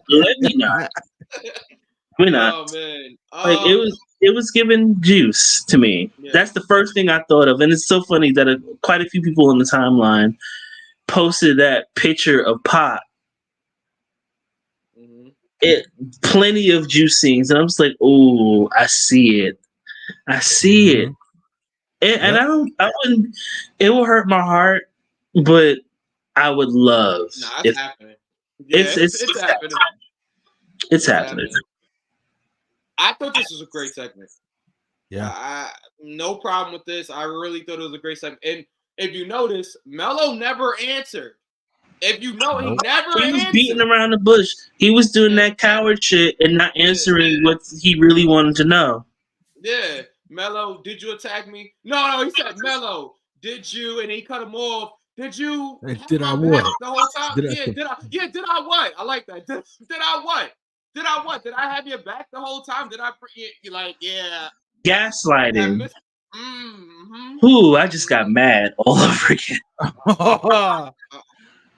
let me not. We're not. Oh man! Like it was giving Juice to me. Yeah. That's the first thing I thought of, and it's so funny that quite a few people on the timeline posted that picture of Pop. It plenty of Juice scenes, and I'm just like, oh, I see it. I see it. And I wouldn't. It will hurt my heart, but I would love. Nah, it's happening. Yeah, it's happening. It's happening. I thought this was a great segment. Yeah. No problem with this. I really thought it was a great segment. And if you notice, Melo never answered. If you know, he never answered. He was beating around the bush. He was doing that coward shit and not answering what he really wanted to know. Yeah. Melo, did you attack me? No, he said, Melo, did you? And he cut him off. Did you? Did I what? The whole time? Did I what? I like that. Did I what? Did I what? Did I have your back the whole time? Did I? You like, yeah. Gaslighting. Ooh, I just got mad all over again.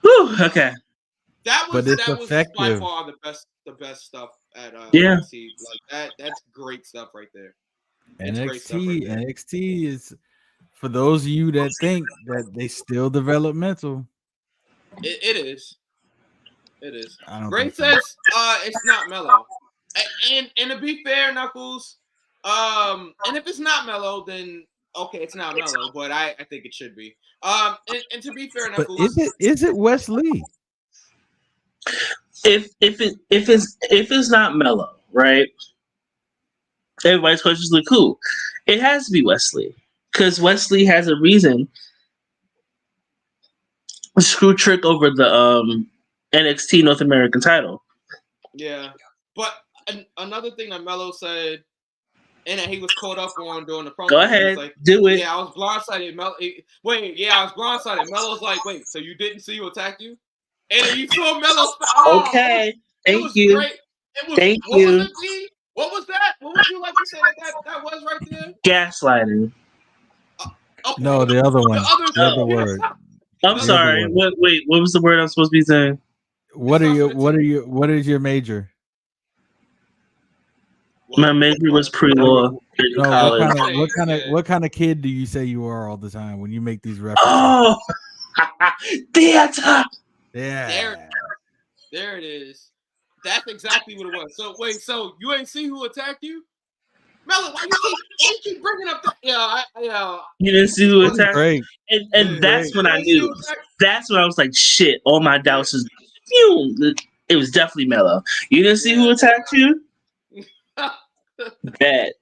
Whew, okay. That was by far the best stuff at NXT. Like that's great stuff right there. NXT is for those of you that think that they still developmental. It is. Great says it's not Melo. And to be fair, Knuckles, and if it's not Melo, then okay, it's not Melo, but I think it should be. And to be fair, Knuckles, but is it Wesley? If it's not Melo, right? Everybody's questions look cool. It has to be Wesley because Wesley has a reason to screw Trick over the NXT North American title. Yeah, but another thing that Melo said and then he was caught up on doing the promo. Go He was ahead, like, do it. yeah, I was blindsided. I was blindsided. Melo's like, wait, so you didn't see who attacked you? And then you saw Melo's. Okay, it was you. great. It was. Thank What you. was it, B? What was that? What would you like to say that was right there? Gaslighting. Okay. No, the other one. The other Oh. word. I'm The other sorry. word. Wait, what was the word I'm supposed to be saying? What is your major? My major was pre-law in No, college. what kind of kid do you say you are all the time when you make these references? Oh, theater. Yeah. There it is. That's exactly what it was. So wait, so you ain't see who attacked you? Melo, why you keep bringing up that? Yeah. You didn't see who attacked, great. and that's when I knew. That's when I was like, shit. All my doubts is. It was definitely Mello. You didn't see who attacked you? Bad.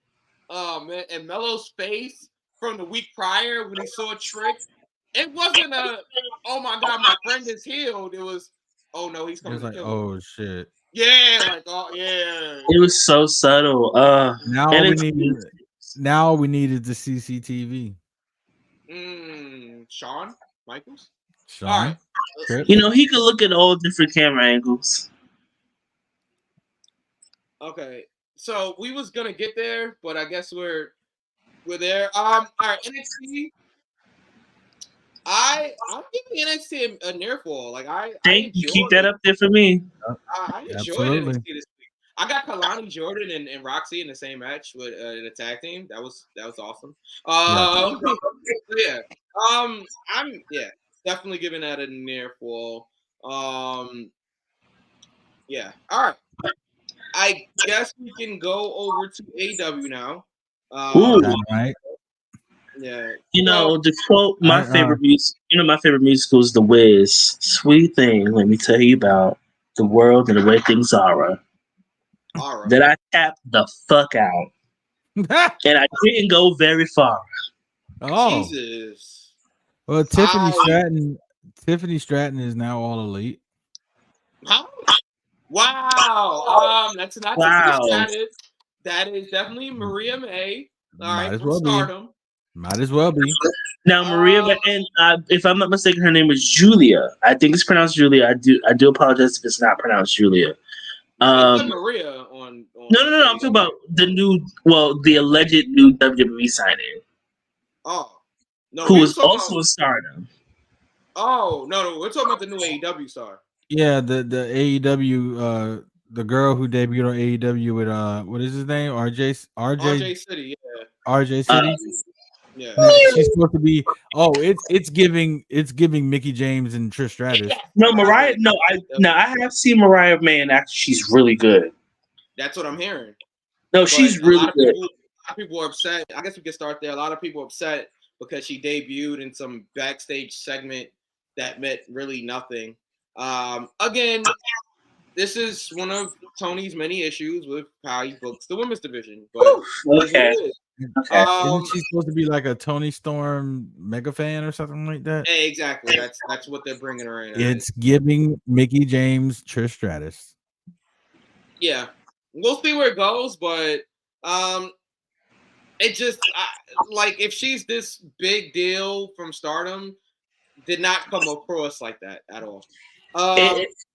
Oh man, and Melo's face from the week prior when he saw Trick, it wasn't a oh my god, my friend is healed. It was oh no, he's coming to kill him. Oh shit. Yeah, like oh yeah. It was so subtle. Now we needed the CCTV. Shawn Michaels. Shawn. All right. You know, he could look at all different camera angles. Okay, so we was gonna get there, but I guess we're there. All right, NXT. I'm giving NXT a near fall. Like Thank you. Keep that up there for me. I enjoyed NXT this week. I got Kalani Jordan and Roxy in the same match with in a tag team. That was awesome. I'm definitely giving that a near fall. Yeah. All right. I guess we can go over to AW now. Right. Yeah. You know, to quote my favorite music, my favorite musical is The Wiz. Sweet thing, let me tell you about the world and the way things are. That I tapped the fuck out. And I didn't go very far. Oh. Jesus. Well, Tiffany Stratton is now all elite. How? Wow. That's not Tiffany Stratton. That is definitely Maria May. All right, from Stardom. Might as well be. Now, Maria, and if I'm not mistaken, her name is Julia. I think it's pronounced Julia. I do apologize if it's not pronounced Julia. Maria on No. I'm talking about the alleged new WWE signing. Oh, no, who was also a Stardom. Oh no, we're talking about the new AEW star. Yeah, the AEW the girl who debuted on AEW with what is his name? RJ City, yeah. RJ City. Yeah. She's supposed to be it's giving Mickey James and Trish Stratus. No, Mariah. No, I have seen Mariah May and actually she's really good. That's what I'm hearing. No, she's really good. A lot of people are upset. I guess we can start there. A lot of people are upset because she debuted in some backstage segment that meant really nothing. Again, this is one of Tony's many issues with how he books the women's division. But okay. Isn't she supposed to be like a Tony Storm mega fan or something like that? Exactly. That's what they're bringing her in. It's giving Mickey James Trish Stratus. Yeah, we'll see where it goes, but it just like if she's this big deal from Stardom, did not come across like that at all.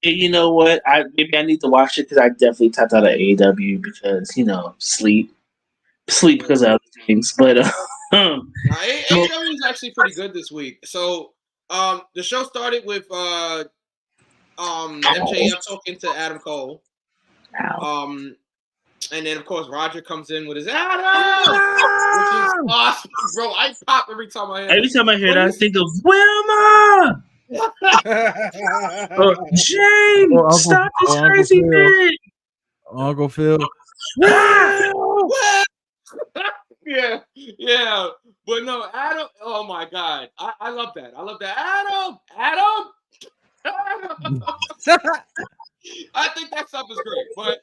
You know what? Maybe I need to watch it because I definitely tapped out of AEW because sleep because of other things. But AEW is actually pretty good this week. So the show started with MJF talking to Adam Cole. And then of course Roger comes in with his Adam, which is awesome, bro. I pop every time I hear. Every time I hear that, I think of Wilma. James, stop this crazy thing. Uncle Phil. Yeah. But no, Adam. Oh my God, I love that. I love that. Adam. I think that stuff is great. But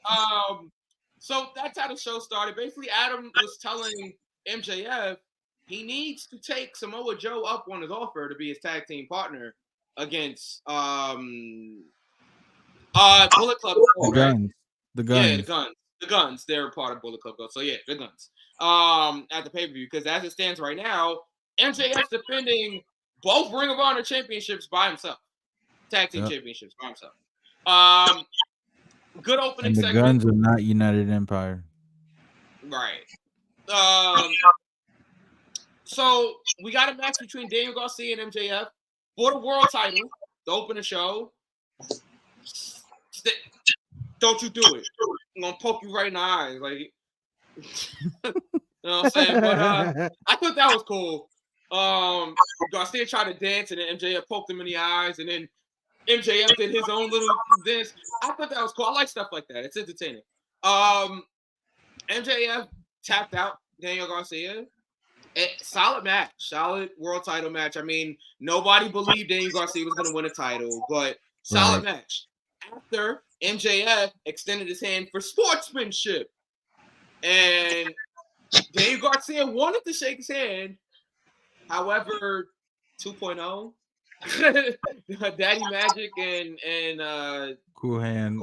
so that's how the show started. Basically, Adam was telling MJF he needs to take Samoa Joe up on his offer to be his tag team partner against Bullet Club. The Guns. Yeah, the Guns. The Guns, they're part of Bullet Club Gold. So yeah, the Guns. At the pay-per-view, because as it stands right now, MJF's defending both Ring of Honor championships by himself. Tag team championships by himself. Good opening And the segment. Guns are not United Empire. Right. So we got a match between Daniel Garcia and MJF for the world title to open the show. Don't you do it. I'm gonna poke you right in the eyes. Like you know what I'm saying? But I thought that was cool. Garcia tried to dance and then MJF poked him in the eyes, and then MJF did his own little dance. I thought that was cool. I like stuff like that. It's entertaining. MJF tapped out Daniel Garcia. Solid match, solid world title match. I mean, nobody believed Daniel Garcia was going to win a title, but solid match. After MJF extended his hand for sportsmanship, and Daniel Garcia wanted to shake his hand. However, 2.0, Daddy Magic and Cool Hand,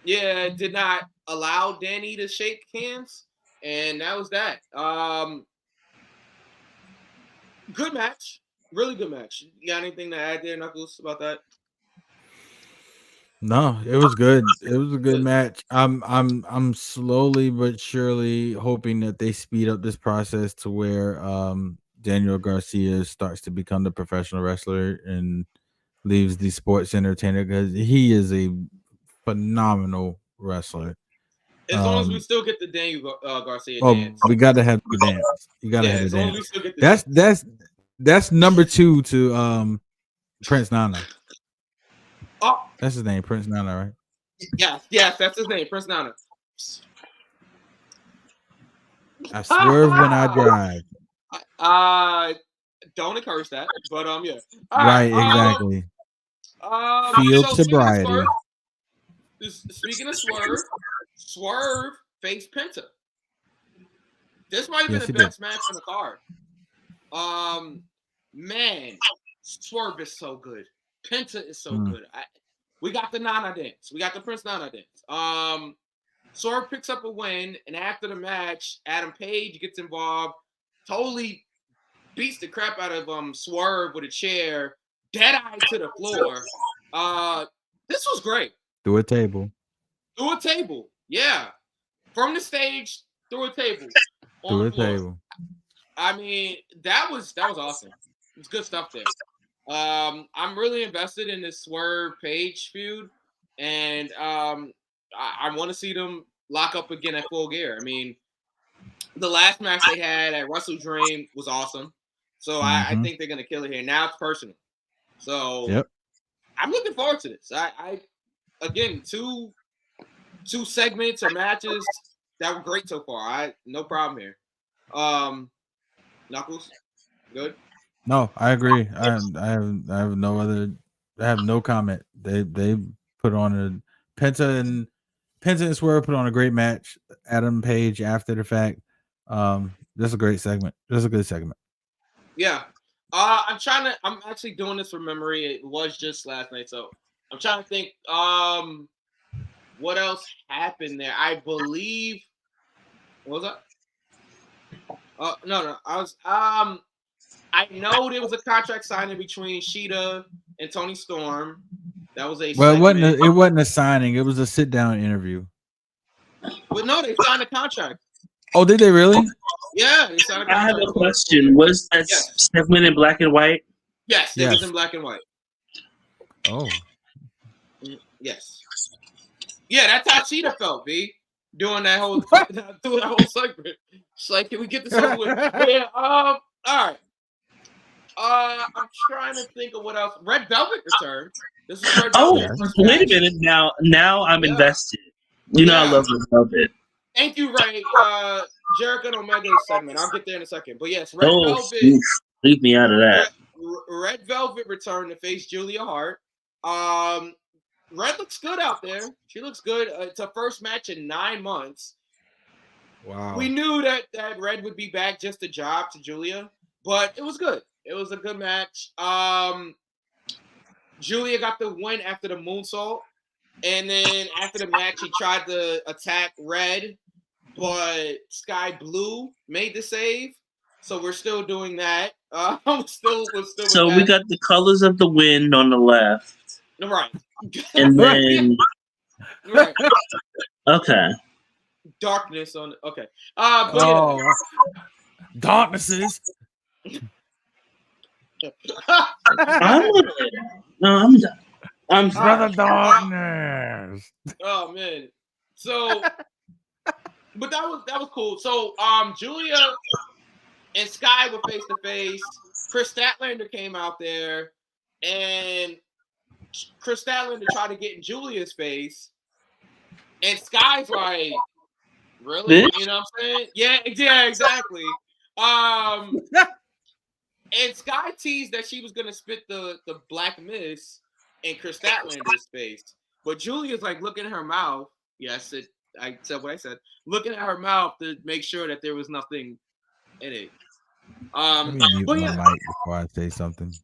did not allow Danny to shake hands. And that was that. Good match. Really good match. You got anything to add there, Knuckles, about that? No, it was good. It was a good match. I'm slowly but surely hoping that they speed up this process to where Daniel Garcia starts to become the professional wrestler and leaves the sports entertainer, because he is a phenomenal wrestler. As long as we still get the Daniel Garcia dance. We got to have the dance. You got to have the as long dance. as we still get the That's number 2 to Prince Nana. Oh, that's his name, Prince Nana, right? Yes, that's his name, Prince Nana. I swerve when I drive. Don't encourage that, but yeah. Right, exactly. Field sobriety. Speaking of Swerve faced Penta. This might have been the best match on the card. Man, Swerve is so good. Penta is so good. We got the Nana dance. We got the Prince Nana dance. Swerve picks up a win, and after the match, Adam Page gets involved, totally beats the crap out of Swerve with a chair, dead eye to the floor. This was great. Through a table. Yeah. From the stage, through a table. Through a table. I mean, that was awesome. It's good stuff there. I'm really invested in this Swerve Page feud, and I want to see them lock up again at Full Gear. I mean, the last match they had at Wrestle Dream was awesome, so I think they're gonna kill it here. Now it's personal, so I'm looking forward to this. I again, two segments or matches that were great so far. No problem here. Knuckles, good. No, I agree. I have no comment. They put on a Penta and Swerve put on a great match. Adam Page after the fact. That's a great segment. That's a good segment. Yeah. I'm actually doing this from memory. It was just last night, so I'm trying to think what else happened there. I believe what was that? No. I know there was a contract signing between Sheeta and Tony Storm. That was it wasn't a signing. It was a sit down interview. But no, they signed a contract. Oh, did they really? Yeah, they signed a contract. I have a question. Was that segment in black and white? Yes, it was in black and white. Oh. Yes. Yeah, that's how Sheeta felt, B. Doing that whole segment. It's like, can we get this over with? Yeah, all right. I'm trying to think of what else. Red Velvet returned. This is Red Velvet. Wait a minute. Now I'm invested. You know I love Red Velvet. Thank you, Ray. Jericho and Omega's segment. I'll get there in a second. But yes, Red Velvet. Leave me out of that. Red Velvet returned to face Julia Hart. Red looks good out there. She looks good. It's her first match in 9 months. Wow. We knew that Red would be back, just a job to Julia, but it was good. It was a good match. Julia got the win after the moonsault, And then after the match, he tried to attack Red, but Sky Blue made the save. So we're still doing that. We're still with So that. we got the colors of the wind on the left. Right. And then Right. okay. Darkness on okay. But Darknesses. I'm done. I'm Brother Darkness. Oh man. So but that was cool. So Julia and Sky were face to face. Chris Statlander came out there and Chris Statlander tried to get in Julia's face. And Sky's like, really? Bitch? You know what I'm saying? Yeah, exactly. And Sky teased that she was gonna spit the black mist in Chris Statlander's face. But Julia's like looking at her mouth. Yes, I said what I said. Looking at her mouth to make sure that there was nothing in it. Let me mute my mic before I say something.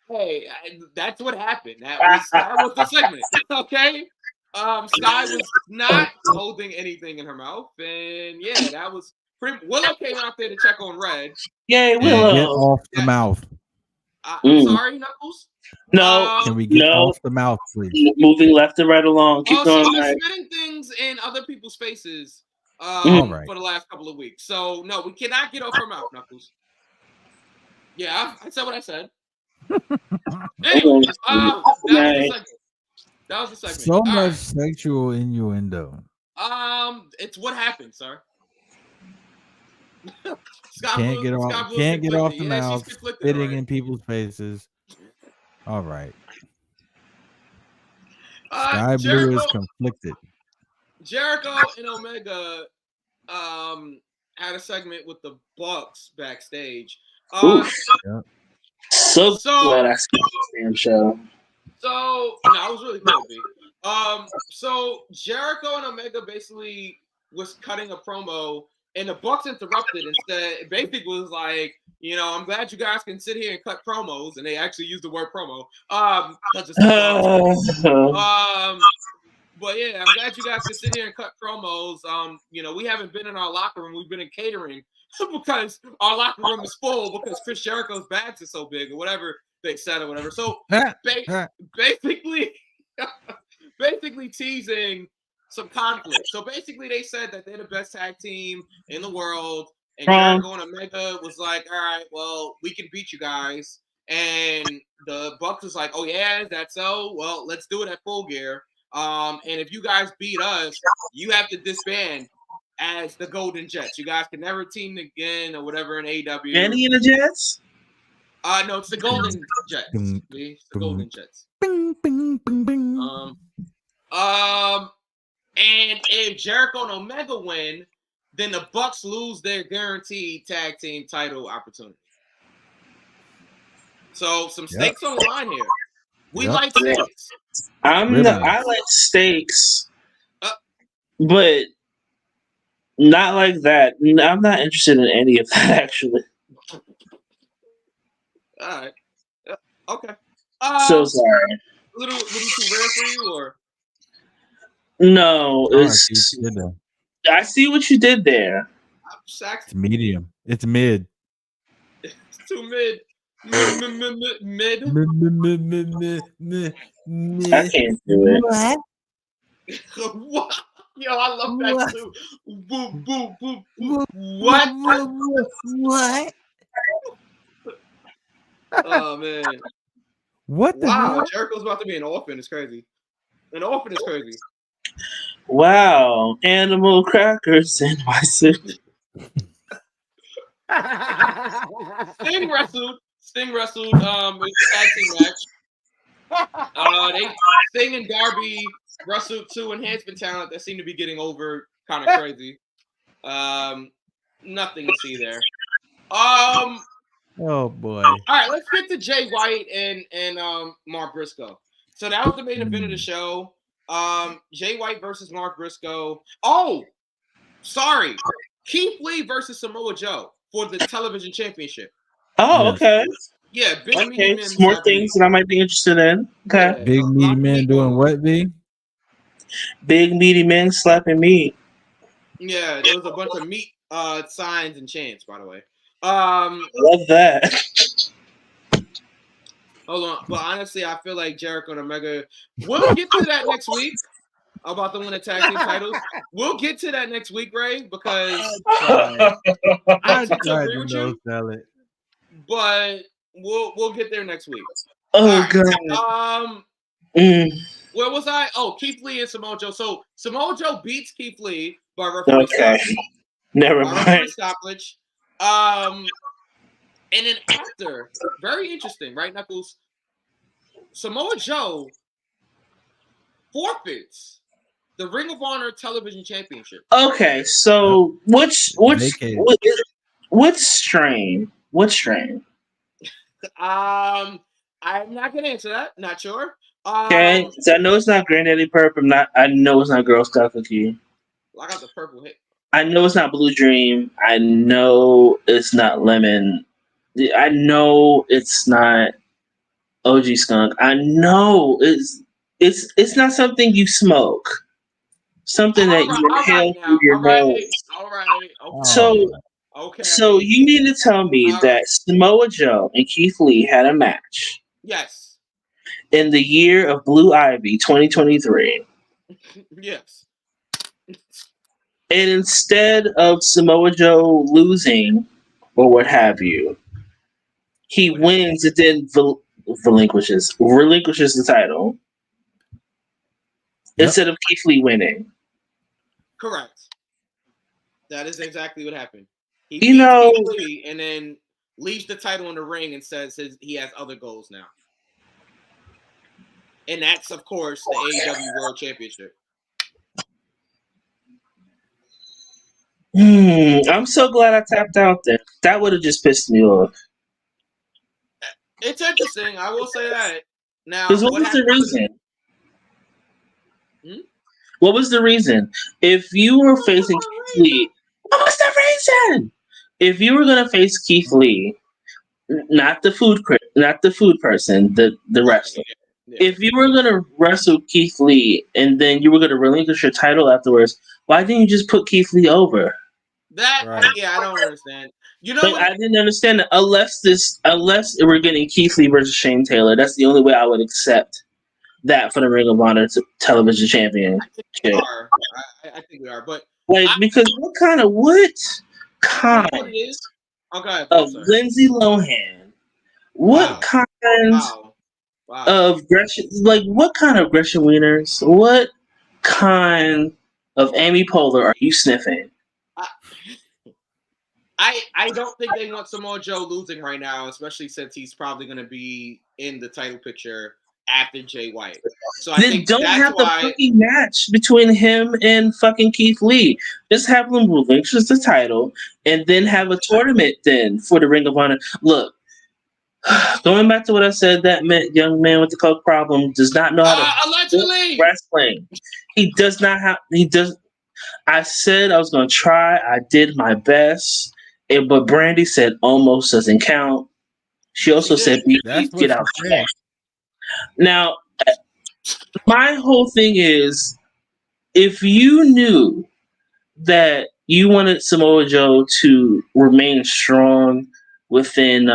Hey, that's what happened. That was the segment. Okay. Sky was not holding anything in her mouth, and yeah, that was pretty. Willow came out there to check on Red. Yay, Willow! Get off the mouth. I'm sorry, Knuckles. No, Can we get off the mouth, please? Moving left and right along. Keep going. She's been spitting things in other people's faces for the last couple of weeks. So no, we cannot get off her mouth, Knuckles. Yeah, I said what I said. Anyway, that was the segment. So much sexual innuendo. It's what happened, sir. Can't get off the mouth, spitting in people's faces. All right. Sky Blue is conflicted. Jericho and Omega had a segment with the Bucks backstage. So glad I skipped this damn show. So no, I was really cool, B. So Jericho and Omega basically was cutting a promo, and the Bucks interrupted and said, basically was like, you know, I'm glad you guys can sit here and cut promos, and they actually used the word promo. But yeah, I'm glad you guys can sit here and cut promos. You know, we haven't been in our locker room; we've been in catering because our locker room is full because Chris Jericho's bags are so big, or whatever they said, or whatever. So basically teasing some conflict. So basically, they said that they're the best tag team in the world, and Jericho and Omega was like, "All right, well, we can beat you guys." And the Bucks was like, "Oh yeah, is that so? Well, let's do it at Full Gear. And if you guys beat us, you have to disband as the Golden Jets. You guys can never team again or whatever in AEW." Any in the Jets? No, it's the Golden Jets. It's the Golden Jets. Bing, bing, bing, bing. And if Jericho and Omega win, then the Bucks lose their guaranteed tag team title opportunity. So some stakes on the line here. We like stakes. I like stakes, but not like that. I'm not interested in any of that, actually. All right. Okay. So sorry. A little too rare for you, or? No, I see what you did there. It's medium. It's mid. It's too mid. Mid. I can't do it. What? Yo, I love that too. Boop, boop, boop, boop. What? Oh man. What the hell? Jericho's about to be an orphan. It's crazy. An orphan is crazy. Wow. Animal crackers and my soup. Sting wrestled in a tag team match. Sting and Darby wrestled two enhancement talent that seem to be getting over kind of crazy. Nothing to see there. Oh boy. All right, let's get to Jay White and Mark Briscoe. So that was the main event of the show. Jay White versus Mark Briscoe. Oh, sorry. Keith Lee versus Samoa Joe for the television championship. Oh, okay. Yeah, big okay. More things that I might be interested in. Okay. Yeah, big meaty man doing what, B? Big meaty men slapping meat. Yeah, there was a bunch of meat signs and chants, by the way. Love that. Hold on, but honestly, I feel like Jericho and Omega. We'll get to that next week about the winning tag team titles. We'll get to that next week, Ray, because I tend to agree with you, sell it. but we'll get there next week. Oh right. god. Where was I? Oh, Keith Lee and Samoa Joe. So Samoa Joe beats Keith Lee by referee stoppage. Never mind. Stoppage. And then after, very interesting, right, Knuckles? Samoa Joe forfeits the Ring of Honor Television Championship. Okay, so what's strain? What strain? I'm not gonna answer that. Not sure. Okay, so I know it's not Granddaddy Purp. I know it's not Girl Scout Cookie. I got the purple hit. I know it's not Blue Dream. I know it's not Lemon. I know it's not OG Skunk. I know it's not something you smoke. Something that you inhale through your nose. All right. Okay. So you need to tell me that Samoa Joe and Keith Lee had a match. Yes. In the year of Blue Ivy 2023. Yes. And instead of Samoa Joe losing or what have you, he wins and then relinquishes the title instead of Keith Lee winning. Correct. That is exactly what happened. He beats Keith Lee and then leaves the title in the ring and says he has other goals now. And that's, of course, the AEW World Championship. I'm so glad I tapped out there. That would have just pissed me off. It's interesting. I will say that. Now, what was the reason? What was the reason? If you were facing Keith Lee, what was the reason? If you were going to face Keith Lee, not the food person, the wrestler. Yeah. If you were going to wrestle Keith Lee and then you were going to relinquish your title afterwards, why didn't you just put Keith Lee over? I don't understand. You know, I didn't understand that unless we're getting Keith Lee versus Shane Taylor. That's the only way I would accept that for the Ring of Honor Television Championship. I think we are, but because what kind of of Lindsay Lohan? What kind of Gresham? Like what kind of Gresham Wieners? What kind of Amy Poehler are you sniffing? I don't think they want Samoa Joe losing right now, especially since he's probably going to be in the title picture after Jay White. So I think don't that's have why the fucking match between him and fucking Keith Lee. Just have them relinquish the title and then have a tournament then for the Ring of Honor. Look, going back to what I said, that young man with the coke problem does not know how to allegedly wrestling. He does not have. He does. I said I was going to try. I did my best. But Brandy said almost doesn't count. She also said get out. Now, my whole thing is, if you knew that you wanted Samoa Joe to remain strong within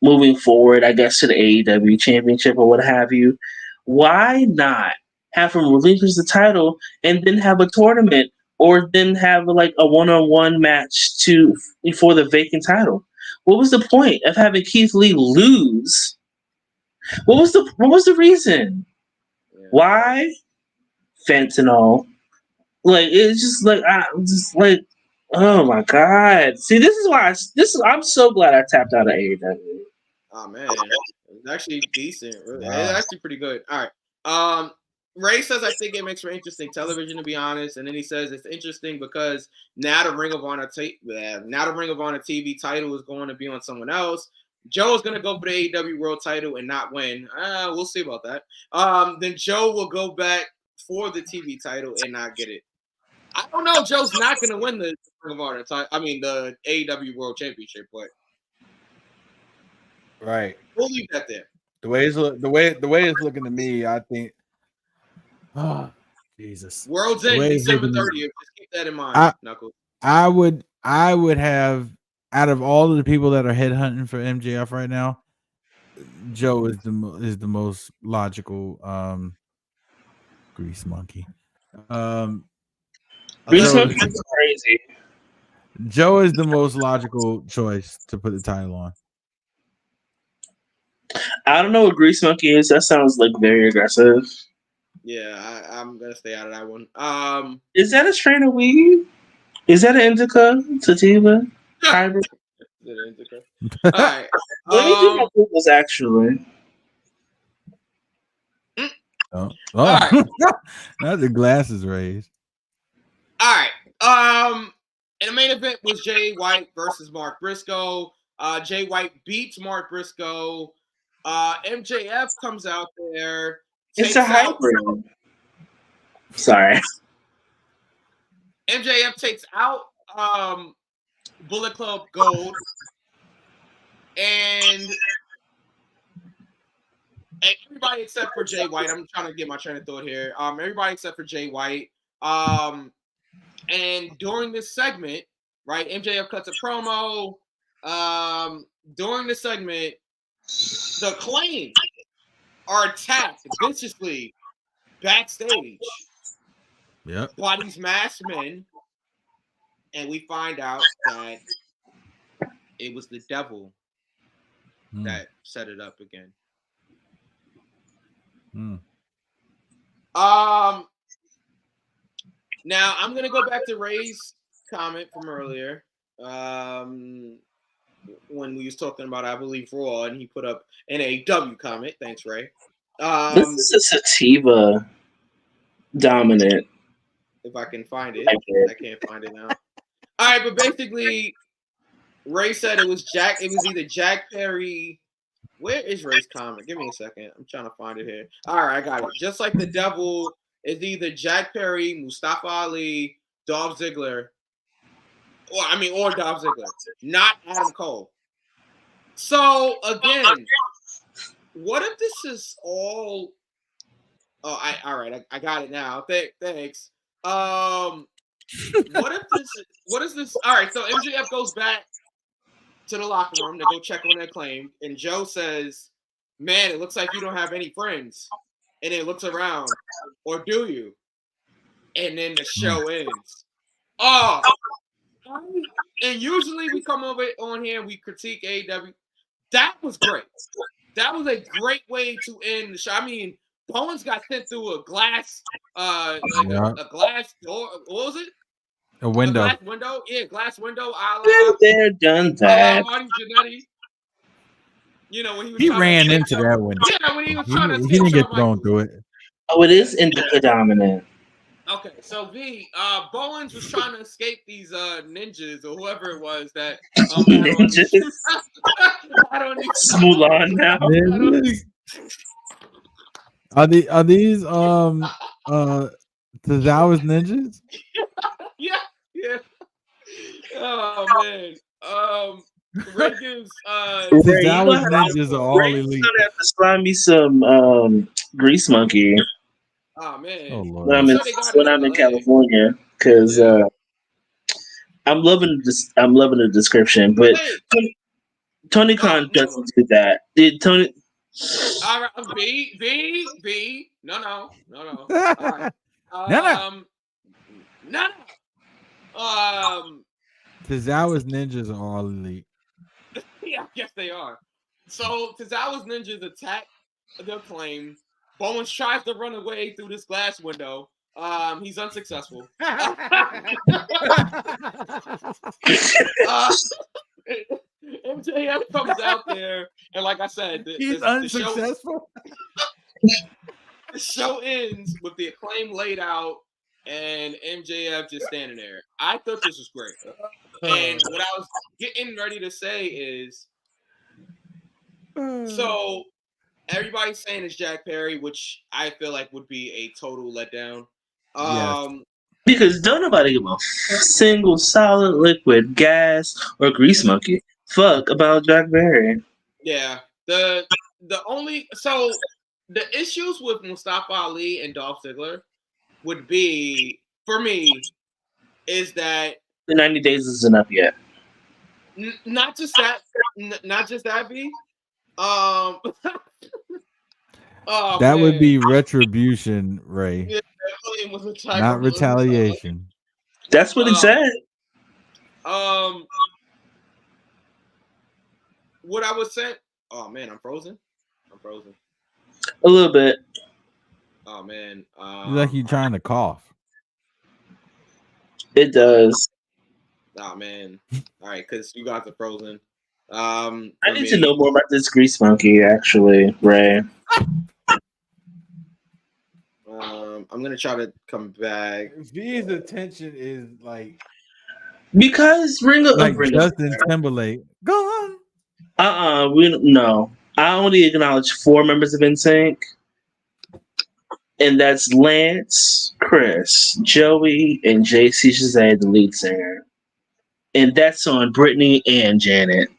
moving forward, I guess, to the AEW Championship or what have you, why not have him relinquish the title and then have a tournament or then have like a one-on-one match for the vacant title? What was the point of having Keith Lee lose? What was the reason? Yeah. Why? Fentanyl. Like it's just like I'm just like, oh my god. See, this is why I'm so glad I tapped out of AEW. Oh man, it's actually decent. Really. Wow. It's actually pretty good. All right. Ray says I think it makes for interesting television, to be honest, and then he says it's interesting because now the Ring of Honor TV title is going to be on someone else. Joe is going to go for the AEW World title and not win. We'll see about that. Then Joe will go back for the TV title and not get it. I don't know. Joe's not going to win the Ring of Honor the AEW World Championship, but right. We'll leave that there. The way it's looking to me, I think Jesus. World's The End, way it's December looking- 30th. Just keep that in mind, Knuckles. I would have, out of all of the people that are headhunting for MJF right now, Joe is the most logical grease monkey. Grease Joe, Monkey is crazy. Joe is the most logical choice to put the title on. I don't know what Grease Monkey is. That sounds like very aggressive. Yeah, I'm gonna stay out of that one. Is that a strain of weed? Is that an indica sativa hybrid? All right. Let me do my Googles actually. Oh, All right. now the glass is raised. All right. And the main event was Jay White versus Mark Briscoe. Jay White beats Mark Briscoe. MJF comes out there. It's a hybrid. Sorry. MJF takes out Bullet Club Gold. And everybody except for Jay White. I'm trying to get my train of thought here. Everybody except for Jay White. And during this segment, right, MJF cuts a promo. During the segment, the Acclaim are attacked viciously backstage. Yep. By these masked men, and we find out that it was the devil that set it up again. Now I'm gonna go back to Ray's comment from earlier. When we was talking about, I believe, Raw, and he put up an AW comment. Thanks, Ray. This is a sativa dominant. If I can find it. I can't find it now. All right, but basically, Ray said it was either Jack Perry. Where is Ray's comment? Give me a second. I'm trying to find it here. All right, I got it. Just like the devil is either Jack Perry, Mustafa Ali, Dolph Ziggler, or Dolph Ziggler, not Adam Cole. So again, what if this is all? Oh, I got it now. Thanks. What is this? All right, so MJF goes back to the locker room to go check on their claim, and Joe says, "Man, it looks like you don't have any friends." And it looks around, or do you? And then the show ends. Oh, and usually we come over on here and we critique AEW. That was great. That was a great way to end the show. I mean, Bowens got sent through a glass, a glass door. What was it? A window. A glass window. Yeah, glass window. They're done that. Marty Jannetty. You know, when he ran into that window. Yeah, when he was trying to. He didn't get thrown through it. Oh, it is indica dominant. Okay, so Bowens was trying to escape these ninjas or whoever it was that ninjas. Mulan now. Are these Tozawa's ninjas? Yeah. Oh man. Ray gives Tozawa's ninjas are all elite. You're gonna have to slime me some Grease Monkey. Oh man. Oh, Lord. When I'm in California, because I'm loving the description, but Tony Khan doesn't do that. Did Tony? All right, B. No. All right. No. Tozawa's ninjas are all elite. Yeah, I guess they are. So Tozawa's ninjas attack the Acclaim. Bowens tries to run away through this glass window. He's unsuccessful. MJF comes out there, and like I said, he's unsuccessful. The show ends with the Acclaim laid out and MJF just standing there. I thought this was great. And what I was getting ready to say is, so everybody's saying it's Jack Perry, which I feel like would be a total letdown. Yes. Because don't nobody give a single solid liquid, gas, or grease monkey fuck about Jack Perry. Yeah. The issues with Mustafa Ali and Dolph Ziggler would be for me is that The 90 days isn't up yet. not just that, B. Um, oh That would man, be retribution, Ray, yeah, it was a type not of balloon. retaliation. That's what it said. What I was saying. Oh man, I'm frozen. A little bit. Oh man. It's like you trying to cough. It does. Oh man. All right, because you guys are frozen. I need to know more about this grease monkey, actually, Ray. I'm gonna try to come back. V's attention is like Because Justin Timberlake. Go on. No. I only acknowledge 4 members of NSYNC, and that's Lance, Chris, Joey, and JC Chazet, the lead singer. And that's on Brittany and Janet.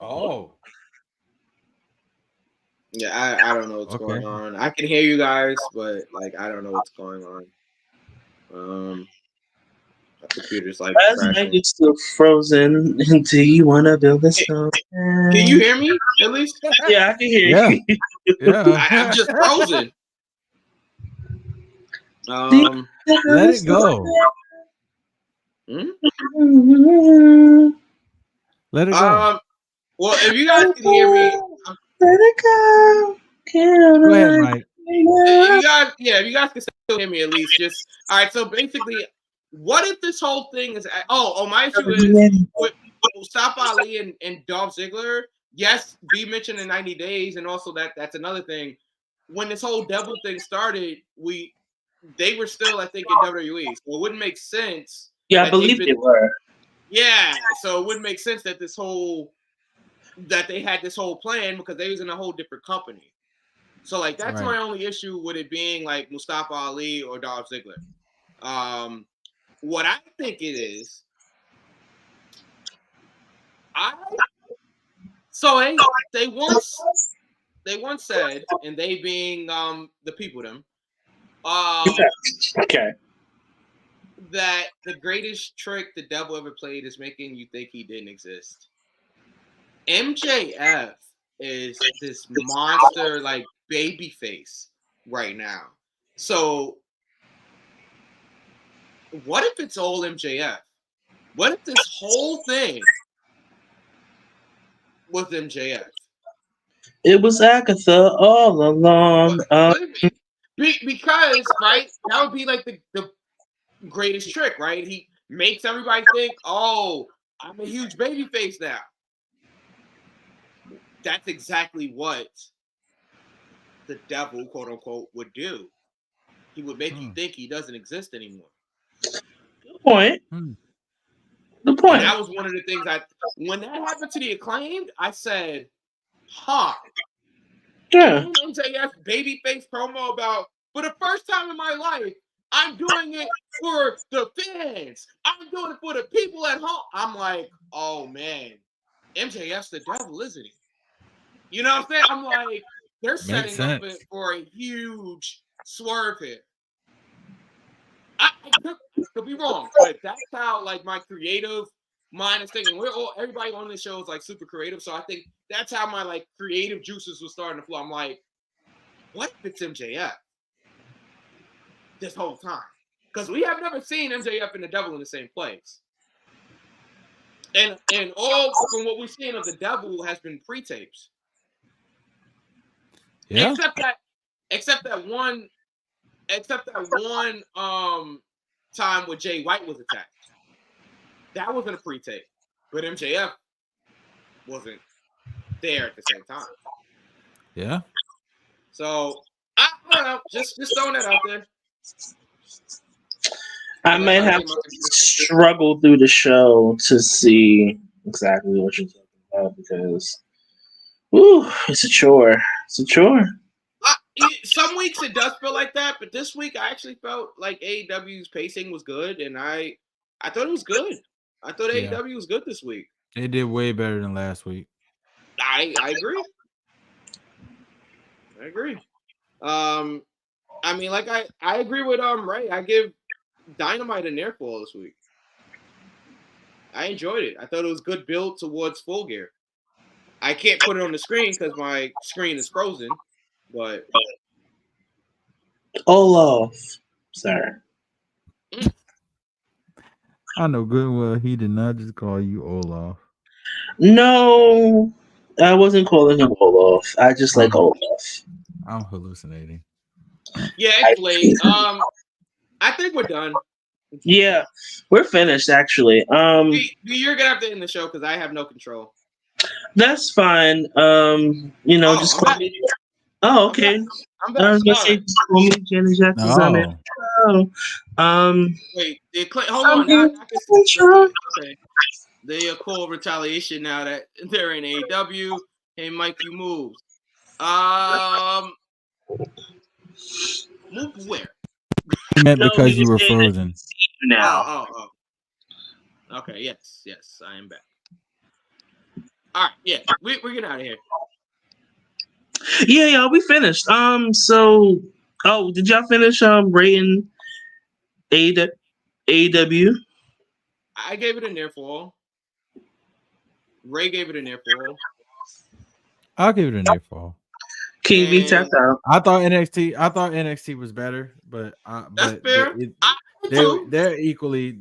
Oh. Yeah, I don't know what's going on. I can hear you guys, but like I don't know what's going on. My computer's like crashing. It's still frozen. Do you want to build a snow? Can you hear me at least? Yeah, I can hear you. Yeah. I'm just frozen. Let it go. Let it go. Well, if you guys can hear me, let it go. Go ahead, Mike. If you guys can still hear me at least. Just all right. So basically, what if this whole thing is? My issue is with Mustafa Ali and Dolph Ziggler. Yes, B mentioned in 90 days, and also that's another thing. When this whole devil thing started, they were still, I think, in WWE, so it wouldn't make sense. Yeah, I believe they were. Yeah, so it wouldn't make sense that they had this whole plan because they was in a whole different company. So like that's my only issue with it being like Mustafa Ali or Dolph Ziggler. What I think it is, they once said, and they being the people them, okay, that the greatest trick the devil ever played is making you think he didn't exist. MJF is this monster like baby face right now. So what if it's all MJF? What if this whole thing was MJF? It was Agatha all along. Because right, that would be like the greatest trick, right? He makes everybody think, "Oh, I'm a huge baby face now." That's exactly what the devil, quote unquote, would do. He would make you think he doesn't exist anymore. Good point. Good point. And that was one of the things when that happened to the Acclaimed, I said, huh. Yeah. MJF babyface promo about, for the first time in my life, I'm doing it for the fans. I'm doing it for the people at home. I'm like, oh man, MJF's the devil, isn't he? You know what I'm saying? I'm like, they're setting up for a huge swerve here. I could be wrong, but that's how like my creative mind is thinking. Everybody on this show is like super creative, so I think that's how my like creative juices was starting to flow. I'm like, what if it's MJF this whole time? Because we have never seen MJF and the devil in the same place. And all from what we've seen of the devil has been pre-tapes. Yeah. Except that one time where Jay White was attacked. That wasn't a pre-tape. But MJF wasn't there at the same time. Yeah. So I don't know. Just throwing that out there. I might have to struggle through the show to see exactly what you're talking about because, it's a chore. It's a chore. Some weeks it does feel like that, but this week I actually felt like AEW's pacing was good, and I thought it was good. I thought AEW was good this week. They did way better than last week. I agree. I mean, like I agree with Ray. I give Dynamite an airfall this week. I enjoyed it. I thought it was good build towards Full Gear. I can't put it on the screen because my screen is frozen, but Olaf, sir. I know good and well he did not just call you Olaf. No, I wasn't calling him Olaf. I just like Olaf. I'm hallucinating. yeah, it's late. I think we're done. Yeah, we're finished actually. You're gonna have to end the show because I have no control. That's fine. Just call me. Oh, okay. I'm back. I was gonna say, just call me Janet Jackson's on it. Wait, hold on. Now I can see. Okay. They are called retaliation now that they're in AEW. Hey, Mike, you moved. Move where? He meant because you were frozen. Now. Oh. Okay. Yes, I am back. All right. Yeah, we're getting out of here. Yeah, we finished. Did y'all finish rating AEW? I gave it an airfall. Ray gave it an airfall. I'll give it an airfall. King V tapped out. I thought NXT was better, but that's fair. They're equally.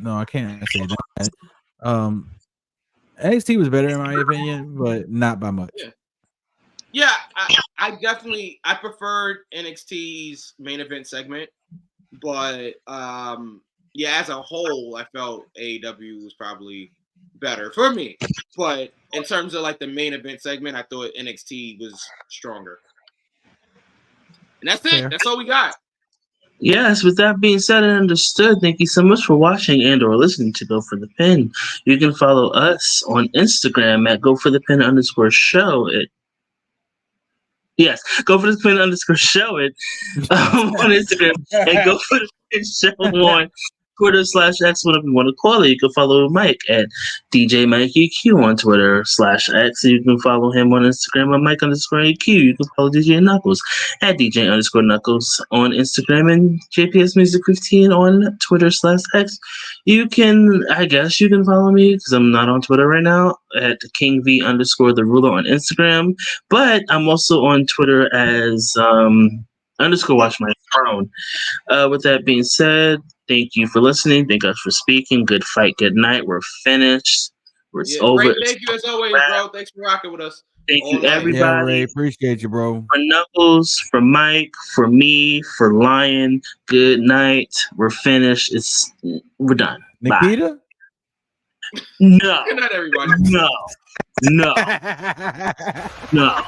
No, I can't say that. NXT was better in my opinion, but not by much. Yeah, I definitely preferred NXT's main event segment, but as a whole, I felt AEW was probably better for me. But in terms of like the main event segment, I thought NXT was stronger. And that's it. Fair. That's all we got. Yes, with that being said and understood, thank you so much for watching and or listening to Go for the Pin. You can follow us on Instagram at @GoForThePin_show. Yes, Go for the Pin _show it on Instagram and Go for the Pin show on Twitter/X, whatever you want to call it. You can follow Mike at DJ MikeEQ on Twitter/X. You can follow him on Instagram at Mike_EQ. You can follow DJ Knuckles at DJ_Knuckles on Instagram and JPS Music 15 on Twitter/X. You can follow me because I'm not on Twitter right now at King V _the ruler on Instagram, but I'm also on Twitter as _watch my throne. With that being said, thank you for listening. Thank us for speaking. Good fight. Good night. We're finished. It's over. Ray, thank you as always, bro. Thanks for rocking with us. Thank you, everybody. Yeah, Ray, appreciate you, bro. For Knuckles, for Mike, for me, for Lion. Good night. We're finished. We're done. Nikita? Bye. No. Good night, everybody. No. No.